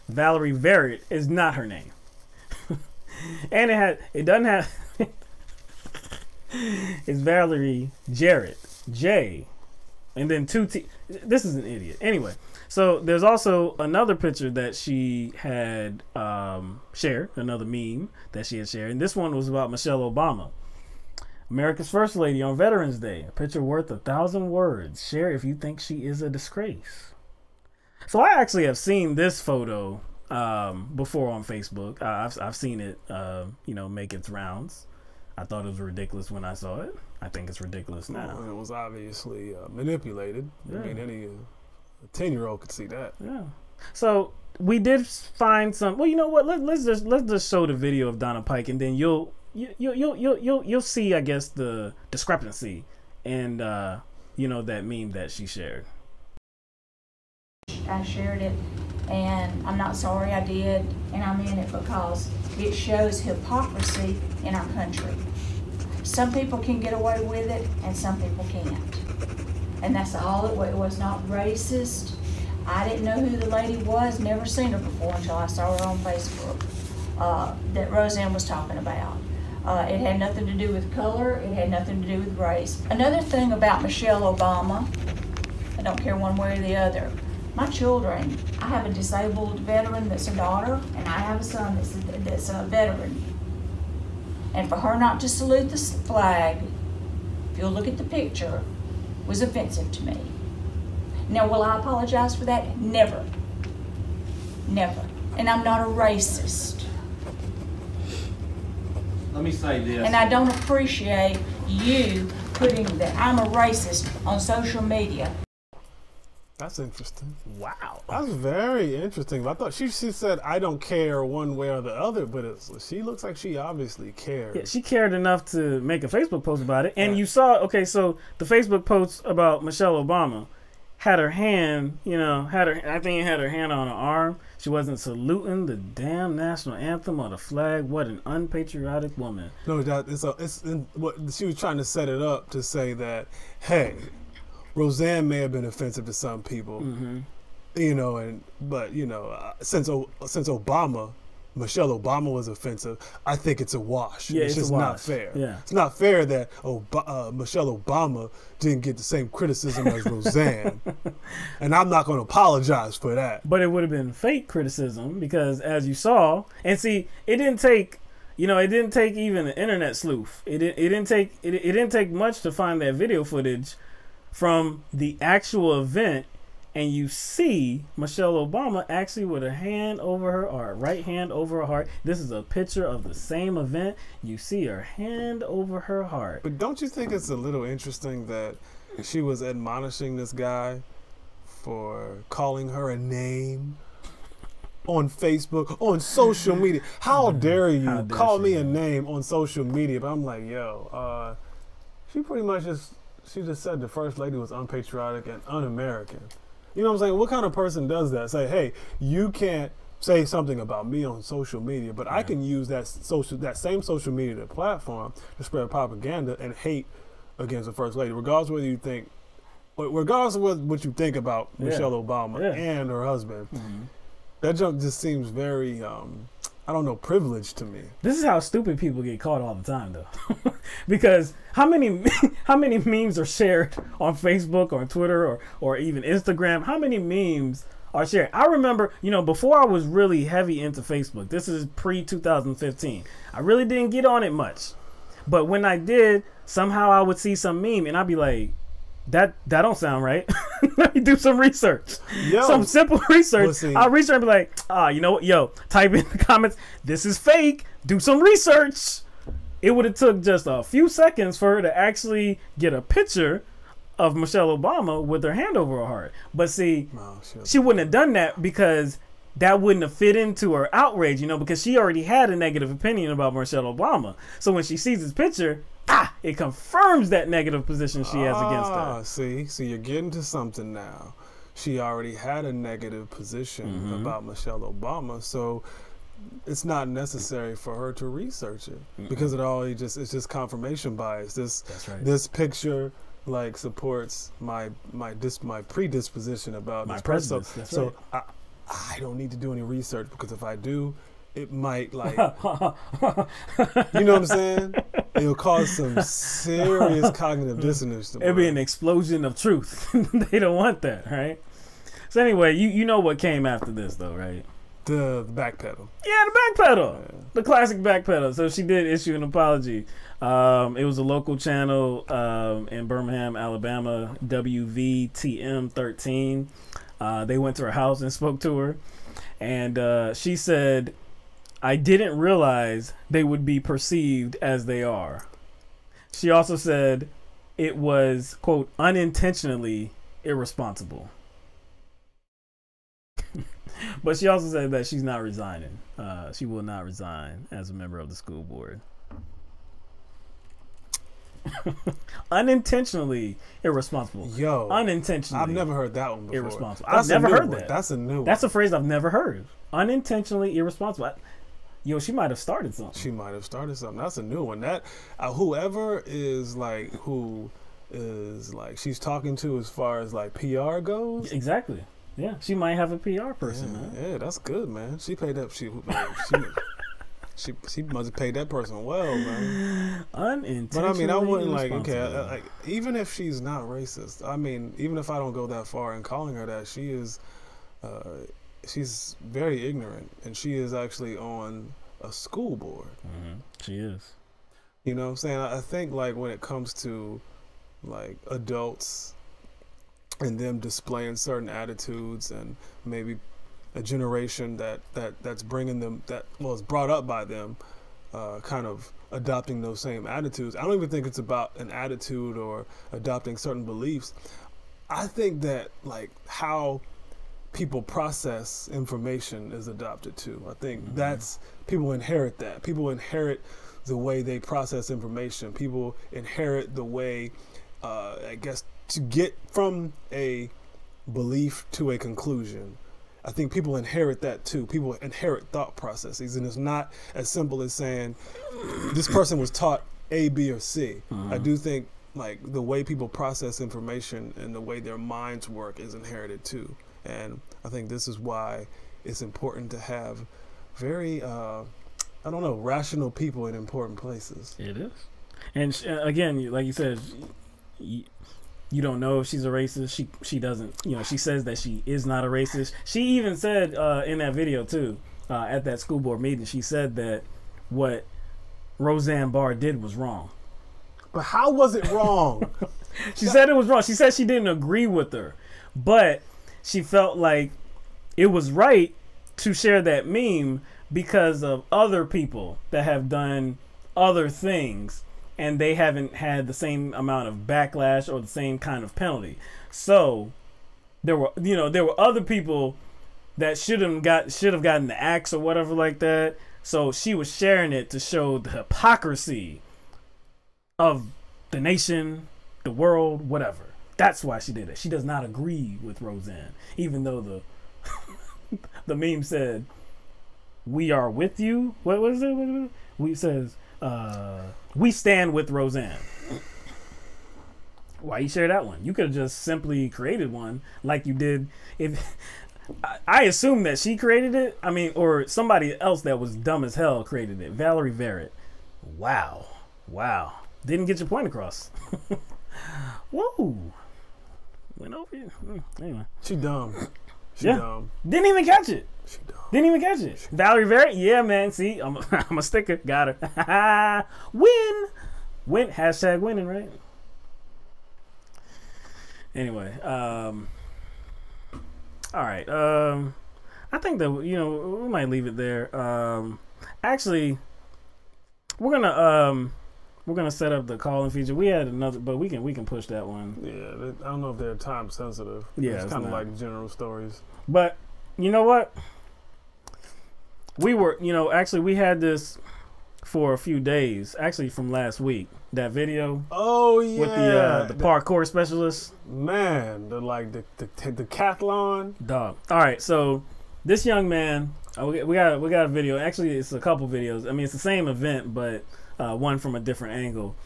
Speaker 1: Valerie Jarrett is not her name. And it doesn't have it's Valerie Jarrett, J, and then 2 T. This is an idiot. Anyway, so there's also another picture that she had shared, another meme that she had shared, and this one was about Michelle Obama, America's First Lady, on Veterans Day. A picture worth 1,000 words. Share if you think she is a disgrace. So I actually have seen this photo before on Facebook. I've seen it, make its rounds. I thought it was ridiculous when I saw it. I think it's ridiculous now.
Speaker 2: Well, it was obviously manipulated. Yeah. I mean, any 10-year-old could see that.
Speaker 1: Yeah. So we did find some. Well, you know what? Let's just show the video of Donna Pike, and then you'll see, I guess, the discrepancy and that meme that she shared.
Speaker 10: I shared it, and I'm not sorry I did, and I'm in it because it shows hypocrisy in our country. Some people can get away with it, and some people can't. And that's all it was. It was not racist. I didn't know who the lady was, never seen her before until I saw her on Facebook, that Roseanne was talking about. It had nothing to do with color. It had nothing to do with race. Another thing about Michelle Obama, I don't care one way or the other. My children, I have a disabled veteran that's a daughter, and I have a son that's a veteran. And for her not to salute the flag, if you'll look at the picture, was offensive to me. Now, will I apologize for that? Never. Never. And I'm not a racist.
Speaker 11: Let me say this.
Speaker 10: And I don't appreciate you putting that I'm a racist on social media.
Speaker 2: That's interesting.
Speaker 1: Wow.
Speaker 2: That's very interesting. I thought she said, I don't care one way or the other, but she looks like she obviously cared.
Speaker 1: Yeah, she cared enough to make a Facebook post about it. And you saw, okay, so the Facebook post about Michelle Obama had her hand, I think it had her hand on her arm. She wasn't saluting the damn national anthem or the flag. What an unpatriotic woman.
Speaker 2: No, what she was trying to set it up to say that, hey, Roseanne may have been offensive to some people, you know, but you know, since Obama, Michelle Obama was offensive, I think it's a wash.
Speaker 1: Yeah,
Speaker 2: it's just not fair.
Speaker 1: Yeah.
Speaker 2: It's not fair that Michelle Obama didn't get the same criticism as Roseanne, and I'm not going to apologize for that.
Speaker 1: But it would have been fake criticism because, as you saw, and see, it didn't take, you know, it didn't take even an internet sleuth. It didn't take much to find that video footage from the actual event. And you see Michelle Obama actually with her hand over her heart, right hand over her heart. This is a picture of the same event. You see her hand over her heart.
Speaker 2: But don't you think it's a little interesting that she was admonishing this guy for calling her a name on Facebook, on social media? How dare you call me a name on social media? But I'm like, yo, she pretty much just said the first lady was unpatriotic and un-American. You know what I'm saying? What kind of person does that? Say, hey, you can't say something about me on social media, but I can use that same social media platform to spread propaganda and hate against the first lady, regardless of whether you think, regardless of what you think about Michelle Obama and her husband. That junk just seems very, I don't know, privileged to me.
Speaker 1: This is how stupid people get caught all the time, though. Because how many memes are shared on Facebook or Twitter or even Instagram? How many memes are shared? I remember, you know, before I was really heavy into Facebook, this is pre-2015, I really didn't get on it much. But when I did, somehow I would see some meme and I'd be like, that don't sound right. Let me do some research. Some simple research. I'll research and be like, you know what? Yo, type in the comments, this is fake. Do some research. It would have took just a few seconds for her to actually get a picture of Michelle Obama with her hand over her heart. But see, she wouldn't have done that because that wouldn't have fit into her outrage, you know, because she already had a negative opinion about Michelle Obama. So when she sees this picture, it confirms that negative position she has against her.
Speaker 2: See, you're getting to something now. She already had a negative position about Michelle Obama, so it's not necessary for her to research it because it's just confirmation bias. This picture like supports my predisposition about
Speaker 1: my
Speaker 2: this person.
Speaker 1: So
Speaker 2: I don't need to do any research because if I do, it might like, you know what I'm saying? It'll cause some serious cognitive dissonance.
Speaker 1: It'll be an explosion of truth. They don't want that, right? So anyway, you know what came after this though, right?
Speaker 2: The backpedal.
Speaker 1: Yeah, the backpedal. Yeah. The classic backpedal. So she did issue an apology. It was a local channel in Birmingham, Alabama, WVTM 13. They went to her house and spoke to her. And she said, I didn't realize they would be perceived as they are. She also said it was, quote, unintentionally irresponsible. But she also said that she's not resigning. She will not resign as a member of the school board. Unintentionally irresponsible.
Speaker 2: Yo,
Speaker 1: unintentionally.
Speaker 2: I've never heard that one before.
Speaker 1: Irresponsible. I've never heard that.
Speaker 2: That's a new one.
Speaker 1: That's a phrase I've never heard. Unintentionally irresponsible. Yo, she might have started something.
Speaker 2: She might have started something. That's a new one. That whoever is like she's talking to as far as like PR goes.
Speaker 1: Exactly. Yeah, she might have a PR person. Man.
Speaker 2: Yeah, that's good, man. She paid up. She must have paid that person well, man.
Speaker 1: Unintentionally.
Speaker 2: But I mean, I wouldn't like even if she's not racist. I mean, even if I don't go that far in calling her that, she is. She's very ignorant, and she is actually on a school board.
Speaker 1: She is.
Speaker 2: You know what I'm saying? I think like when it comes to like adults and them displaying certain attitudes and maybe a generation that's bringing them, that was brought up by them, kind of adopting those same attitudes. I don't even think it's about an attitude or adopting certain beliefs. I think that like how people process information is adopted too. I think that's, people inherit that. People inherit the way they process information. People inherit the way, I guess, to get from a belief to a conclusion. I think people inherit that too. People inherit thought processes, and it's not as simple as saying this person was taught A, B, or C. I do think like the way people process information and the way their minds work is inherited too. And I think this is why it's important to have very, I don't know, rational people in important places.
Speaker 1: It is. And again, like you said, you don't know if she's a racist. She doesn't, you know, she says that she is not a racist. She even said in that video too, at that school board meeting, she said that what Roseanne Barr did was wrong.
Speaker 2: But how was it wrong?
Speaker 1: She said it was wrong. She said she didn't agree with her, but she felt like it was right to share that meme because of other people that have done other things and they haven't had the same amount of backlash or the same kind of penalty. So there were other people that should have gotten the axe or whatever like that. So she was sharing it to show the hypocrisy of the nation, the world, whatever. That's why she did it. She does not agree with Roseanne, even though the meme said, "We are with you." What was it? We says, "We stand with Roseanne." Why you share that one? You could have just simply created one like you did. If I assume that she created it, I mean, or somebody else that was dumb as hell created it. Valerie Verrett. Wow. Didn't get your point across. Whoa. Went over you. Anyway.
Speaker 2: She dumb. Dumb.
Speaker 1: Didn't even catch it.
Speaker 2: She dumb.
Speaker 1: Didn't even catch it. Valerie Verrett, yeah, man. See, I'm a sticker. Got her. Win. Hashtag winning, right? Anyway, all right. I think that we might leave it there. Actually, we're gonna set up the calling feature. We had another, but we can push that one.
Speaker 2: Yeah, I don't know if they're time sensitive.
Speaker 1: Yeah,
Speaker 2: it's kind of like general stories.
Speaker 1: But you know what? We were, actually we had this for a few days. Actually, from last week, that video.
Speaker 2: Oh yeah,
Speaker 1: with the parkour specialist.
Speaker 2: Man, the decathlon.
Speaker 1: Dog. All right, so this young man, we got a video. Actually, it's a couple videos. I mean, it's the same event, but one from a different angle.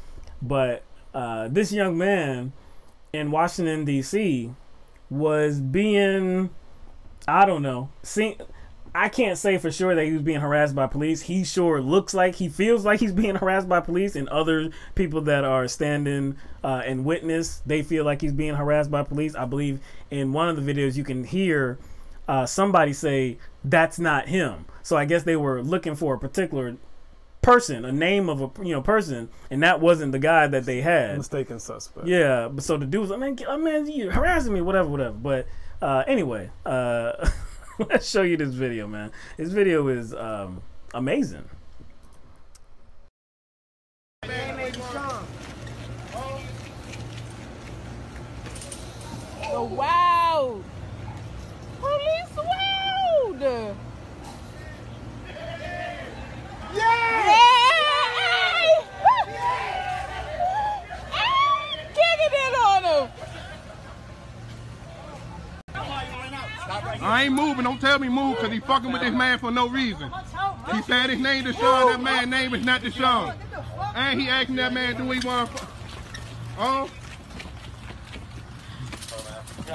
Speaker 1: But this young man in Washington D.C. was being, I don't know, I can't say for sure that he was being harassed by police. He sure he feels like he's being harassed by police, and other people that are standing and witness, they feel like he's being harassed by police. I believe in one of the videos you can hear somebody say, "That's not him." So I guess they were looking for a particular person, a name of a person, and that wasn't the guy that they had.
Speaker 2: Mistaken suspect. Yeah,
Speaker 1: but so the dude was like, man, you harassing me, whatever. But anyway, let's show you this video, man. This video is amazing.
Speaker 11: So wild. Police wild. Yeah! Kicking it on him.
Speaker 12: I ain't moving. Don't tell me move, because he fucking with this man for no reason. He said his name Deshaun. That man's name is not Deshaun. And he asking that man, do he want to... Oh.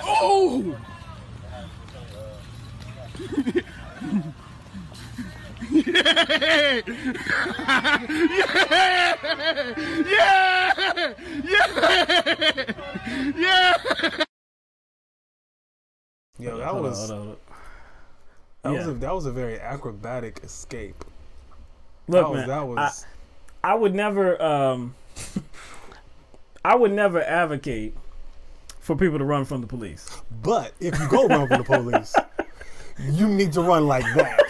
Speaker 12: Oh! Yeah! Yeah! Yeah! Yeah!
Speaker 2: Yo, that was a very acrobatic escape.
Speaker 1: Look, I would never advocate for people to run from the police.
Speaker 2: But if you go run from the police, you need to run like that.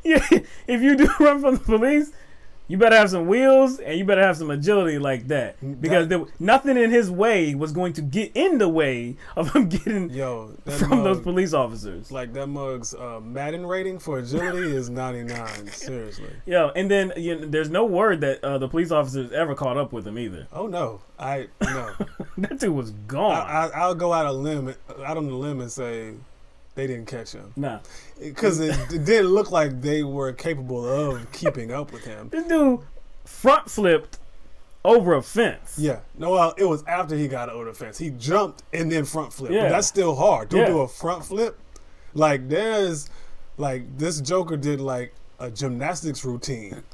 Speaker 1: Yeah, if you do run from the police, you better have some wheels and you better have some agility like that, because nothing in his way was going to get in the way of him getting from those police officers.
Speaker 2: Like that mug's Madden rating for agility is 99. Seriously.
Speaker 1: Yo, and then there's no word that the police officers ever caught up with him either.
Speaker 2: Oh no, no.
Speaker 1: That dude was gone.
Speaker 2: I'll go out on the limb and say they didn't catch him.
Speaker 1: Nah.
Speaker 2: Because it didn't look like they were capable of keeping up with him.
Speaker 1: This dude front flipped over a fence.
Speaker 2: Yeah. No, well, it was after he got over the fence. He jumped and then front flipped.
Speaker 1: Yeah.
Speaker 2: But that's still hard. Don't
Speaker 1: Yeah.
Speaker 2: do a front flip. Like, this Joker did like a gymnastics routine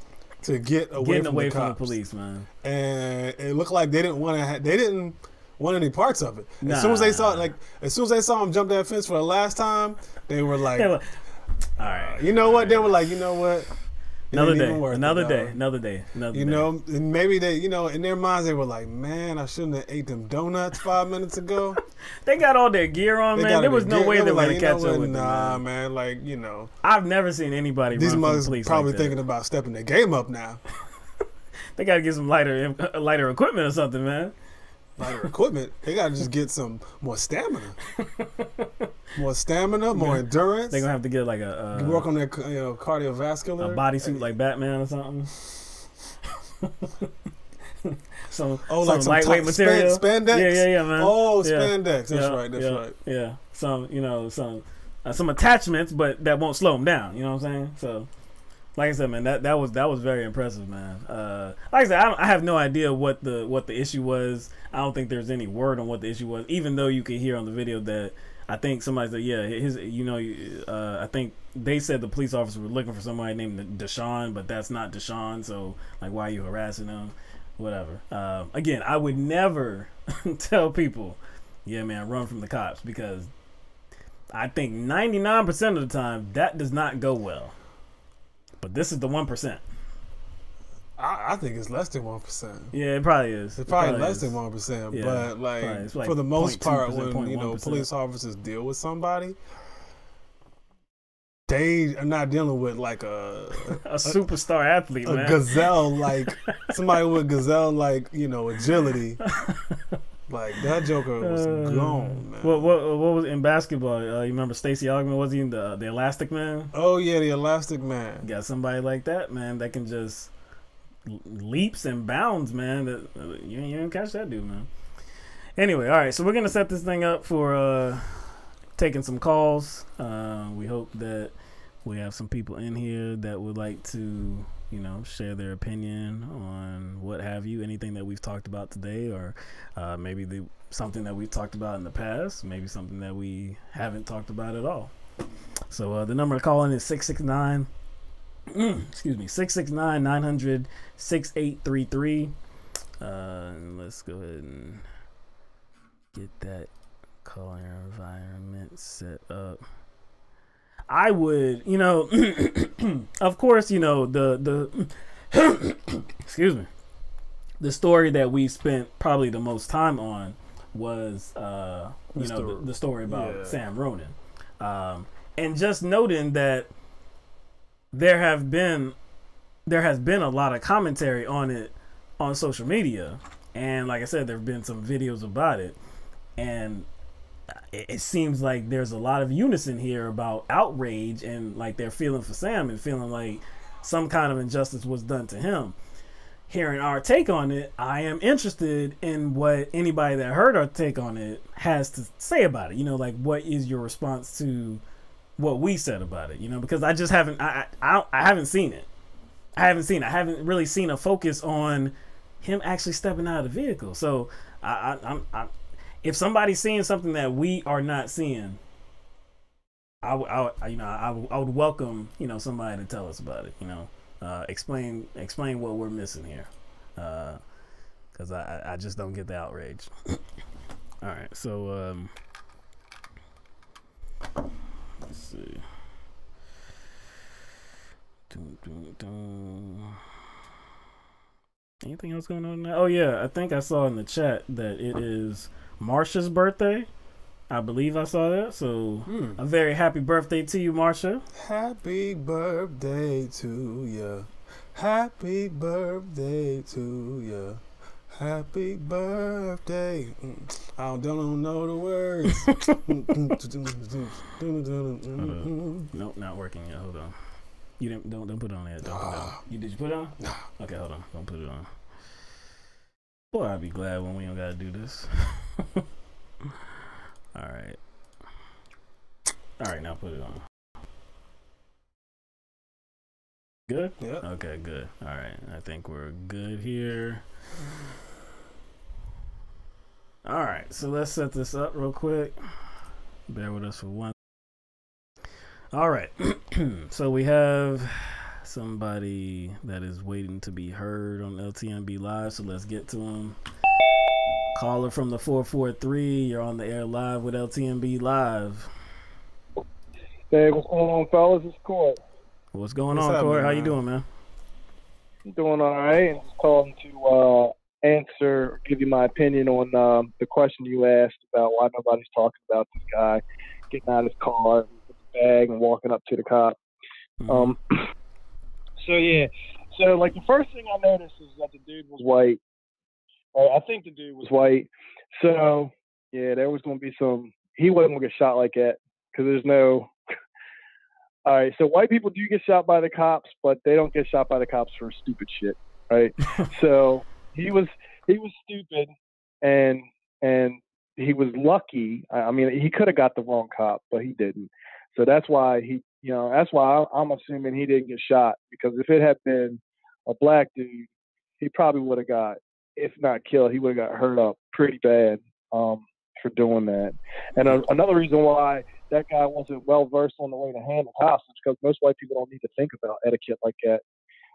Speaker 2: to get away from the
Speaker 1: police, man.
Speaker 2: And it looked like they didn't want any parts of it. As soon as they saw him jump that fence for the last time, they were like, all
Speaker 1: right.
Speaker 2: You know what? They were like, you know what?
Speaker 1: Another day.
Speaker 2: You know, and maybe they, you know, in their minds they were like, man, I shouldn't have ate them donuts 5 minutes ago.
Speaker 1: They got all their gear on, man. There was no way they were going to catch up with them.
Speaker 2: Nah, man, like, you know.
Speaker 1: I've never seen anybody
Speaker 2: these
Speaker 1: run from the
Speaker 2: mothers
Speaker 1: police
Speaker 2: probably
Speaker 1: like that.
Speaker 2: thinking about stepping their game up now.
Speaker 1: They got to get some lighter equipment or something, man.
Speaker 2: Lighter equipment. They got to just get some more stamina. More endurance.
Speaker 1: They're going to have to get like a...
Speaker 2: work on their cardiovascular.
Speaker 1: A bodysuit like Batman or something. some lightweight material.
Speaker 2: Spandex?
Speaker 1: Yeah, man.
Speaker 2: Oh,
Speaker 1: yeah.
Speaker 2: Spandex. That's right.
Speaker 1: Yeah. Some attachments, but that won't slow them down. You know what I'm saying? So... Like I said, man, that was very impressive, man. Like I said, I have no idea what the issue was. I don't think there's any word on what the issue was, even though you could hear on the video that I think somebody said, I think they said the police officer was looking for somebody named Deshaun, but that's not Deshaun. So like, why are you harassing him? Whatever. Again, I would never tell people, yeah, man, run from the cops, because I think 99% of the time that does not go well. But this is the 1%.
Speaker 2: I think it's less than 1%.
Speaker 1: Yeah, it probably is.
Speaker 2: It's probably less than 1%.
Speaker 1: Yeah,
Speaker 2: but like for the most part, when
Speaker 1: 0.1%.
Speaker 2: Police officers deal with somebody, they are not dealing with like a
Speaker 1: superstar athlete, man.
Speaker 2: Gazelle, like somebody with gazelle, like, you know, agility. Like, that Joker was gone, man.
Speaker 1: What was in basketball? You remember Stacey Augmon? Was he in the Elastic Man?
Speaker 2: Oh yeah, the Elastic Man.
Speaker 1: You got somebody like that, man, that can just leaps and bounds, man. That you didn't catch that dude, man. Anyway, all right, so we're gonna set this thing up for taking some calls. We hope that we have some people in here that would like to, you know, share their opinion on what have you, anything that we've talked about today, or maybe something that we've talked about in the past, maybe something that we haven't talked about at all. So the number to call in is 669 900-6833. And let's go ahead and get that calling environment set up. I would, you know, of course, you know, the excuse me, the story that we spent probably the most time on was, the story about Sam Ronan, and just noting that there has been a lot of commentary on it on social media, and like I said, there have been some videos about it, and it seems like there's a lot of unison here about outrage, and like they're feeling for Sam and feeling like some kind of injustice was done to him. Hearing our take on it, I am interested in what anybody that heard our take on it has to say about it. You know, like, what is your response to what we said about it? You know, because I just haven't, I haven't seen it. I haven't really seen a focus on him actually stepping out of the vehicle. So I'm if somebody's seeing something that we are not seeing, I would welcome, you know, somebody to tell us about it. You know, explain what we're missing here, because I just don't get the outrage. All right, so let's see. Anything else going on now? Oh yeah, I think I saw in the chat that it is Marsha's birthday. I believe I saw that. So a very happy birthday to you, Marsha.
Speaker 2: Happy birthday to you. Happy birthday to you. Happy birthday. I don't know the words.
Speaker 1: Nope, not working yet. Hold on. You didn't. Don't put it on there. Don't put it on. Did you put it on?
Speaker 2: No.
Speaker 1: Okay, hold on. Don't put it on. Boy, I'd be glad when we don't gotta do this. All right. All right, now put it on. Good?
Speaker 2: Yeah.
Speaker 1: Okay, good. All right, I think we're good here. All right, so let's set this up real quick. Bear with us for one. All right, so we have somebody that is waiting to be heard on LTMB Live, so let's get to him. Caller from the 443, you're on the air live with LTMB Live.
Speaker 13: Hey, what's going on, fellas? It's Court.
Speaker 1: What's going on, Court? How you doing, man?
Speaker 13: I'm doing all right. I'm just calling to answer, give you my opinion on the question you asked about why nobody's talking about this guy getting out of his car with his bag and walking up to the cop.
Speaker 1: Mm-hmm.
Speaker 13: So like the first thing I noticed is that the dude was white. I think the dude was white. So yeah, there was going to be he wasn't going to get shot like that because there's no. All right, so white people do get shot by the cops, but they don't get shot by the cops for stupid shit, right? So he was stupid, and he was lucky. I mean, he could have got the wrong cop, but he didn't. So that's why that's why I'm assuming he didn't get shot, because if it had been a black dude, he probably would have got, if not killed, he would have got hurt up pretty bad for doing that. And another reason why that guy wasn't well versed on the way to handle cops is because most white people don't need to think about etiquette like that.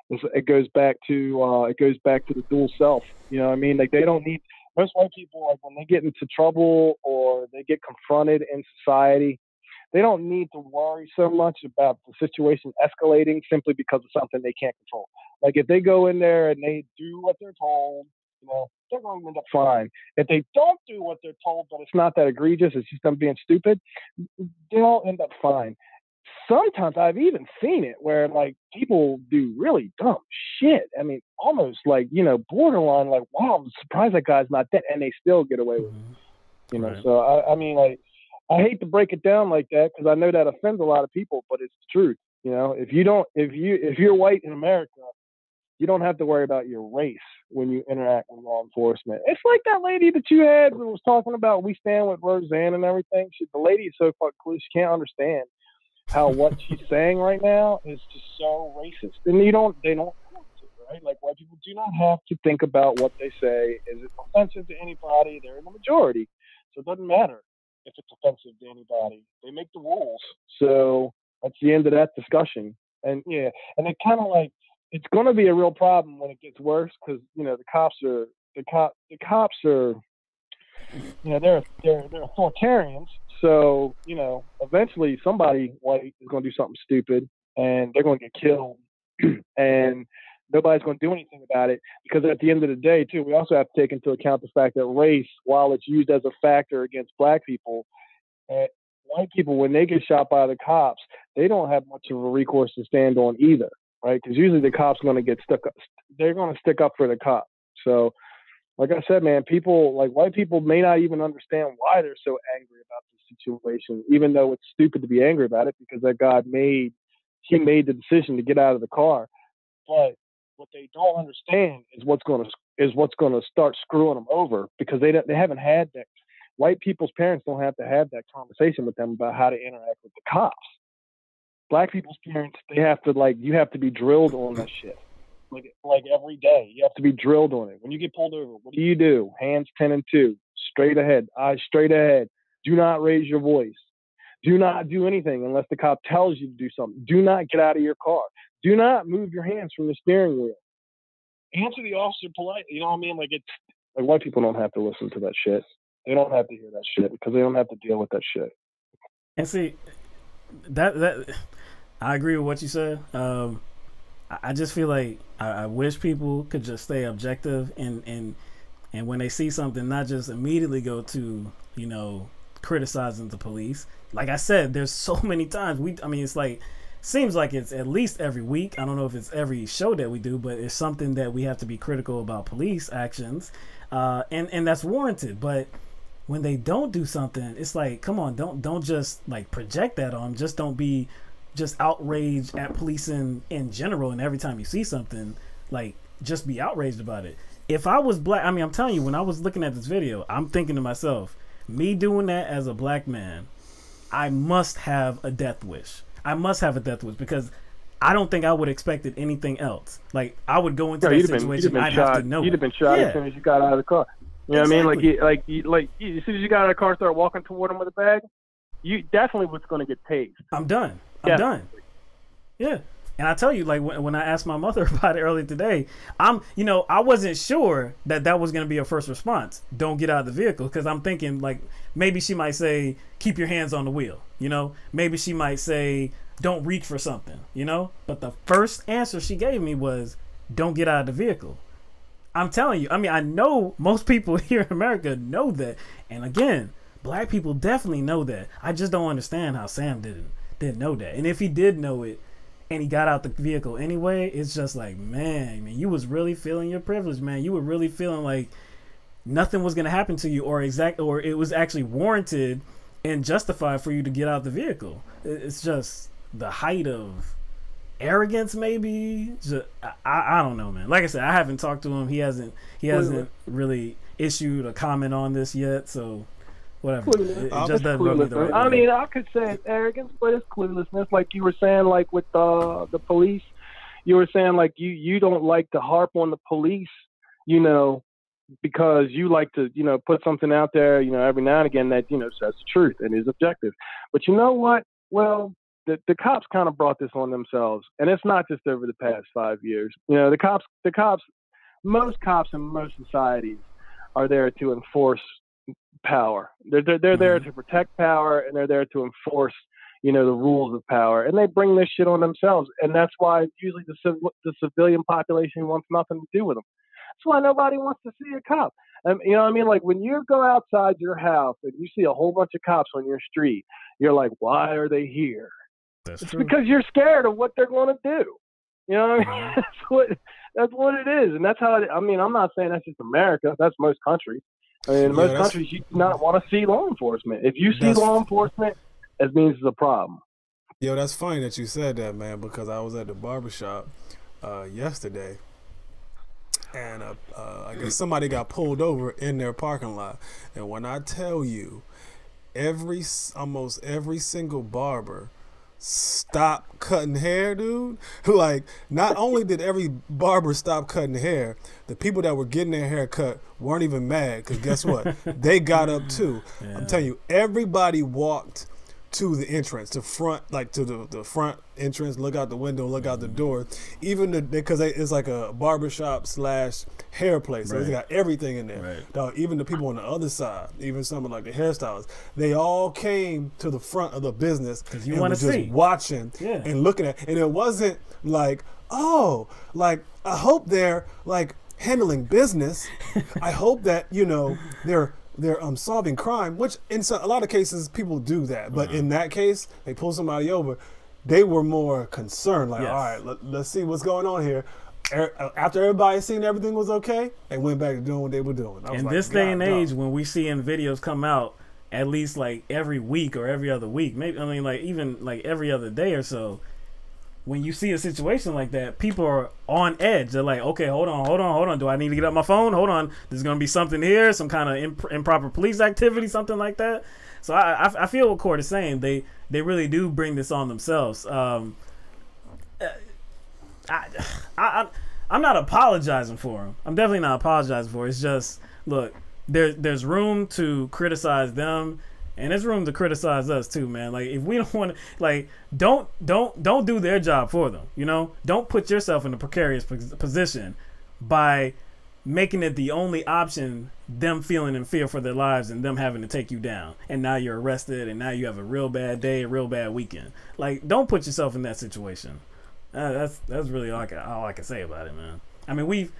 Speaker 13: It goes back to the dual self. You know what I mean? Like, they don't need, most white people, like, when they get into trouble or they get confronted in society, they don't need to worry so much about the situation escalating simply because of something they can't control. Like, if they go in there and they do what they're told, they're going to end up fine. If they don't do what they're told, but it's not that egregious, it's just them being stupid, they'll end up fine. Sometimes I've even seen it where, like, people do really dumb shit. I mean, almost like, borderline, like, wow, I'm surprised that guy's not dead, and they still get away with it.
Speaker 1: Right.
Speaker 13: So I mean, like, I hate to break it down like that because I know that offends a lot of people, but it's the truth. If you're white in America, you don't have to worry about your race when you interact with law enforcement. It's like that lady that you had who was talking about We Stand with Roseanne and everything. The lady is so fucking clueless, she can't understand how what she's saying right now is just so racist. And they don't have to, right? Like, white people do not have to think about what they say. Is it offensive to anybody? They're in the majority. So it doesn't matter if it's offensive to anybody. They make the rules. So that's the end of that discussion. And yeah, and it kind of like, it's going to be a real problem when it gets worse because, the cops are they're authoritarians. So, eventually somebody white is going to do something stupid and they're going to get killed and nobody's going to do anything about it, because at the end of the day, too, we also have to take into account the fact that race, while it's used as a factor against black people, white people, when they get shot by the cops, they don't have much of a recourse to stand on either, right? Because usually the cops are going to get stuck up. They're going to stick up for the cop. So, like I said, man, white people may not even understand why they're so angry about this situation, even though it's stupid to be angry about it, because that guy made the decision to get out of the car. But what they don't understand is what's going to start screwing them over, because they haven't had that. White people's parents don't have to have that conversation with them about how to interact with the cops. Black people's parents, you have to be drilled on that shit. Like every day, you have to be drilled on it. When you get pulled over, what do? Hands 10 and 2, straight ahead, eyes straight ahead. Do not raise your voice. Do not do anything unless the cop tells you to do something. Do not get out of your car. Do not move your hands from the steering wheel. Answer the officer politely. You know what I mean? Like, it's like, white people don't have to listen to that shit. They don't have to hear that shit because they don't have to deal with that shit.
Speaker 1: And see, that I agree with what you said. I just feel like I wish people could just stay objective and when they see something, not just immediately go to, criticizing the police. Like I said, there's so many times it's like, seems like it's at least every week. I don't know if it's every show that we do, but it's something that we have to be critical about police actions, and that's warranted. But when they don't do something, it's like, come on, don't just like project that on them. Just don't be just outraged at policing in general, and every time you see something, like, just be outraged about it. If I was black, I'm telling you, when I was looking at this video, I'm thinking to myself, me doing that as a black man, I must have a death wish. I must have a death wish because I don't think I would have expected anything else. Like, I would go into that situation, I'd have to know.
Speaker 13: You'd have been shot as soon as you got out of the car. You know what I mean? Like as soon as you got out of the car, start walking toward him with a bag, you definitely was going to get tased.
Speaker 1: I'm done. I'm done. Yeah. And I tell you, like, when I asked my mother about it earlier today, I wasn't sure that was going to be a first response. Don't get out of the vehicle. Because I'm thinking, like, maybe she might say, keep your hands on the wheel. Maybe she might say, don't reach for something, But the first answer she gave me was, don't get out of the vehicle. I'm telling you, I mean, I know most people here in America know that. And again, black people definitely know that. I just don't understand how Sam didn't know that. And if he did know it and he got out the vehicle anyway, it's just like, man, you was really feeling your privilege, man. You were really feeling like nothing was going to happen to you or it was actually warranted and justified for you to get out the vehicle. It's just the height of arrogance, maybe. I don't know, man. Like I said, I haven't talked to him. He hasn't really issued a comment on this yet, so whatever. It just doesn't rub me the right way.
Speaker 13: I mean, I could say it's arrogance, but it's cluelessness. Like you were saying, like with the police, you were saying like you don't like to harp on the police, because you like to, put something out there, every now and again that, says the truth and is objective. But you know what? Well, the cops kind of brought this on themselves, and it's not just over the past 5 years. The cops, most cops in most societies are there to enforce power. They're there to protect power, and they're there to enforce, the rules of power. And they bring this shit on themselves, and that's why usually the civilian population wants nothing to do with them. That's why nobody wants to see a cop. You know what I mean? Like when you go outside your house and you see a whole bunch of cops on your street, you're like, why are they here?
Speaker 1: It's
Speaker 13: true. Because you're scared of what they're going to do. You know what I mean? That's what it is. And that's how I'm not saying that's just America. That's most countries. I mean, in most countries, you do not want to see law enforcement. If you see law enforcement, it means it's a problem.
Speaker 2: Yo, that's funny that you said that, man, because I was at the barbershop yesterday, and I guess somebody got pulled over in their parking lot. And when I tell you, almost every single barber stop cutting hair, dude. Like, not only did every barber stop cutting hair, the people that were getting their hair cut weren't even mad, because guess what? They got up too. Yeah. I'm telling you, everybody walked to the entrance, to the front entrance, look out the window, look out the door, even because it's like a barbershop / hair place, so It's got everything in there.
Speaker 1: Right.
Speaker 2: Dog, even the people on the other side, even some like the hairstylists, they all came to the front of the business
Speaker 1: because you want to see,
Speaker 2: just watching and looking at, and it wasn't like, oh, like I hope they're like handling business. I hope that they're solving crime, which in a lot of cases people do that, but in that case they pull somebody over. They were more concerned, like, all right, let's see what's going on here. After everybody seen everything was okay, they went back to doing what they were doing.
Speaker 1: In this day and age, when we seeing videos come out at least like every week or every other week, maybe even like every other day or so, when you see a situation like that, people are on edge. They're like, okay, hold on. Do I need to get up my phone? Hold on. There's going to be something here, some kind of improper police activity, something like that. So I feel what Court is saying. They really do bring this on themselves. I'm not apologizing for them. I'm definitely not apologizing for it. It's just, look, there's room to criticize them. And there's room to criticize us too, man. Like, if we don't want to, like, don't do their job for them. Don't put yourself in a precarious position by making it the only option. Them feeling in fear for their lives and them having to take you down. And now you're arrested, and now you have a real bad day, a real bad weekend. Like, don't put yourself in that situation. That's really all I can say about it, man. I mean, we've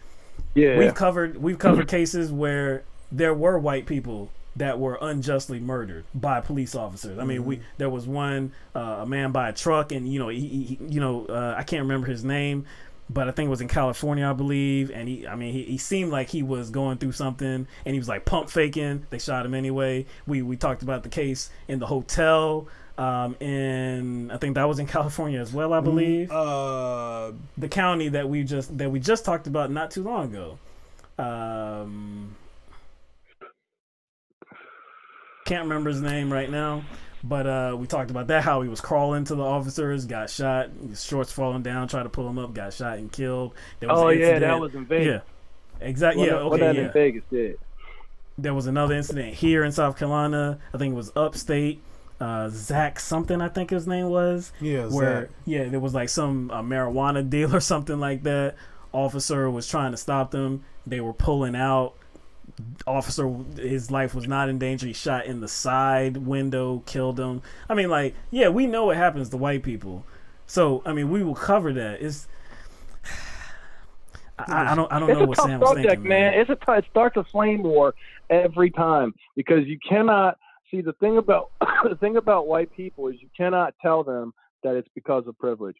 Speaker 1: covered cases where there were white people that were unjustly murdered by police officers. I mean, there was one a man by a truck, and I can't remember his name, but I think it was in California, I believe. And he seemed like he was going through something, and he was like pump faking. They shot him anyway. We talked about the case in the hotel, and I think that was in California as well, I believe. The county that we just talked about not too long ago. Can't remember his name right now, But we talked about that, how he was crawling to the officers, got shot, his shorts falling down, tried to pull him up, got shot and killed. There was an incident.
Speaker 13: That was in Vegas.
Speaker 1: Yeah, exactly. Yeah, okay,
Speaker 13: that
Speaker 1: yeah.
Speaker 13: in Vegas did.
Speaker 1: There was another incident here in South Carolina. I think it was upstate. Zach something, I think his name was.
Speaker 2: Yeah,
Speaker 1: where
Speaker 2: Zach.
Speaker 1: Yeah, there was like some marijuana deal or something like that. Officer was trying to stop them. They were pulling out. Officer, his life was not in danger. He shot in the side window, killed him. I mean, like, yeah, we know what happens to white people. So, I mean, we will cover that. I don't know what Sam was thinking,
Speaker 13: man. It starts a flame war every time because you cannot see the thing about white people is you cannot tell them that it's because of privilege.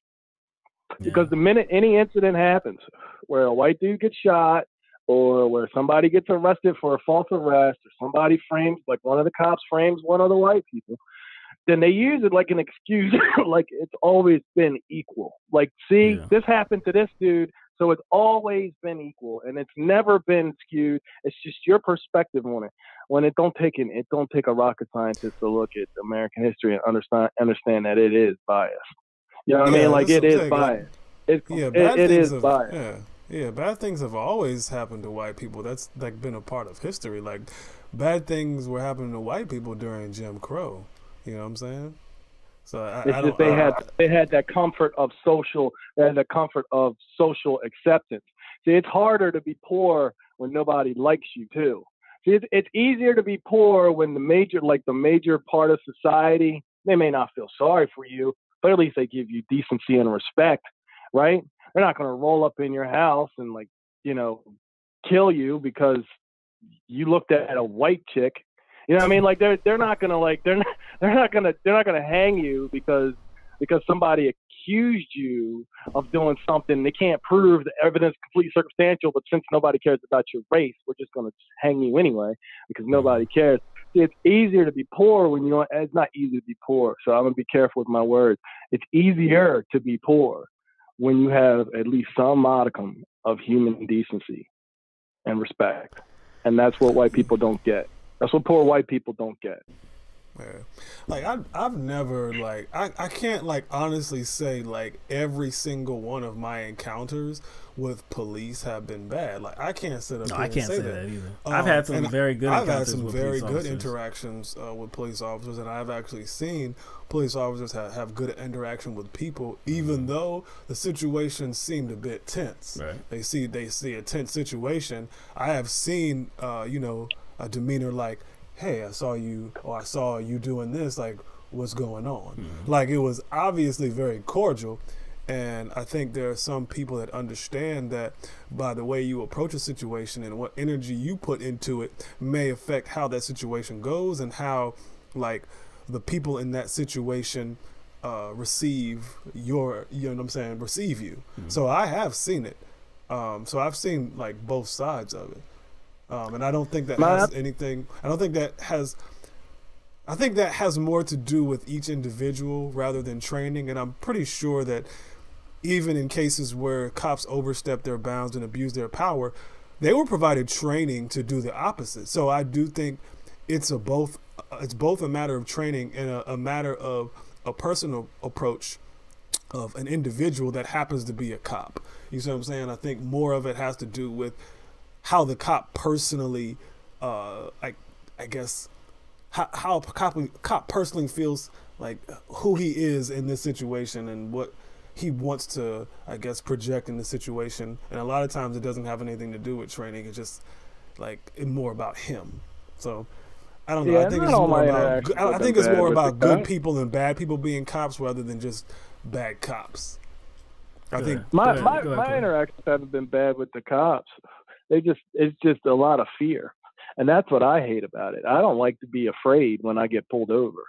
Speaker 13: Yeah. Because the minute any incident happens where a white dude gets shot or where somebody gets arrested for a false arrest or somebody frames, like one of the cops frames one of the white people, then they use it like an excuse, like it's always been equal. Like, see, this happened to this dude, so it's always been equal, and it's never been skewed. It's just your perspective on it. When it don't take a rocket scientist to look at American history and understand that it is biased. You know what I mean? Like, it is biased. It is biased.
Speaker 2: Yeah, bad things have always happened to white people. That's like been a part of history. Like, bad things were happening to white people during Jim Crow. You know what I'm saying? So they had that comfort of social acceptance. See, it's harder to be poor when nobody likes you too. See, it's easier to be poor when the major part of society, they may not feel sorry for you, but at least they give you decency and respect, right? They're not going to roll up in your house and kill you because you looked at a white chick. You know what I mean? Like they're not gonna hang you because somebody accused you of doing something. They can't prove the evidence completely circumstantial, but since nobody cares about your race, we're just gonna hang you anyway because nobody cares. See, it's easier to be poor when you don't. It's not easy to be poor, so I'm gonna be careful with my words. It's easier to be poor when you have at least some modicum of human decency and respect, and that's what white people don't get. That's what poor white people don't get. Yeah. Like I've never I can't honestly say every single one of my encounters with police have been bad. Like I can't sit up here and say that either.
Speaker 1: I've had some very good
Speaker 2: I've had some very good interactions with police officers, and I've actually seen police officers have good interaction with people, even though the situation seemed a bit tense.
Speaker 1: Right.
Speaker 2: They see a tense situation. I have seen a demeanor like, hey, I saw you doing this, like, what's going on? Mm-hmm. Like, it was obviously very cordial, and I think there are some people that understand that by the way you approach a situation and what energy you put into it may affect how that situation goes and how, the people in that situation receive you. Mm-hmm. So I have seen it. So I've seen, both sides of it. And I don't think that has anything. I think that has more to do with each individual rather than training. And I'm pretty sure that even in cases where cops overstep their bounds and abuse their power, they were provided training to do the opposite. So I do think it's both a matter of training and a matter of a personal approach of an individual that happens to be a cop. You see what I'm saying? I think more of it has to do with how the cop personally, how cop personally feels, who he is in this situation and what he wants to, project in the situation. And a lot of times it doesn't have anything to do with training. It's just more about him. So I don't know.
Speaker 13: Yeah,
Speaker 2: I think it's more about good people and bad people being cops rather than just bad cops. I think
Speaker 13: my interactions haven't been bad with the cops. It's just a lot of fear. And that's what I hate about it. I don't like to be afraid when I get pulled over.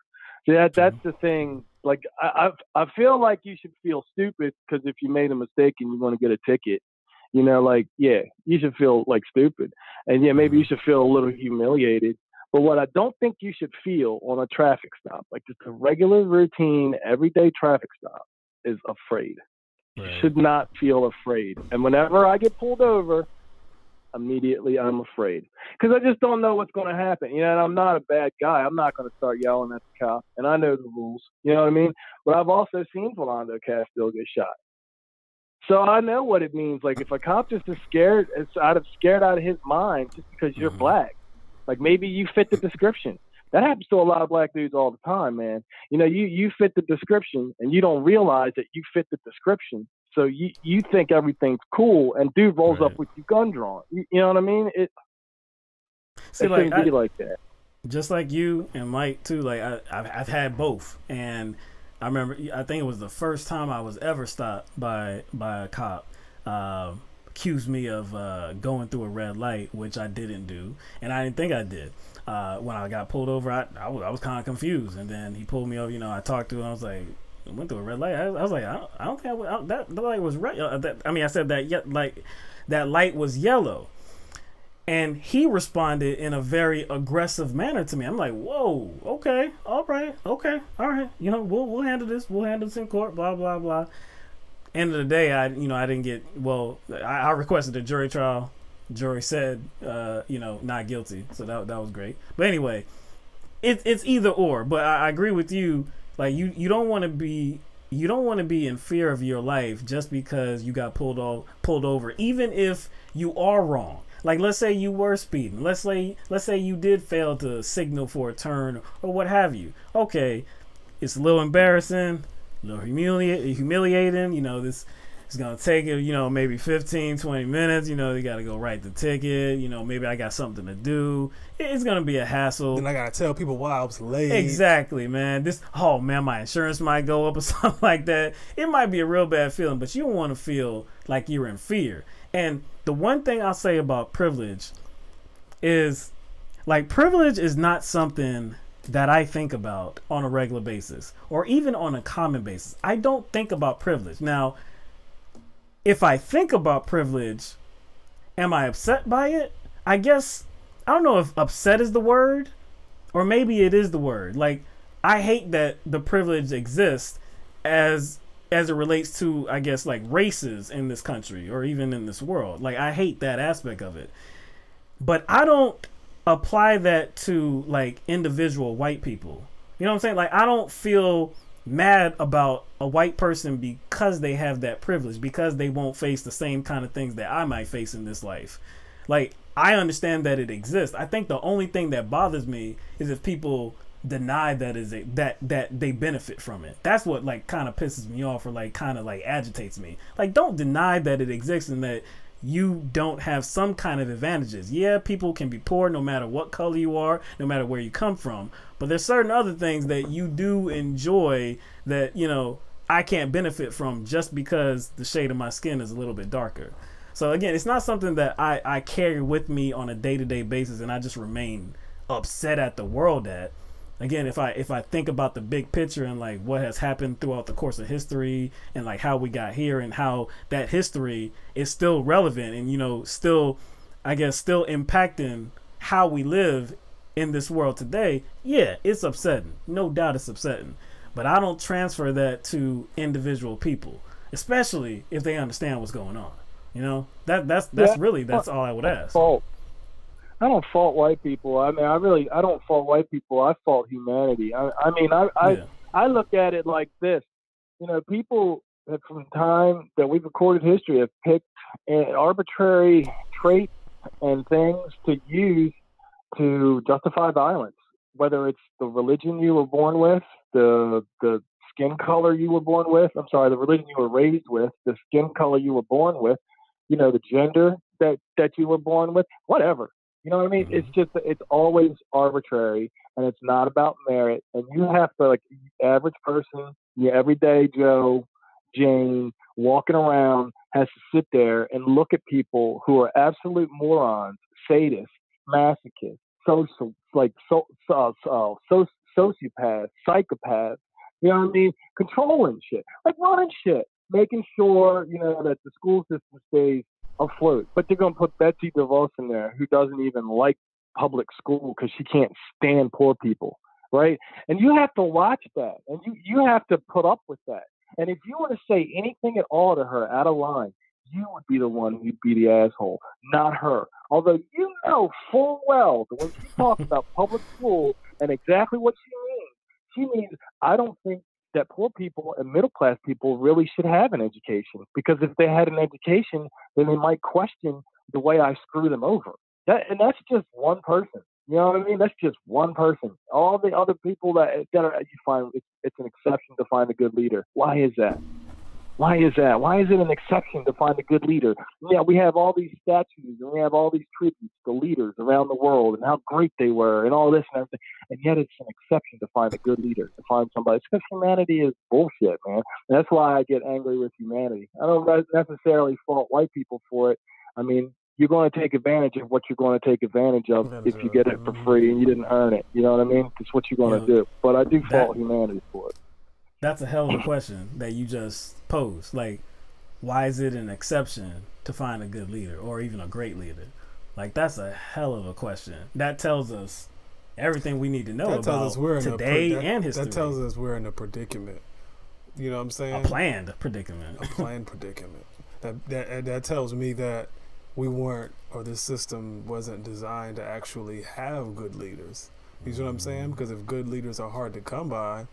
Speaker 13: See, that's the thing. I feel like you should feel stupid because if you made a mistake and you want to get a ticket, you should feel stupid. And maybe you should feel a little humiliated. But what I don't think you should feel on a traffic stop, just a regular routine, everyday traffic stop, is afraid. Right. You should not feel afraid. And whenever I get pulled over, immediately I'm afraid. Because I just don't know what's going to happen. You know, and I'm not a bad guy. I'm not going to start yelling at the cop. And I know the rules. You know what I mean? But I've also seen Philando Castile get shot. So I know what it means. Like, if a cop just is scared, it's scared out of his mind just because you're black. Like, maybe you fit the description. That happens to a lot of black dudes all the time, man. You know, you fit the description, and you don't realize that you fit the description. So you think everything's cool, and dude rolls up with you gun drawn. You know what I mean? It shouldn't be like that.
Speaker 1: Just like you and Mike too. Like I've had both, and I remember, I think it was the first time I was ever stopped by a cop. Accused me of going through a red light, which I didn't do, and I didn't think I did. When I got pulled over, I was kind of confused, and then he pulled me over. You know, I talked to him. I was like, I went through a red light. I was like, I don't think that the light was red. I said that like that light was yellow. And he responded in a very aggressive manner to me. I'm like, whoa, okay, all right, okay, all right. You know, we'll handle this. We'll handle this in court, blah, blah, blah. End of the day, I didn't get, I requested a jury trial. Jury said, not guilty. So that was great. But anyway, it's either or. But I agree with you. Like, you don't want to be in fear of your life just because you got pulled over, even if you are wrong. Like, let's say you were speeding. Let's say you did fail to signal for a turn or what have you. Okay, it's a little embarrassing, a little humiliating. You know, this is going to take, maybe 15, 20 minutes. You know, you got to go write the ticket. You know, maybe I got something to do. It's going to be a hassle.
Speaker 2: Then I got to tell people why I was late.
Speaker 1: Exactly, man. My insurance might go up or something like that. It might be a real bad feeling, but you don't want to feel like you're in fear. And the one thing I'll say about privilege is, like, privilege is not something that I think about on a regular basis or even on a common basis. I don't think about privilege. Now, if I think about privilege, am I upset by it? I guess, I don't know if upset is the word, or maybe it is the word. Like, I hate that the privilege exists as it relates to, I guess, like, races in this country or even in this world. Like, I hate that aspect of it. But I don't apply that to, like, individual white people. You know what I'm saying? Like, I don't feel mad about a white person because they have that privilege, because they won't face the same kind of things that I might face in this life. Like, I understand that it exists. I think the only thing that bothers me is if people deny that they benefit from it. That's what, like, kind of pisses me off, or like kind of like agitates me. Like, don't deny that it exists and that you don't have some kind of advantages. Yeah, people can be poor no matter what color you are, no matter where you come from, but there's certain other things that you do enjoy that, I can't benefit from just because the shade of my skin is a little bit darker. So again, it's not something that I carry with me on a day-to-day basis and I just remain upset at the world at. Again, if I think about the big picture and, like, what has happened throughout the course of history and, like, how we got here and how that history is still relevant and, still impacting how we live in this world today, yeah, it's upsetting. No doubt it's upsetting. But I don't transfer that to individual people, especially if they understand what's going on. That's all I would ask.
Speaker 13: I don't fault white people. I mean, I don't fault white people. I fault humanity. I look at it like this. People that from time that we've recorded history have picked arbitrary traits and things to use to justify violence, whether it's the religion you were born with, the skin color you were born with, the religion you were raised with, the skin color you were born with, the gender that you were born with, whatever. You know what I mean? It's just, it's always arbitrary, and it's not about merit. And you have to, like, average person, your everyday Joe, Jane, walking around has to sit there and look at people who are absolute morons, sadists, masochists, sociopaths, psychopaths. You know what I mean? Controlling shit, like running shit, making sure that the school system stays afloat. But they're going to put Betsy DeVos in there, who doesn't even like public school because she can't stand poor people, right? And you have to watch that, and you have to put up with that. And if you want to say anything at all to her out of line, you would be the one who'd be the asshole, not her. Although you know full well that when she talks about public school and exactly what she means, I don't think that poor people and middle-class people really should have an education, because if they had an education, then they might question the way I screw them over. And that's just one person. You know what I mean? That's just one person. All the other people that are, you find it's an exception to find a good leader. Why is that? Why is that? Why is it an exception to find a good leader? Yeah, we have all these statues and we have all these tributes to leaders around the world and how great they were and all this and everything. And yet it's an exception to find a good leader, to find somebody. It's because humanity is bullshit, man. And that's why I get angry with humanity. I don't necessarily fault white people for it. I mean, you're going to take advantage of what you're going to take advantage of if you get it for free and you didn't earn it. You know what I mean? It's what you're going to do. But I do fault humanity for it.
Speaker 1: That's a hell of a question that you just posed. Like, why is it an exception to find a good leader or even a great leader? Like, that's a hell of a question. That tells us everything we need to know about today and history.
Speaker 2: That tells us we're in a predicament. You know what I'm saying?
Speaker 1: A planned predicament.
Speaker 2: A planned predicament. That tells me that we weren't, or this system wasn't designed to actually have good leaders. You see what I'm saying? Because if good leaders are hard to come by,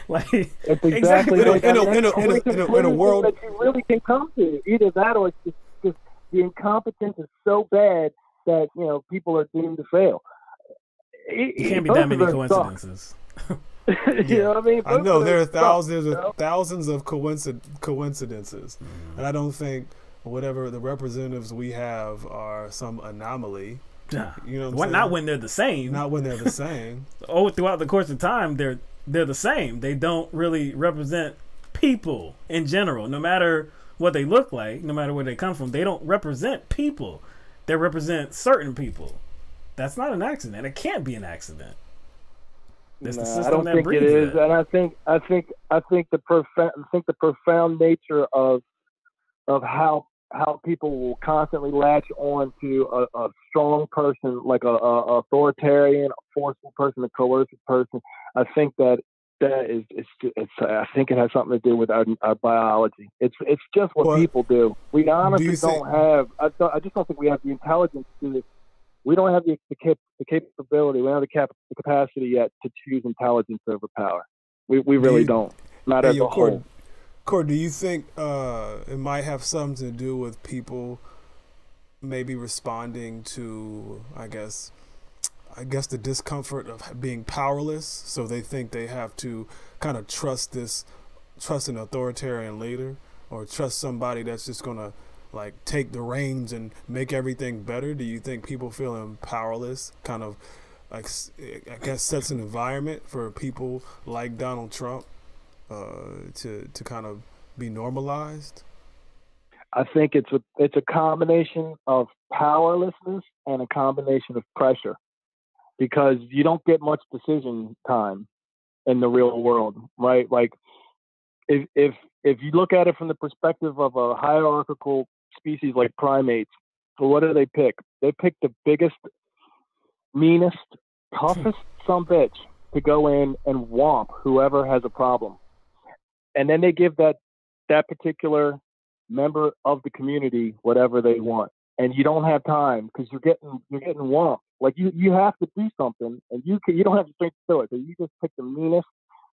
Speaker 1: like
Speaker 13: it's exactly
Speaker 2: in a world
Speaker 13: that you really can come to. Either that, or it's just the incompetence is so bad that people are doomed to fail.
Speaker 1: It can't be that many coincidences.
Speaker 13: You know what I mean?
Speaker 2: I know there are thousands of coincidences, and I don't think whatever the representatives we have are some anomaly. You know what I'm saying?
Speaker 1: Not when they're the same.
Speaker 2: Not when they're the same.
Speaker 1: Throughout the course of time, they're the same. They don't really represent people in general. No matter what they look like, no matter where they come from, they don't represent people. They represent certain people. That's not an accident. It can't be an accident. It's the system
Speaker 13: I don't think it is, and I think the profound nature of how people will constantly latch on to a strong person, like a authoritarian, a forceful person, a coercive person. I think I think it has something to do with our biology. It's just what people do. We honestly don't have. I just don't think we have the intelligence to do this. We don't have the capability. We don't have the capacity yet to choose intelligence over power. We really don't. Not as a whole.
Speaker 2: Cord, do you think it might have something to do with people maybe responding to, I guess the discomfort of being powerless, so they think they have to kind of trust an authoritarian leader, or trust somebody that's just gonna like take the reins and make everything better? Do you think people feeling powerless kind of like, I guess, sets an environment for people like Donald Trump to kind of be normalized?
Speaker 13: I think it's a combination of powerlessness and a combination of pressure, because you don't get much decision time in the real world, right? Like if you look at it from the perspective of a hierarchical species like primates, so what do they pick? They pick the biggest, meanest, toughest sumbitch to go in and whomp whoever has a problem. And then they give that particular member of the community whatever they want. And you don't have time because you're getting whomped. Like you have to do something, and you don't have to think through it. So you just pick the meanest,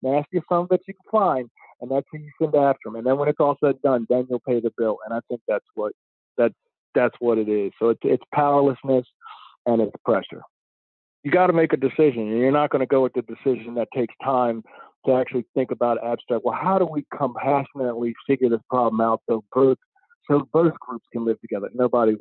Speaker 13: nastiest son that you can find, and that's who you send after them. And then when it's all said and done, then you'll pay the bill. And I think that's what it is. So it's powerlessness and it's pressure. You got to make a decision, and you're not going to go with the decision that takes time to actually think about abstract. Well, how do we compassionately figure this problem out so both groups can live together? Nobody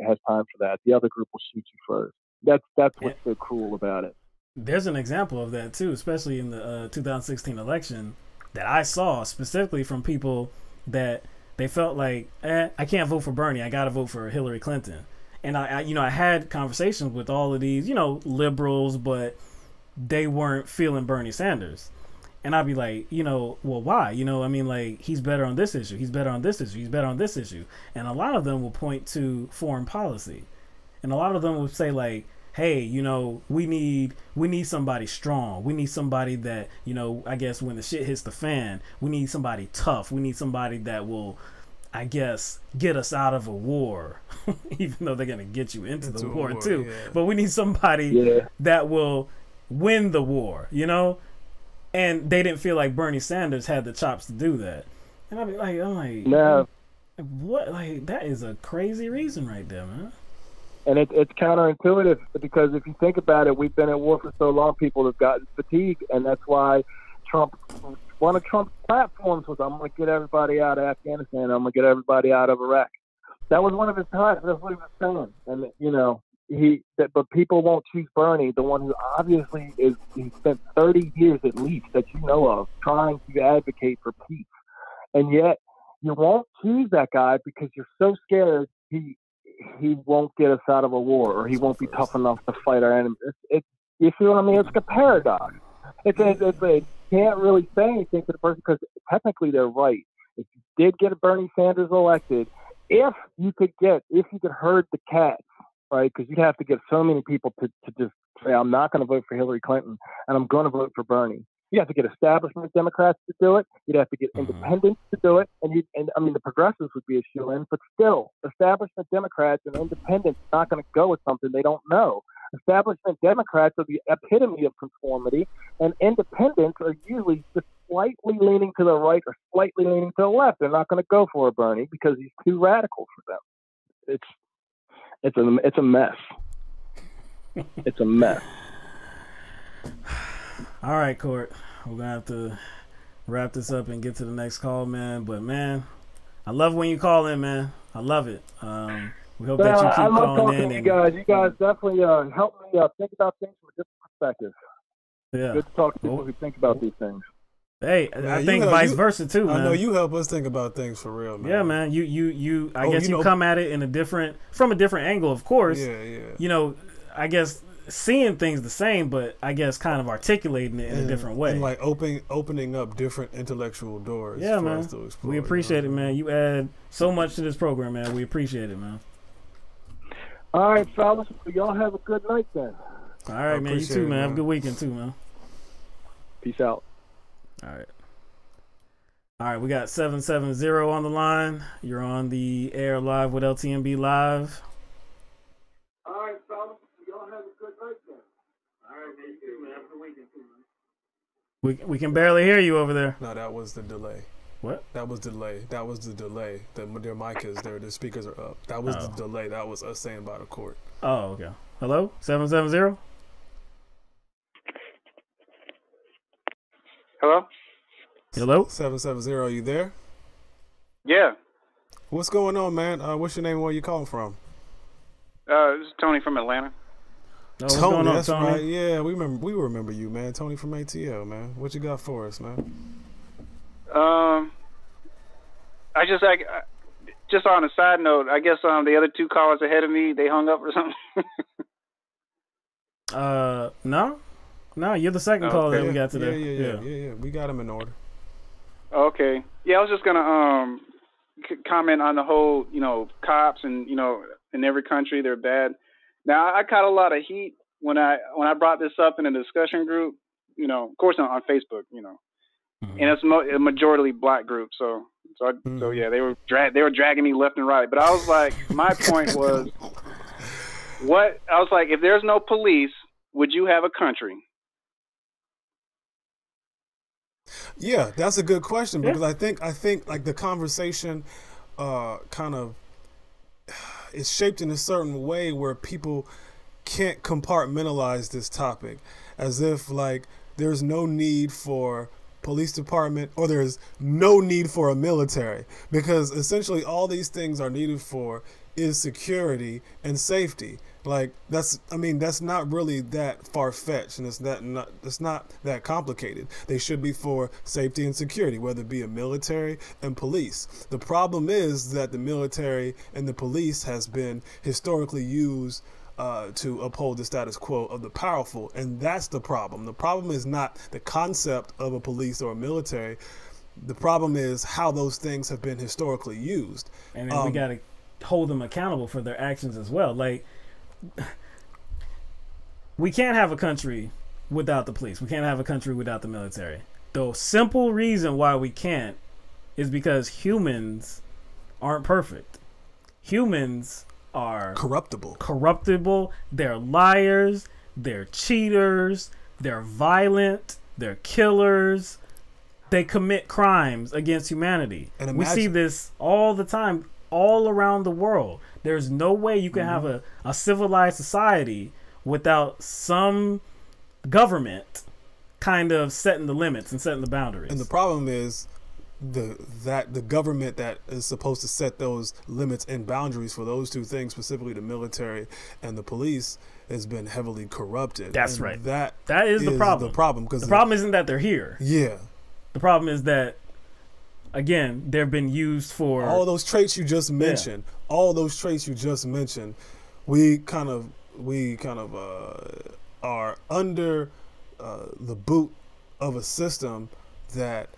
Speaker 13: has time for that. The other group will shoot you first. That's what's so cruel about it.
Speaker 1: There's an example of that too, especially in the 2016 election that I saw specifically from people that they felt like, I can't vote for Bernie. I got to vote for Hillary Clinton. And I had conversations with all of these, liberals, but they weren't feeling Bernie Sanders. And I'd be like, well, why? He's better on this issue. He's better on this issue. He's better on this issue. And a lot of them will point to foreign policy. And a lot of them will say, like, hey, you know, we need somebody strong. We need somebody that, you know, I guess when the shit hits the fan, we need somebody tough. We need somebody that will, I guess, get us out of a war, even though they're going to get you into the war too. Yeah. But we need somebody that will win the war, you know? And they didn't feel like Bernie Sanders had the chops to do that. And I'm like,
Speaker 13: no.
Speaker 1: What? Like, that is a crazy reason right there, man.
Speaker 13: And it's counterintuitive, because if you think about it, we've been at war for so long, people have gotten fatigued, and that's why one of Trump's platforms was, I'm going to get everybody out of Afghanistan, I'm going to get everybody out of Iraq. That was one of his times. That's what he was saying. And, you know, but people won't choose Bernie, the one who obviously he spent 30 years at least that you know of trying to advocate for peace. And yet you won't choose that guy because you're so scared he won't get us out of a war, or he won't be tough enough to fight our enemies. You see what I mean? It's like a paradox. It can't really say anything to the person, because technically they're right. If you did get Bernie Sanders elected, if you could herd the cats, right? Because you'd have to get so many people to just say, I'm not going to vote for Hillary Clinton and I'm going to vote for Bernie. You have to get establishment Democrats to do it. You'd have to get independents to do it. And I mean, the progressives would be a shoo-in, but still, establishment Democrats and independents are not going to go with something they don't know. Establishment Democrats are the epitome of conformity, and independents are usually just slightly leaning to the right or slightly leaning to the left. They're not going to go for a Bernie because he's too radical for them. It's a mess. It's a mess.
Speaker 1: All right, Court. We're going to have to wrap this up and get to the next call, man. But, man, I love when you call in, man. I love it. We hope that you keep calling in.
Speaker 13: You guys definitely help me think about things from a different perspective.
Speaker 1: Yeah.
Speaker 13: Good to talk to people who think about these things.
Speaker 1: Hey, man, I think vice versa too, man.
Speaker 2: I know you help us think about things for real, man.
Speaker 1: Yeah, man. I guess you come at it from a different angle, of course.
Speaker 2: Yeah.
Speaker 1: You know, I guess seeing things the same, but I guess kind of articulating it in a different way.
Speaker 2: And like opening up different intellectual doors.
Speaker 1: Yeah,
Speaker 2: for
Speaker 1: man.
Speaker 2: us to explore,
Speaker 1: We appreciate it, man. You add so much to this program, man. We appreciate it, man.
Speaker 13: All right, fellas. Y'all have a good night then.
Speaker 1: All right, man. You too, man. Have a good weekend too, man.
Speaker 13: Peace out.
Speaker 1: All right. We got 770 on the line. You're on the air live with LTMB Live.
Speaker 13: All right, fellas. Y'all have a good night then. All right, man. You too, man. Have a good weekend too, man.
Speaker 1: We can barely hear you over there.
Speaker 2: No, that was the delay.
Speaker 1: What?
Speaker 2: That was the delay. Their mic is there. The speakers are up. That was the delay. That was us saying by the court.
Speaker 1: Oh, okay. Hello? 770?
Speaker 14: Hello?
Speaker 1: Hello?
Speaker 2: 770, are you there?
Speaker 14: Yeah.
Speaker 2: What's going on, man? What's your name and where you calling from?
Speaker 14: This is Tony from Atlanta.
Speaker 2: Tony, that's right. Yeah, we remember you, man. Tony from ATL, man. What you got for us, man?
Speaker 14: I just on a side note, I guess the other two callers ahead of me, they hung up or something.
Speaker 1: No, you're the second caller that we got today.
Speaker 2: Yeah. We got them in order.
Speaker 14: Okay. Yeah, I was just gonna comment on the whole, cops and in every country they're bad. Now I caught a lot of heat when I brought this up in a discussion group, of course on Facebook, and it's a majority black group, so yeah, they were dragging me left and right. But I was like, my point was, if there's no police, would you have a country?
Speaker 2: Yeah, that's a good question, because I think like the conversation kind of is shaped in a certain way where people can't compartmentalize this topic, as if like there's no need for police department or there's no need for a military, because essentially all these things are needed for is security and safety. Like that's not really that far-fetched, and it's not that complicated. They should be for safety and security, whether it be a military and police. The problem is that the military and the police has been historically used to uphold the status quo of the powerful, and that's the problem. The problem is not the concept of a police or a military. The problem is how those things have been historically used.
Speaker 1: And then we got to hold them accountable for their actions as well. Like, we can't have a country without the police. We can't have a country without the military. The simple reason why we can't is because humans aren't perfect. Humans are corruptible. They're liars. They're cheaters. They're violent. They're killers. They commit crimes against humanity. And we see this all the time, all around the world. There's no way you can have a civilized society without some government kind of setting the limits and setting the boundaries.
Speaker 2: And the problem is the government that is supposed to set those limits and boundaries for those two things, specifically the military and the police, has been heavily corrupted.
Speaker 1: That's right.
Speaker 2: That
Speaker 1: is the problem.
Speaker 2: The problem, because
Speaker 1: the problem isn't that they're here.
Speaker 2: Yeah.
Speaker 1: The problem is that, again, they've been used for
Speaker 2: all those traits you just mentioned. Yeah. All those traits you just mentioned, we kind of are under the boot of a system that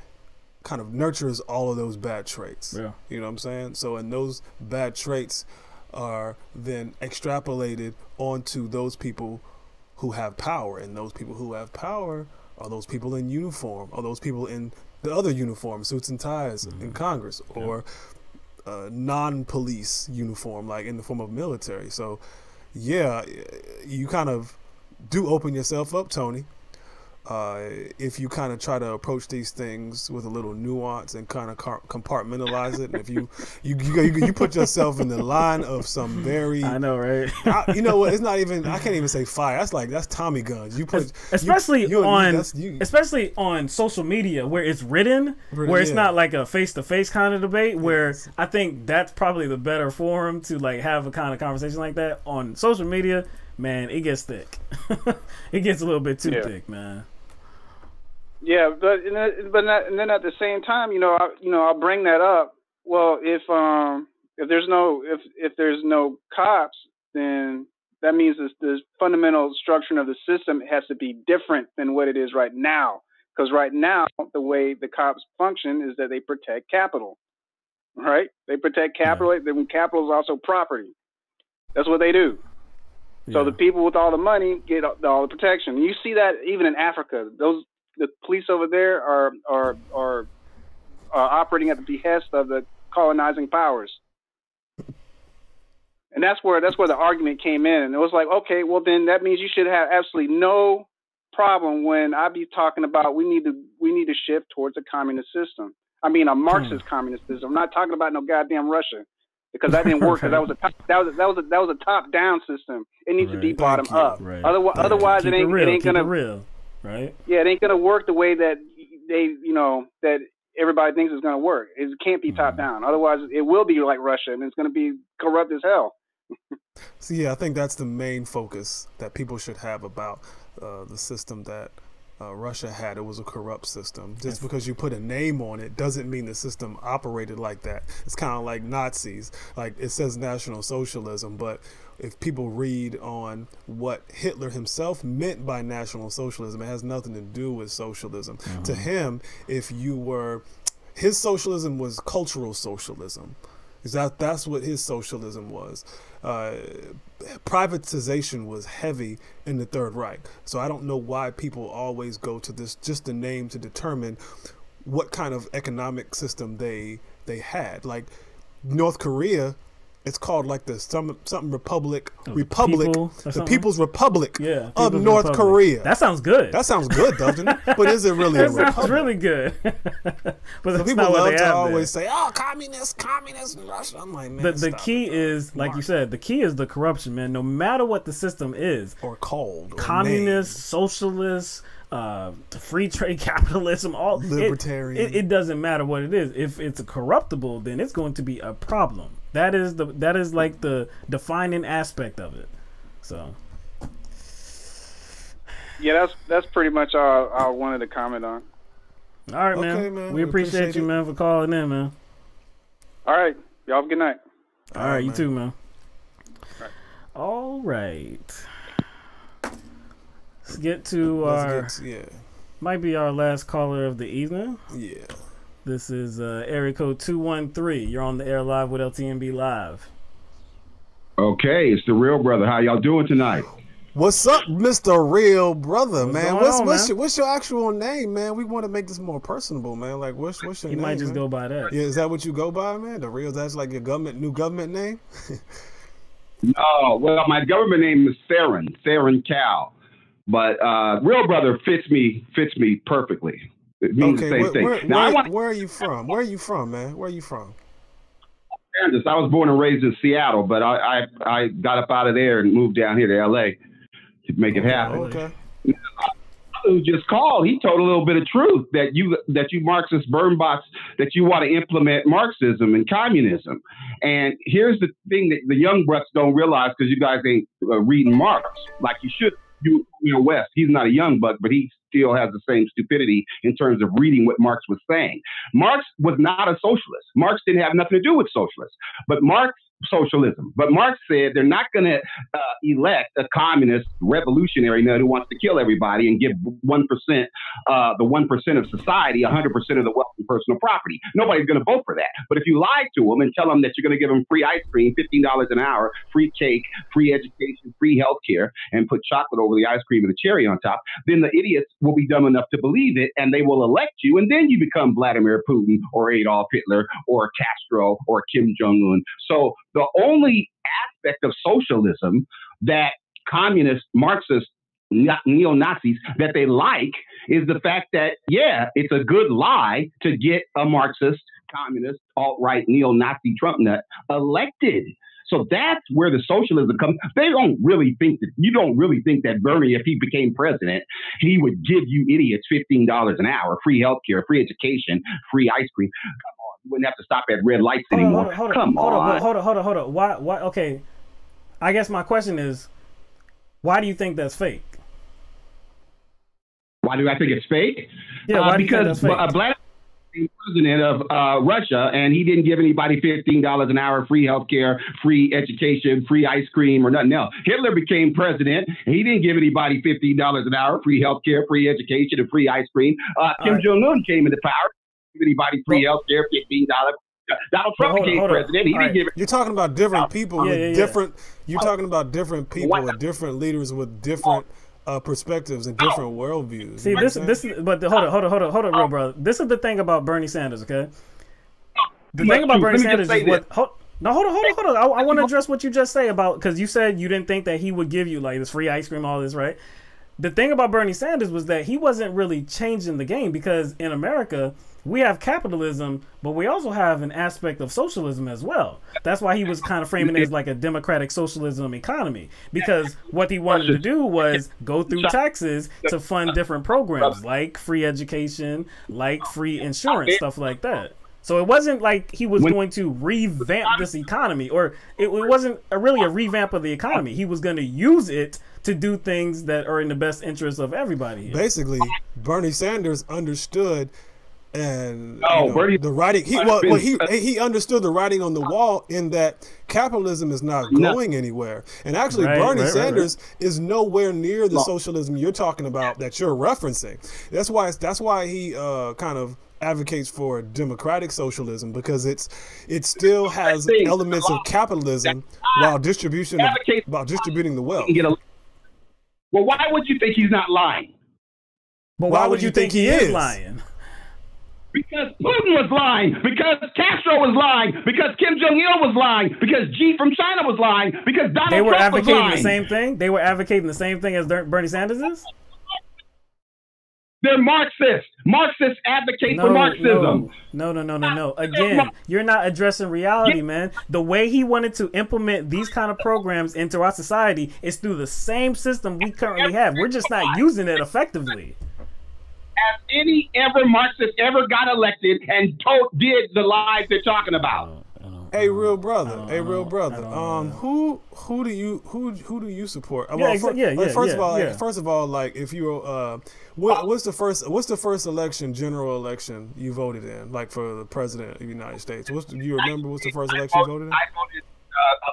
Speaker 2: kind of nurtures all of those bad traits.
Speaker 1: Yeah.
Speaker 2: You know what I'm saying? So, and those bad traits are then extrapolated onto those people who have power, and those people who have power are those people in uniform, or those people in the other uniform, suits and ties in Congress, or non-police uniform, like in the form of military. So, yeah, you kind of do open yourself up, Tony, if you kind of try to approach these things with a little nuance and kind of compartmentalize it. And if you put yourself in the line of some very,
Speaker 1: I know, right?
Speaker 2: You know what? It's not even. I can't even say fire. That's Tommy guns. You put
Speaker 1: especially on social media where it's written, where it's not like a face-to-face kind of debate. Where I think that's probably the better forum to like have a kind of conversation like that. On social media, man, it gets thick. It gets a little bit too thick, man.
Speaker 14: Yeah, but then at the same time, I'll bring that up. Well, if there's no cops, then that means the fundamental structure of the system has to be different than what it is right now. Because right now, the way the cops function is that they protect capital, right? They protect capital. Yeah. Capital is also property. That's what they do. Yeah. So the people with all the money get all the protection. You see that even in Africa. The police over there are operating at the behest of the colonizing powers, and that's where the argument came in. And it was like, okay, well then that means you should have absolutely no problem when I be talking about we need to shift towards a communist system. I mean a Marxist communist system. I'm not talking about no goddamn Russia, because that didn't work. Because that was a top down system. It needs to be bottom up. Right. Otherwise, it ain't gonna real.
Speaker 1: Right.
Speaker 14: Yeah, it ain't gonna work the way that that everybody thinks it's gonna work. It can't be top down. Otherwise, it will be like Russia, and it's gonna be corrupt as hell.
Speaker 2: So yeah, I think that's the main focus that people should have about the system that Russia had. It was a corrupt system. Just because you put a name on it doesn't mean the system operated like that. It's kind of like Nazis. Like it says National Socialism, but if people read on what Hitler himself meant by National Socialism, it has nothing to do with socialism. To him, his socialism was cultural socialism. That's what his socialism was. Privatization was heavy in the Third Reich. So I don't know why people always go to this, just the name to determine what kind of economic system they had. Like North Korea, it's called like the something Republic, the People's Republic of North Korea.
Speaker 1: That sounds good.
Speaker 2: That sounds good, doesn't it? But is it really a republic?
Speaker 1: Sounds really good. But
Speaker 2: so people love to always say, "Oh, communist Russia." I'm like, man,
Speaker 1: the key is, like you said, the key is the corruption, man. No matter what the system is,
Speaker 2: or called,
Speaker 1: communist, socialist, free trade capitalism, all
Speaker 2: libertarian.
Speaker 1: It doesn't matter what it is. If it's corruptible, then it's going to be a problem. That is like the defining aspect of it. So
Speaker 14: yeah, that's pretty much all I wanted to comment on.
Speaker 1: All right, man. We appreciate you, man, for calling in, man.
Speaker 14: All right, y'all have a good night.
Speaker 1: All right, you too, man. All right. Let's get to might be our last caller of the evening.
Speaker 2: Yeah.
Speaker 1: This is area code 213. You're on the air live with LTMB Live.
Speaker 15: Okay, it's the real brother. How y'all doing tonight?
Speaker 2: What's up, Mr. Real Brother, man?
Speaker 1: What's
Speaker 2: What's your actual name, man? We want to make this more personable, man. Like, what's your name?
Speaker 1: You might just
Speaker 2: man?
Speaker 1: go by that.
Speaker 2: Yeah, is that what you go by, man? The Real, that's like your new government name?
Speaker 15: No, well, my government name is Theron Cal, but Real Brother fits me perfectly. It means the same thing.
Speaker 2: Where are you from? Where are you from, man? Where are you from?
Speaker 15: Kansas. I was born and raised in Seattle, but I got up out of there and moved down here to LA to make it happen.
Speaker 2: Okay.
Speaker 15: Who just called? He told a little bit of truth that you Marxist burn box, that you want to implement Marxism and communism. And here's the thing that the young bucks don't realize, because you guys ain't reading Marx like you should. You know, West, he's not a young buck, but he still has the same stupidity in terms of reading what Marx was saying. Marx was not a socialist. Marx didn't have nothing to do with socialists, but Marx said they're not going to elect a communist revolutionary nut who wants to kill everybody and give 1%, the 1% of society, 100% of the wealth and personal property. Nobody's going to vote for that. But if you lie to them and tell them that you're going to give them free ice cream, $15 an hour, free cake, free education, free health care, and put chocolate over the ice cream and the cherry on top, then the idiots will be dumb enough to believe it, and they will elect you, and then you become Vladimir Putin or Adolf Hitler or Castro or Kim Jong-un. So the only aspect of socialism that communist, Marxist, neo-Nazis, that they like is the fact that, yeah, it's a good lie to get a Marxist, communist, alt-right, neo-Nazi Trump nut elected. So that's where the socialism comes. You don't really think that Bernie, if he became president, he would give you idiots $15 an hour, free healthcare, free education, free ice cream. Come on, you wouldn't have to stop at red lights anymore. Hold on.
Speaker 1: Why? Okay, I guess my question is, why do you think that's fake?
Speaker 15: Why do I think it's fake?
Speaker 1: Yeah, why do you think that's fake?
Speaker 15: Vladimir president of Russia, and he didn't give anybody $15 an hour, free healthcare, free education, free ice cream, or nothing else. Hitler became president, and he didn't give anybody $15 an hour, free healthcare, free education, and free ice cream. Kim Jong-un came into power, didn't give anybody free healthcare, $15. Donald Trump became president. He didn't give it.
Speaker 2: You're talking about different people with different. You're talking about different people with different leaders with different perspectives and different worldviews.
Speaker 1: See, this is, but hold on, real brother. This is the thing about Bernie Sanders, okay? The thing about Bernie Sanders is what. Hold on. I want to address what you just say about, because you said you didn't think that he would give you like this free ice cream, all this, right? The thing about Bernie Sanders was that he wasn't really changing the game, because in America we have capitalism, but we also have an aspect of socialism as well. That's why he was kind of framing it as like a democratic socialism economy, because what he wanted to do was go through taxes to fund different programs like free education, like free insurance, stuff like that. So it wasn't like he was going to revamp this economy, or it wasn't really a revamp of the economy. He was going to use it to do things that are in the best interest of everybody here.
Speaker 2: Basically, Bernie Sanders understood the writing. He understood the writing on the wall, in that capitalism is not going anywhere. And actually, Bernie Sanders is nowhere near the socialism you're talking about, that you're referencing. That's why he kind of advocates for democratic socialism, because it still has elements of capitalism while distributing the wealth.
Speaker 15: Well, why would you think he's not lying?
Speaker 1: But why would you think he is lying?
Speaker 15: Because Putin was lying, because Castro was lying, because Kim Jong-il was lying, because Xi from China was lying, because Donald Trump was lying.
Speaker 1: They were advocating the same thing? They were advocating the same thing as Bernie Sanders is?
Speaker 15: They're Marxists. Marxists advocate for Marxism.
Speaker 1: No. Again, you're not addressing reality, man. The way he wanted to implement these kind of programs into our society is through the same system we currently have. We're just not using it effectively.
Speaker 15: Has any Marxist ever got elected and did the lies they're talking about?
Speaker 2: Hey, real brother. Who do you support? First of all, like, if you what's the first election, general election you voted in, like for the president of the United States? Do you remember what's the first election you voted in?
Speaker 15: I voted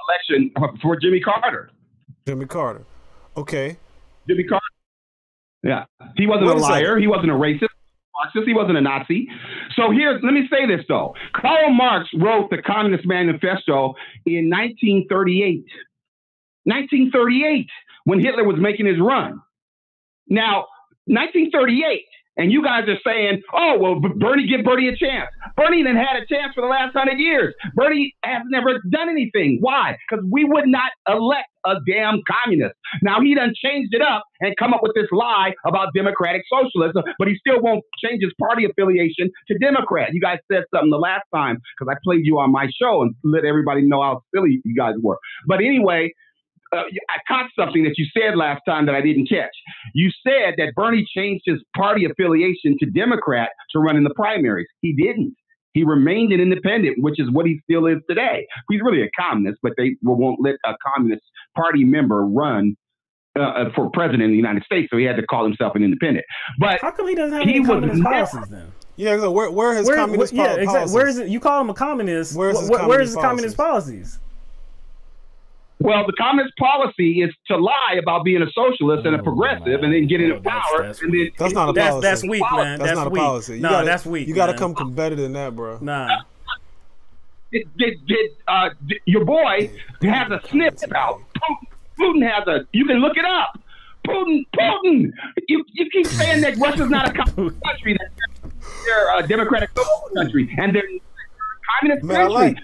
Speaker 15: election for Jimmy Carter.
Speaker 2: Jimmy Carter. Okay.
Speaker 15: Jimmy Carter. Yeah, he wasn't a liar. He wasn't a racist. Marxist. He wasn't a Nazi. So let me say this though. Karl Marx wrote the Communist Manifesto in 1938. 1938. when Hitler was making his run. Now, 1938, and you guys are saying, oh, well, Bernie, give Bernie a chance. Bernie done had a chance for the last 100 years. Bernie has never done anything. Why? Because we would not elect a damn communist. Now, he done changed it up and come up with this lie about democratic socialism, but he still won't change his party affiliation to Democrat. You guys said something the last time because I played you on my show and let everybody know how silly you guys were. But anyway, I caught something that you said last time that I didn't catch. You said that Bernie changed his party affiliation to Democrat to run in the primaries. He didn't. He remained an independent, which is what he still is today. He's really a communist, but they won't let a communist party member run for president in the United States, so he had to call himself an independent. But
Speaker 1: how come he doesn't have any communist policies then?
Speaker 2: Yeah, so where his communist policies?
Speaker 1: Exactly. Where is it? You call him a communist. Where's his communist policies?
Speaker 15: Well, the communist policy is to lie about being a socialist and a progressive and then get into power.
Speaker 2: That's not a policy.
Speaker 1: That's weak, man.
Speaker 2: That's not a policy.
Speaker 1: No, that's weak.
Speaker 2: You got to come competitive in that, bro.
Speaker 1: Nah.
Speaker 15: Your boy has a snip out. Putin has a. You can look it up. Putin. You keep saying that Russia's not a communist country. That they're a democratic country, and they're a communist country.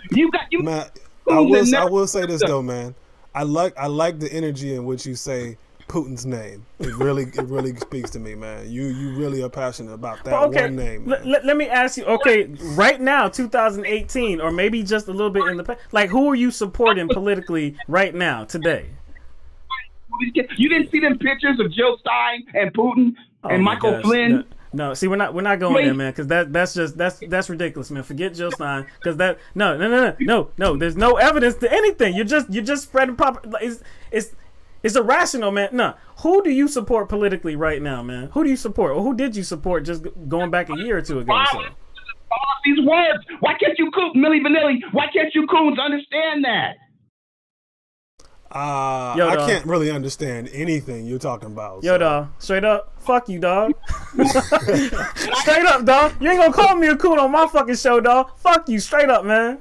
Speaker 2: I will say this though, man. I like the energy in which you say Putin's name. It really speaks to me, man. You really are passionate about that one name.
Speaker 1: Let me ask you. Okay, right now, 2018, or maybe just a little bit in the past. Like, who are you supporting politically right now, today?
Speaker 15: You didn't see them pictures of Jill Stein and Putin and Michael Flynn.
Speaker 1: No, see, we're not going there, man, because that's ridiculous, man. Forget Jill Stein, because no. There's no evidence to anything. You're just spreading it's irrational, man. No, who do you support politically right now, man? Who do you support, or who did you support just going back a year or two ago? So?
Speaker 15: These words. Why can't you, Milli Vanilli? Why can't you coons understand that?
Speaker 2: I can't really understand anything you're talking about.
Speaker 1: Yo, dog. Straight up. Fuck you, dog. Straight up, dog. You ain't gonna call me a coon on my fucking show, dog. Fuck you. Straight up, man.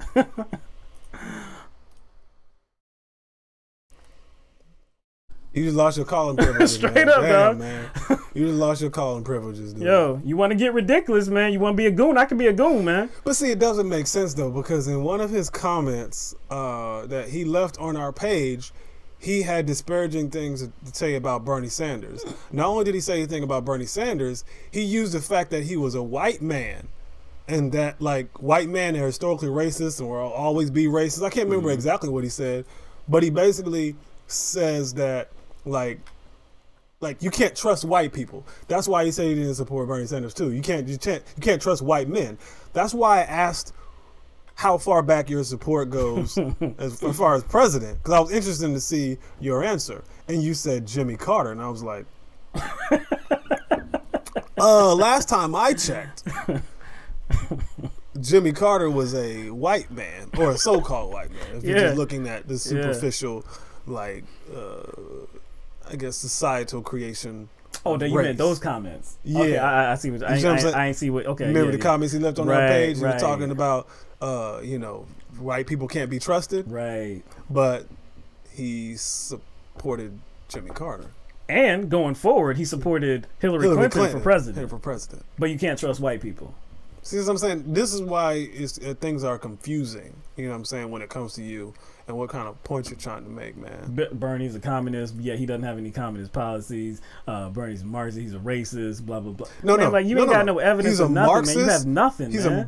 Speaker 2: You just lost your calling privileges.
Speaker 1: Straight up, dog.
Speaker 2: Man. You just lost your calling privileges, dude.
Speaker 1: Yo, you want to get ridiculous, man. You want to be a goon. I can be a goon, man.
Speaker 2: But see, it doesn't make sense, though, because in one of his comments that he left on our page, he had disparaging things to say about Bernie Sanders. Not only did he say anything about Bernie Sanders, he used the fact that he was a white man and that, like, white men are historically racist and will always be racist. I can't remember exactly what he said, but he basically says that, like you can't trust white people. That's why he said he didn't support Bernie Sanders too. You can't trust white men. That's why I asked how far back your support goes as far as president, because I was interested to see your answer, and you said Jimmy Carter, and I was like, last time I checked, Jimmy Carter was a white man, or a so-called white man. If you're just looking at the superficial, like, I guess, societal creation.
Speaker 1: Oh, then you meant those comments.
Speaker 2: Yeah,
Speaker 1: okay, I see what I ain't see what. Okay,
Speaker 2: remember the comments he left on our page? He was talking about, white people can't be trusted.
Speaker 1: Right.
Speaker 2: But he supported Jimmy Carter.
Speaker 1: And going forward, he supported Hillary Clinton for president. But you can't trust white people.
Speaker 2: See what I'm saying? This is why things are confusing, you know what I'm saying, when it comes to you and what kind of points you're trying to make, man.
Speaker 1: Bernie's a communist, yet he doesn't have any communist policies. Bernie's a Marxist, he's a racist, blah, blah, blah.
Speaker 2: No,
Speaker 1: you ain't got no evidence of nothing, Marxist, man. You have nothing,
Speaker 2: he's
Speaker 1: man.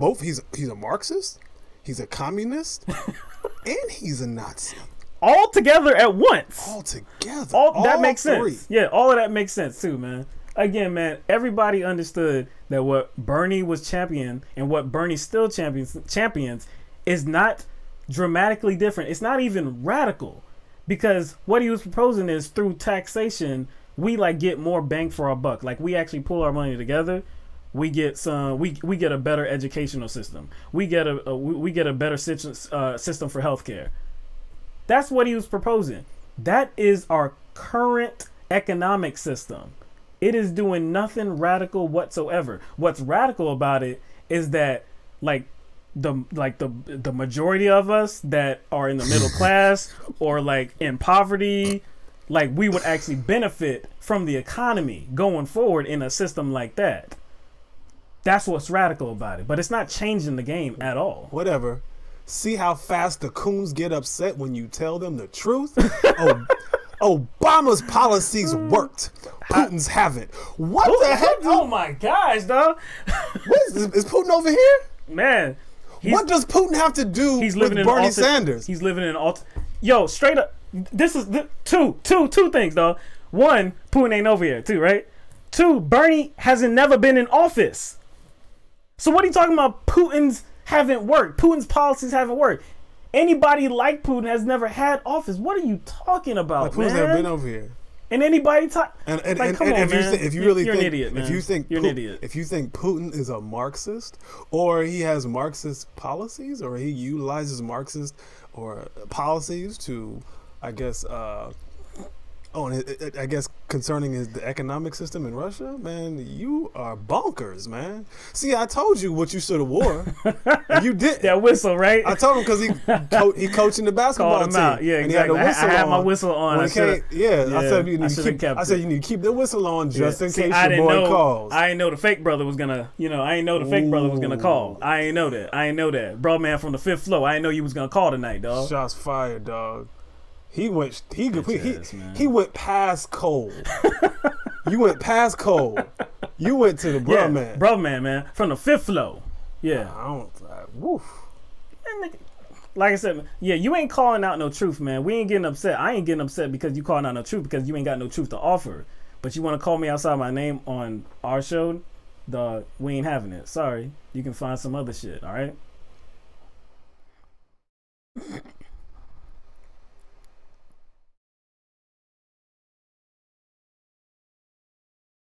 Speaker 2: He's a Marxist, he's a communist, and he's a Nazi.
Speaker 1: All together at once.
Speaker 2: All together.
Speaker 1: That makes sense. Yeah, all of that makes sense too, man. Again, man, everybody understood that what Bernie was championing and what Bernie still champions is not dramatically different. It's not even radical, because what he was proposing is through taxation, we like get more bang for our buck. Like, we actually pull our money together. We get we get a better educational system. We get a better system for healthcare. That's what he was proposing. That is our current economic system. It is doing nothing radical whatsoever. What's radical about it is that the majority of us that are in the middle class or like in poverty, like we would actually benefit from the economy going forward in a system like that. That's what's radical about it. But it's not changing the game at all.
Speaker 2: Whatever. See how fast the coons get upset when you tell them the truth? Obama's policies worked. Putin's haven't. What the heck?
Speaker 1: Oh my gosh, dog.
Speaker 2: What is Putin over here?
Speaker 1: Man.
Speaker 2: What does Putin have to do with Bernie Sanders?
Speaker 1: He's living in Yo, straight up. This is two things, dog. One, Putin ain't over here, too, right? Two, Bernie hasn't never been in office. So what are you talking about? Putin's haven't worked. Putin's policies haven't worked. Anybody like Putin has never had office. What are you talking about,
Speaker 2: Putin's
Speaker 1: man?
Speaker 2: never been over here.
Speaker 1: And anybody talk
Speaker 2: and
Speaker 1: come on, man.
Speaker 2: If you really
Speaker 1: you're
Speaker 2: think,
Speaker 1: an idiot, man.
Speaker 2: If you think
Speaker 1: you're an idiot.
Speaker 2: If you think Putin is a Marxist, or he has Marxist policies, or he utilizes Marxist or policies to, I guess, I guess concerning the economic system in Russia, man, you are bonkers, man. See, I told you what you should have wore. You did
Speaker 1: that whistle, right?
Speaker 2: I told him because he coaching the basketball team.
Speaker 1: Out. Yeah, exactly. I had my whistle on.
Speaker 2: I said you need to keep the whistle on just in case your boy calls.
Speaker 1: I didn't know the fake brother was gonna, I didn't know the fake brother was gonna call. I ain't know that. Bro, man, from the 5th floor, I didn't know you was gonna call tonight, dog.
Speaker 2: Shots fired, dog. He went past Cole. You went past Cole. You went to the bro man.
Speaker 1: Bro man, from the 5th floor. Yeah.
Speaker 2: Woof.
Speaker 1: Like I said, you ain't calling out no truth, man. We ain't getting upset. I ain't getting upset because you calling out no truth because you ain't got no truth to offer. But you want to call me outside my name on our show, dog, we ain't having it. Sorry. You can find some other shit, all right?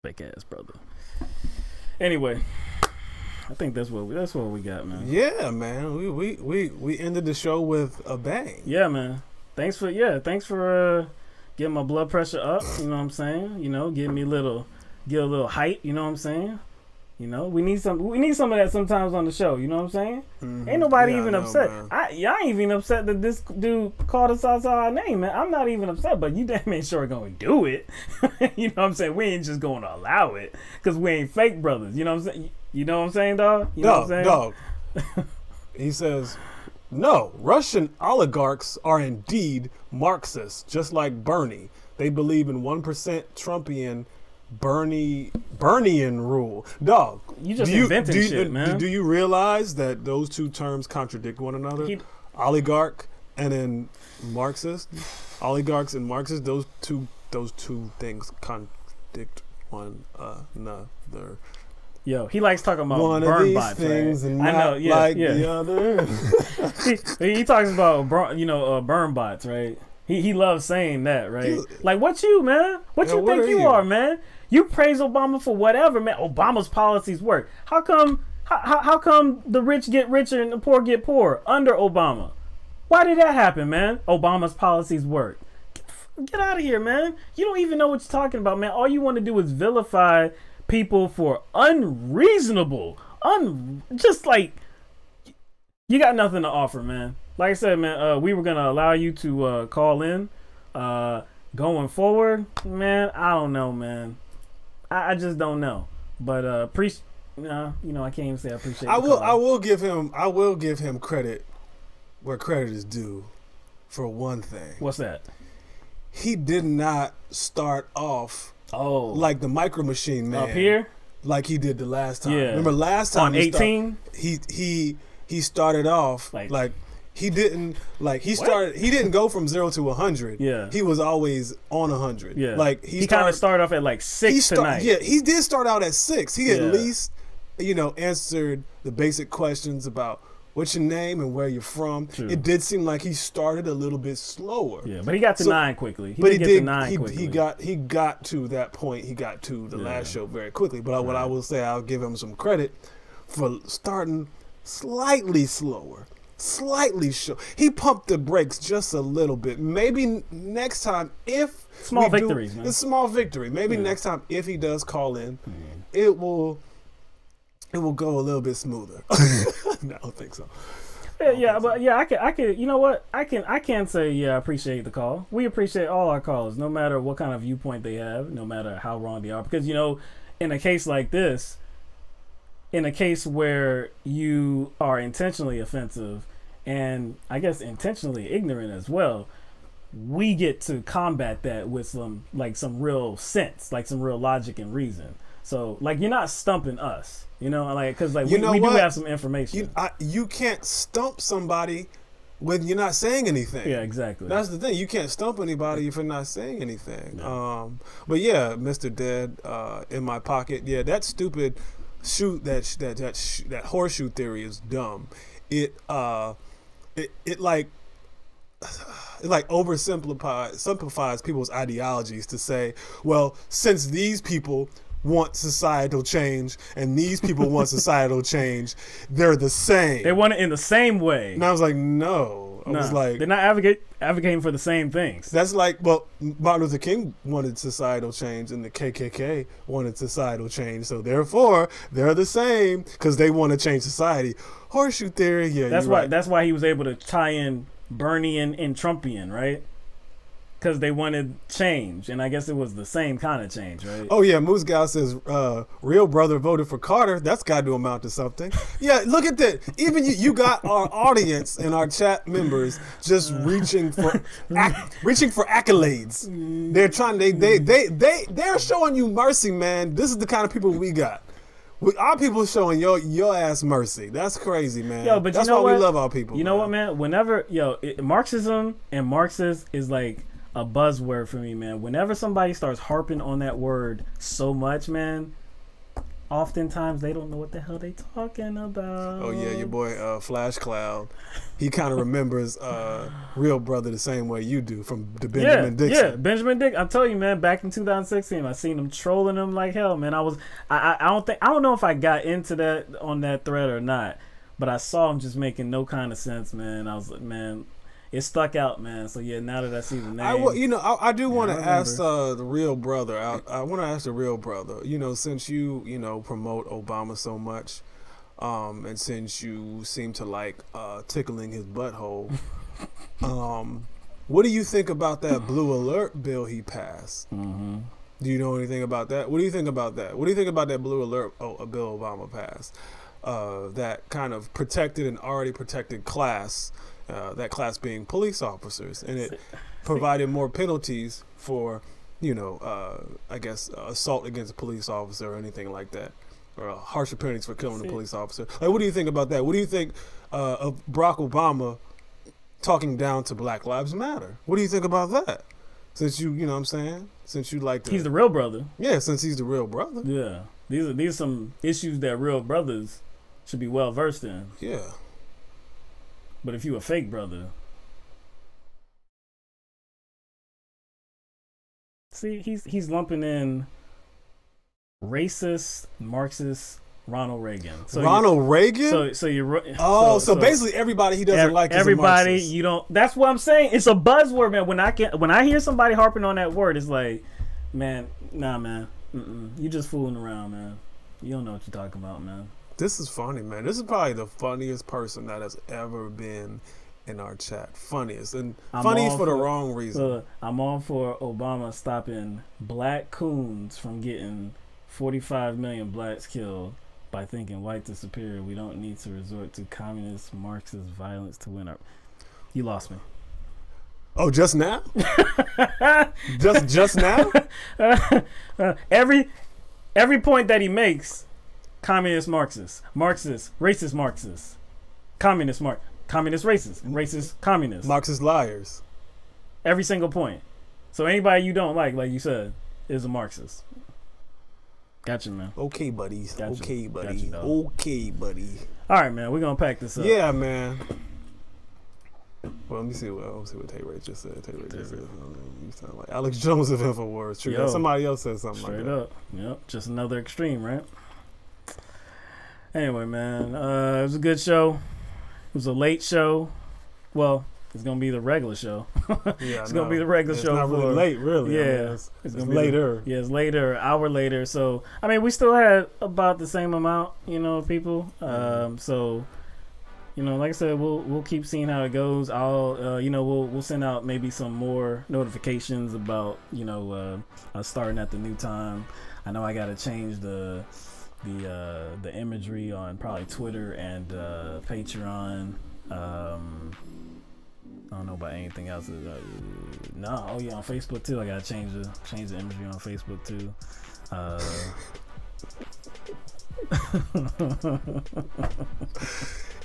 Speaker 1: Fake ass brother. Anyway, I think that's what we got, man.
Speaker 2: Yeah, man. We ended the show with a bang.
Speaker 1: Yeah, man. Thanks for getting my blood pressure up. You know what I'm saying? Get a little height. You know what I'm saying? We need some of that sometimes on the show. You know what I'm saying? Mm-hmm. Ain't nobody even upset. I ain't even upset that this dude called us outside our name, man. I'm not even upset, but you damn ain't sure gonna do it. You know what I'm saying? We ain't just gonna allow it because we ain't fake brothers. You know what I'm saying? You know what I'm saying, dog? You know what I'm saying?
Speaker 2: Dog. He says, no, Russian oligarchs are indeed Marxists, just like Bernie. They believe in 1% Trumpian Bernian rule. Dog,
Speaker 1: you just invented shit, man.
Speaker 2: Do you realize that those two terms contradict one another? Oligarch and then Marxist. Oligarchs and Marxists, those two things contradict one another.
Speaker 1: Yo, he likes talking about
Speaker 2: one
Speaker 1: burn
Speaker 2: of these
Speaker 1: bots,
Speaker 2: things
Speaker 1: right?
Speaker 2: and not the other.
Speaker 1: he talks about burn bots, right? He loves saying that, right? Like, what you, man? What you think you are, man? You praise Obama for whatever, man. Obama's policies work. How come the rich get richer and the poor get poorer under Obama? Why did that happen, man? Obama's policies work. Get out of here, man. You don't even know what you're talking about, man. All you want to do is vilify people for unreasonable, just like you got nothing to offer, man. Like I said, man, we were gonna allow you to call in. Going forward, man, I don't know, man. I just don't know. But I can't even say I appreciate.
Speaker 2: I will give him credit where credit is due. For one thing.
Speaker 1: What's that?
Speaker 2: He did not start off like the Micro Machine Man
Speaker 1: up here,
Speaker 2: like he did the last time.
Speaker 1: Yeah.
Speaker 2: Remember last time
Speaker 1: on 18?
Speaker 2: He started off like. He didn't go from 0 to 100.
Speaker 1: Yeah.
Speaker 2: He was always on 100.
Speaker 1: Yeah.
Speaker 2: Like
Speaker 1: he kind of started off at like 6 tonight.
Speaker 2: Yeah, he did start out at 6. He at least, answered the basic questions about what's your name and where you're from. True. It did seem like he started a little bit slower.
Speaker 1: Yeah, but he got to 9 quickly.
Speaker 2: He got to that point. He got to the last show very quickly. But what I will say, I'll give him some credit for starting slightly slower. Slightly short. He pumped the brakes just a little bit. Maybe next time, if
Speaker 1: small victories, man.
Speaker 2: It's small victory. Maybe next time, if he does call in, it will go a little bit smoother. No, I don't think so.
Speaker 1: I could. You know what? I can say, yeah, I appreciate the call. We appreciate all our calls, no matter what kind of viewpoint they have, no matter how wrong they are. Because in a case like this, in a case where you are intentionally offensive, and I guess intentionally ignorant as well, we get to combat that with some real sense, like some real logic and reason. So you're not stumping us. Because we do have some information.
Speaker 2: You can't stump somebody when you're not saying anything.
Speaker 1: Yeah, exactly.
Speaker 2: That's the thing. You can't stump anybody if you're not saying anything. Yeah. But yeah, Mr. Dead, in my pocket. Yeah, that stupid that horseshoe theory is dumb. It oversimplifies people's ideologies to say, well, since these people want societal change and these people want societal change, they're the same.
Speaker 1: They want it in the same way.
Speaker 2: And I was like, no. I was like,
Speaker 1: they're not advocating for the same things.
Speaker 2: That's like, well, Martin Luther King wanted societal change and the KKK wanted societal change, so therefore they're the same because they want to change society. Horseshoe theory, yeah,
Speaker 1: that's why.
Speaker 2: right.
Speaker 1: That's why he was able to tie in Bernian and Trumpian, right? Because they wanted change, and I guess it was the same kind of change, right?
Speaker 2: Oh yeah, Moose Gal says real brother voted for Carter. That's got to amount to something. Yeah, look at that. Even you got our audience and our chat members just reaching for accolades. They're trying. They're showing you mercy, man. This is the kind of people we got. Our people showing your ass mercy. That's crazy, man.
Speaker 1: Yo, but
Speaker 2: that's
Speaker 1: why
Speaker 2: we love our people.
Speaker 1: You know what, man? Whenever Marxism and Marxist is like a buzzword for me, man. Whenever somebody starts harping on that word so much, man, oftentimes they don't know what the hell they talking about.
Speaker 2: Oh yeah, your boy Flash Cloud, he kind of remembers Real Brother the same way you do from the Benjamin Dixon.
Speaker 1: Yeah, Benjamin Dixon. I'm telling you, man. Back in 2016, I seen him trolling him like hell, man. I don't know if I got into that on that thread or not, but I saw him just making no kind of sense, man. I was like, man. It stuck out, man. So yeah, now that I see the name,
Speaker 2: I do want to ask the Real Brother. I want to ask the Real Brother. Since you promote Obama so much, and since you seem to like tickling his butthole, what do you think about that Blue Alert bill he passed? Mm-hmm. Do you know anything about that? What do you think about that? What do you think about that Blue Alert bill Obama passed? That kind of protected and already protected class. That class being police officers, and it provided more penalties for, I guess, assault against a police officer or anything like that, or harsher penalties for killing a police officer. Like, what do you think about that? What do you think of Barack Obama talking down to Black Lives Matter? What do you think about that? Since you know what I'm saying? Since you like
Speaker 1: he's the real brother.
Speaker 2: Yeah, since he's the real brother.
Speaker 1: Yeah, these are some issues that real brothers should be well versed in.
Speaker 2: Yeah.
Speaker 1: But if you a fake brother, see, he's lumping in racist, Marxist Ronald Reagan. So
Speaker 2: Ronald Reagan?
Speaker 1: So you're
Speaker 2: so basically everybody he doesn't like is
Speaker 1: everybody.
Speaker 2: A
Speaker 1: you don't. That's what I'm saying. It's a buzzword, man. When I hear somebody harping on that word, it's like, man, nah, man, you just fooling around, man. You don't know what you're talking about, man.
Speaker 2: This is funny, man. This is probably the funniest person that has ever been in our chat. Funniest. And funny for the wrong reason.
Speaker 1: I'm all for Obama stopping black coons from getting 45 million blacks killed by thinking whites are superior. We don't need to resort to communist, Marxist violence to win our... You lost me.
Speaker 2: Oh, just now? just now?
Speaker 1: Every point that he makes... Communist Marxist, racist Marxist, communist racist, communist.
Speaker 2: Marxist liars.
Speaker 1: Every single point. So anybody you don't like you said, is a Marxist. Gotcha, man.
Speaker 2: Okay, buddies.
Speaker 1: Gotcha.
Speaker 2: Okay, buddy.
Speaker 1: Gotcha,
Speaker 2: okay, buddy.
Speaker 1: All right, man. We're gonna pack this up.
Speaker 2: Yeah, man. Well, let me see what Tay Ray just said. You sound like Alex Jones of InfoWars. True. Somebody else said something
Speaker 1: straight
Speaker 2: like that.
Speaker 1: Up. Yep. Just another extreme, right? Anyway, man, it was a good show. It was a late show. Well, it's gonna be the regular show. It's gonna be the regular show.
Speaker 2: It's not really late, really.
Speaker 1: Yeah,
Speaker 2: I mean, it's later.
Speaker 1: It's later, an hour later. So, I mean, we still had about the same amount, of people. So, you know, like I said, we'll keep seeing how it goes. I'll, you know, we'll send out maybe some more notifications about, you know, starting at the new time. I know I got to change the imagery on probably Twitter and Patreon. I don't know about anything else. No, oh yeah, on Facebook too. I gotta change the imagery on Facebook too.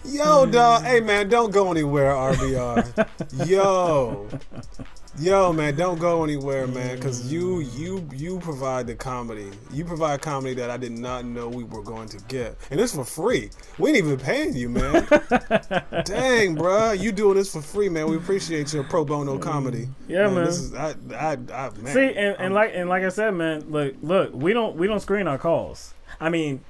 Speaker 2: Yo, dog. Hey, man, don't go anywhere, RBR. Yo, man, don't go anywhere, man, because you provide the comedy. You provide comedy that I did not know we were going to get, and it's for free. We ain't even paying you, man. Dang, bro, you doing this for free, man. We appreciate your pro bono comedy.
Speaker 1: Yeah, man.
Speaker 2: This is, man.
Speaker 1: See, and like I said, man. Look, we don't screen our calls. I mean,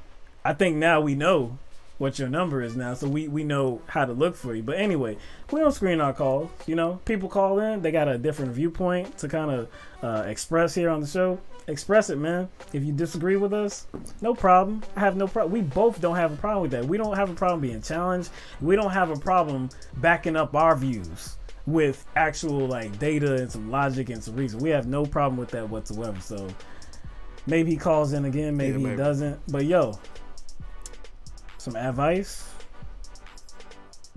Speaker 1: I think now we know what your number is now, so we know how to look for you. But anyway, we don't screen our calls. You know, people call in, they got a different viewpoint to kind of express here on the show. Express it, man. If you disagree with us, no problem. I have no problem. We both don't have a problem with that. We don't have a problem being challenged. We don't have a problem backing up our views with actual like data and some logic and some reason. We have no problem with that whatsoever. So maybe he calls in again, maybe he doesn't. But yo, some advice: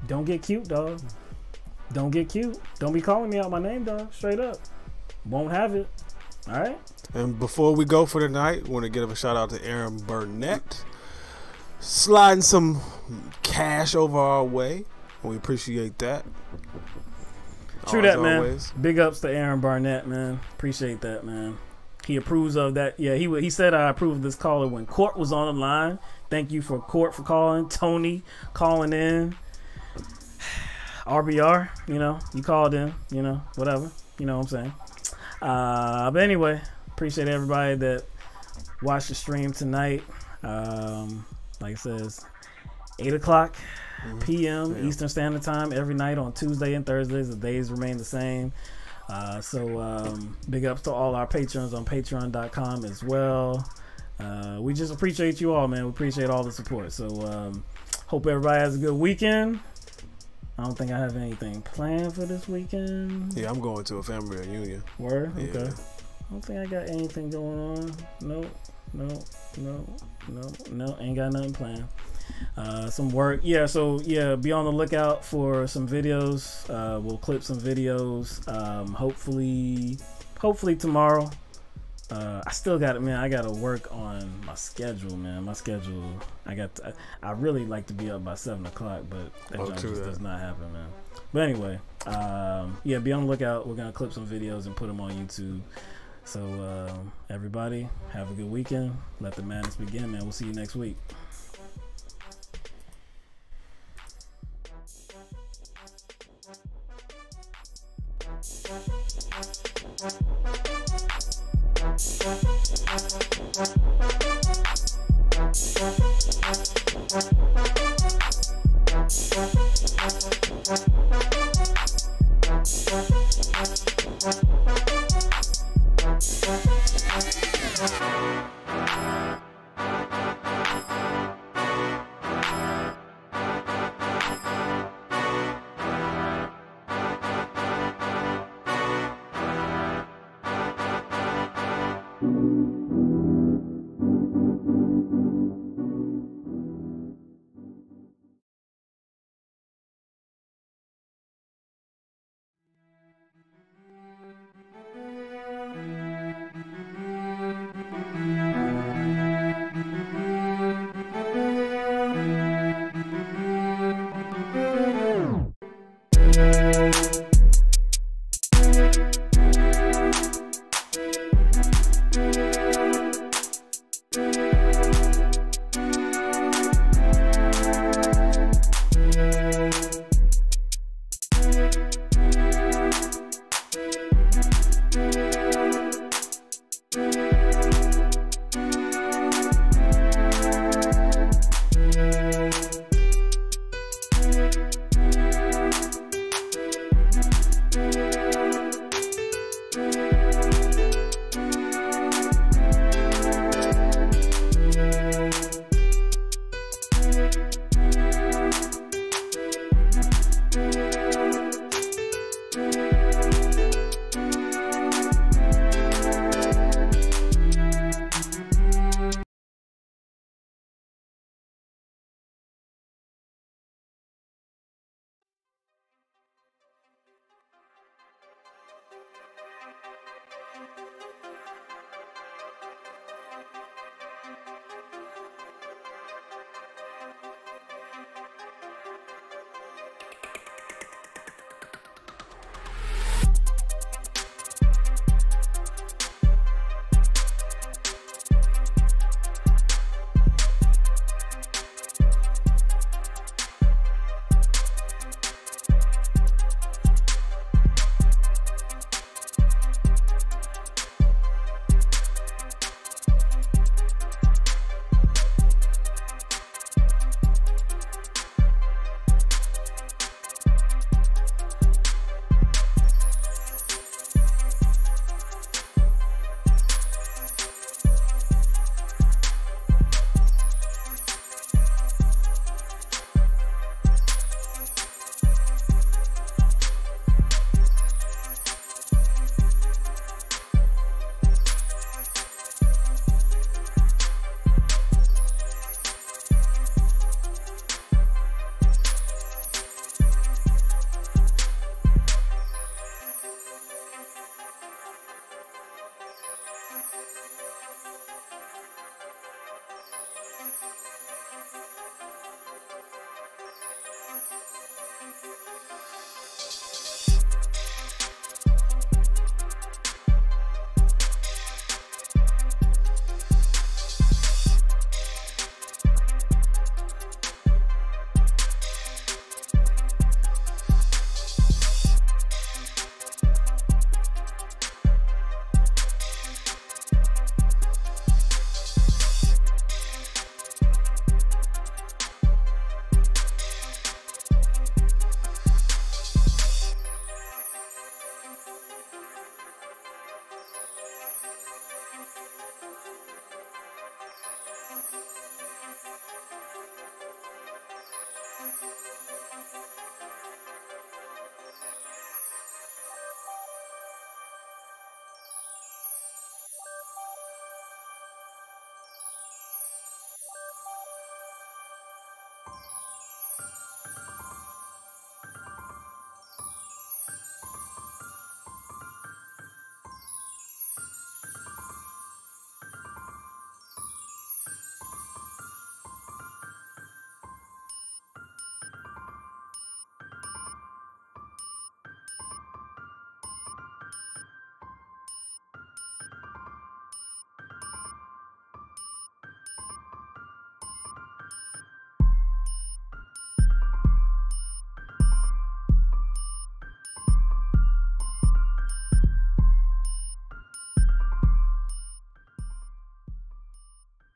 Speaker 1: don't get cute, dog. Don't get cute. Don't be calling me out my name, dog. Straight up. Won't have it. All right.
Speaker 2: And before we go for tonight, I want to give a shout out to Aaron Burnett, sliding some cash over our way. We appreciate that.
Speaker 1: True that, man. Big ups to Aaron Barnett, man. Appreciate that, man. He approves of that. Yeah, he said I approve of this caller when Court was on the line. Thank you for Court for calling. Tony calling in. RBR, you know, you called in, you know, whatever. You know what I'm saying? But anyway, appreciate everybody that watched the stream tonight. Like it says, 8 o'clock p.m. Eastern Standard Time every night on Tuesday and Thursdays. The days remain the same. So big ups to all our patrons on patreon.com as well. We just appreciate you all, man. We appreciate all the support. So hope everybody has a good weekend. I don't think I have anything planned for this weekend.
Speaker 2: Yeah, I'm going to a family reunion.
Speaker 1: Word?
Speaker 2: Yeah.
Speaker 1: Okay. I don't think I got anything going on. No. Ain't got nothing planned. Some work. Yeah, so yeah, be on the lookout for some videos. We'll clip some videos. Hopefully tomorrow. I still got it, man. I gotta work on my schedule, man. My schedule. I really like to be up by 7 o'clock, but that just does not happen, man. But anyway, yeah, be on the lookout. We're gonna clip some videos and put them on YouTube. So everybody, have a good weekend. Let the madness begin, man. We'll see you next week.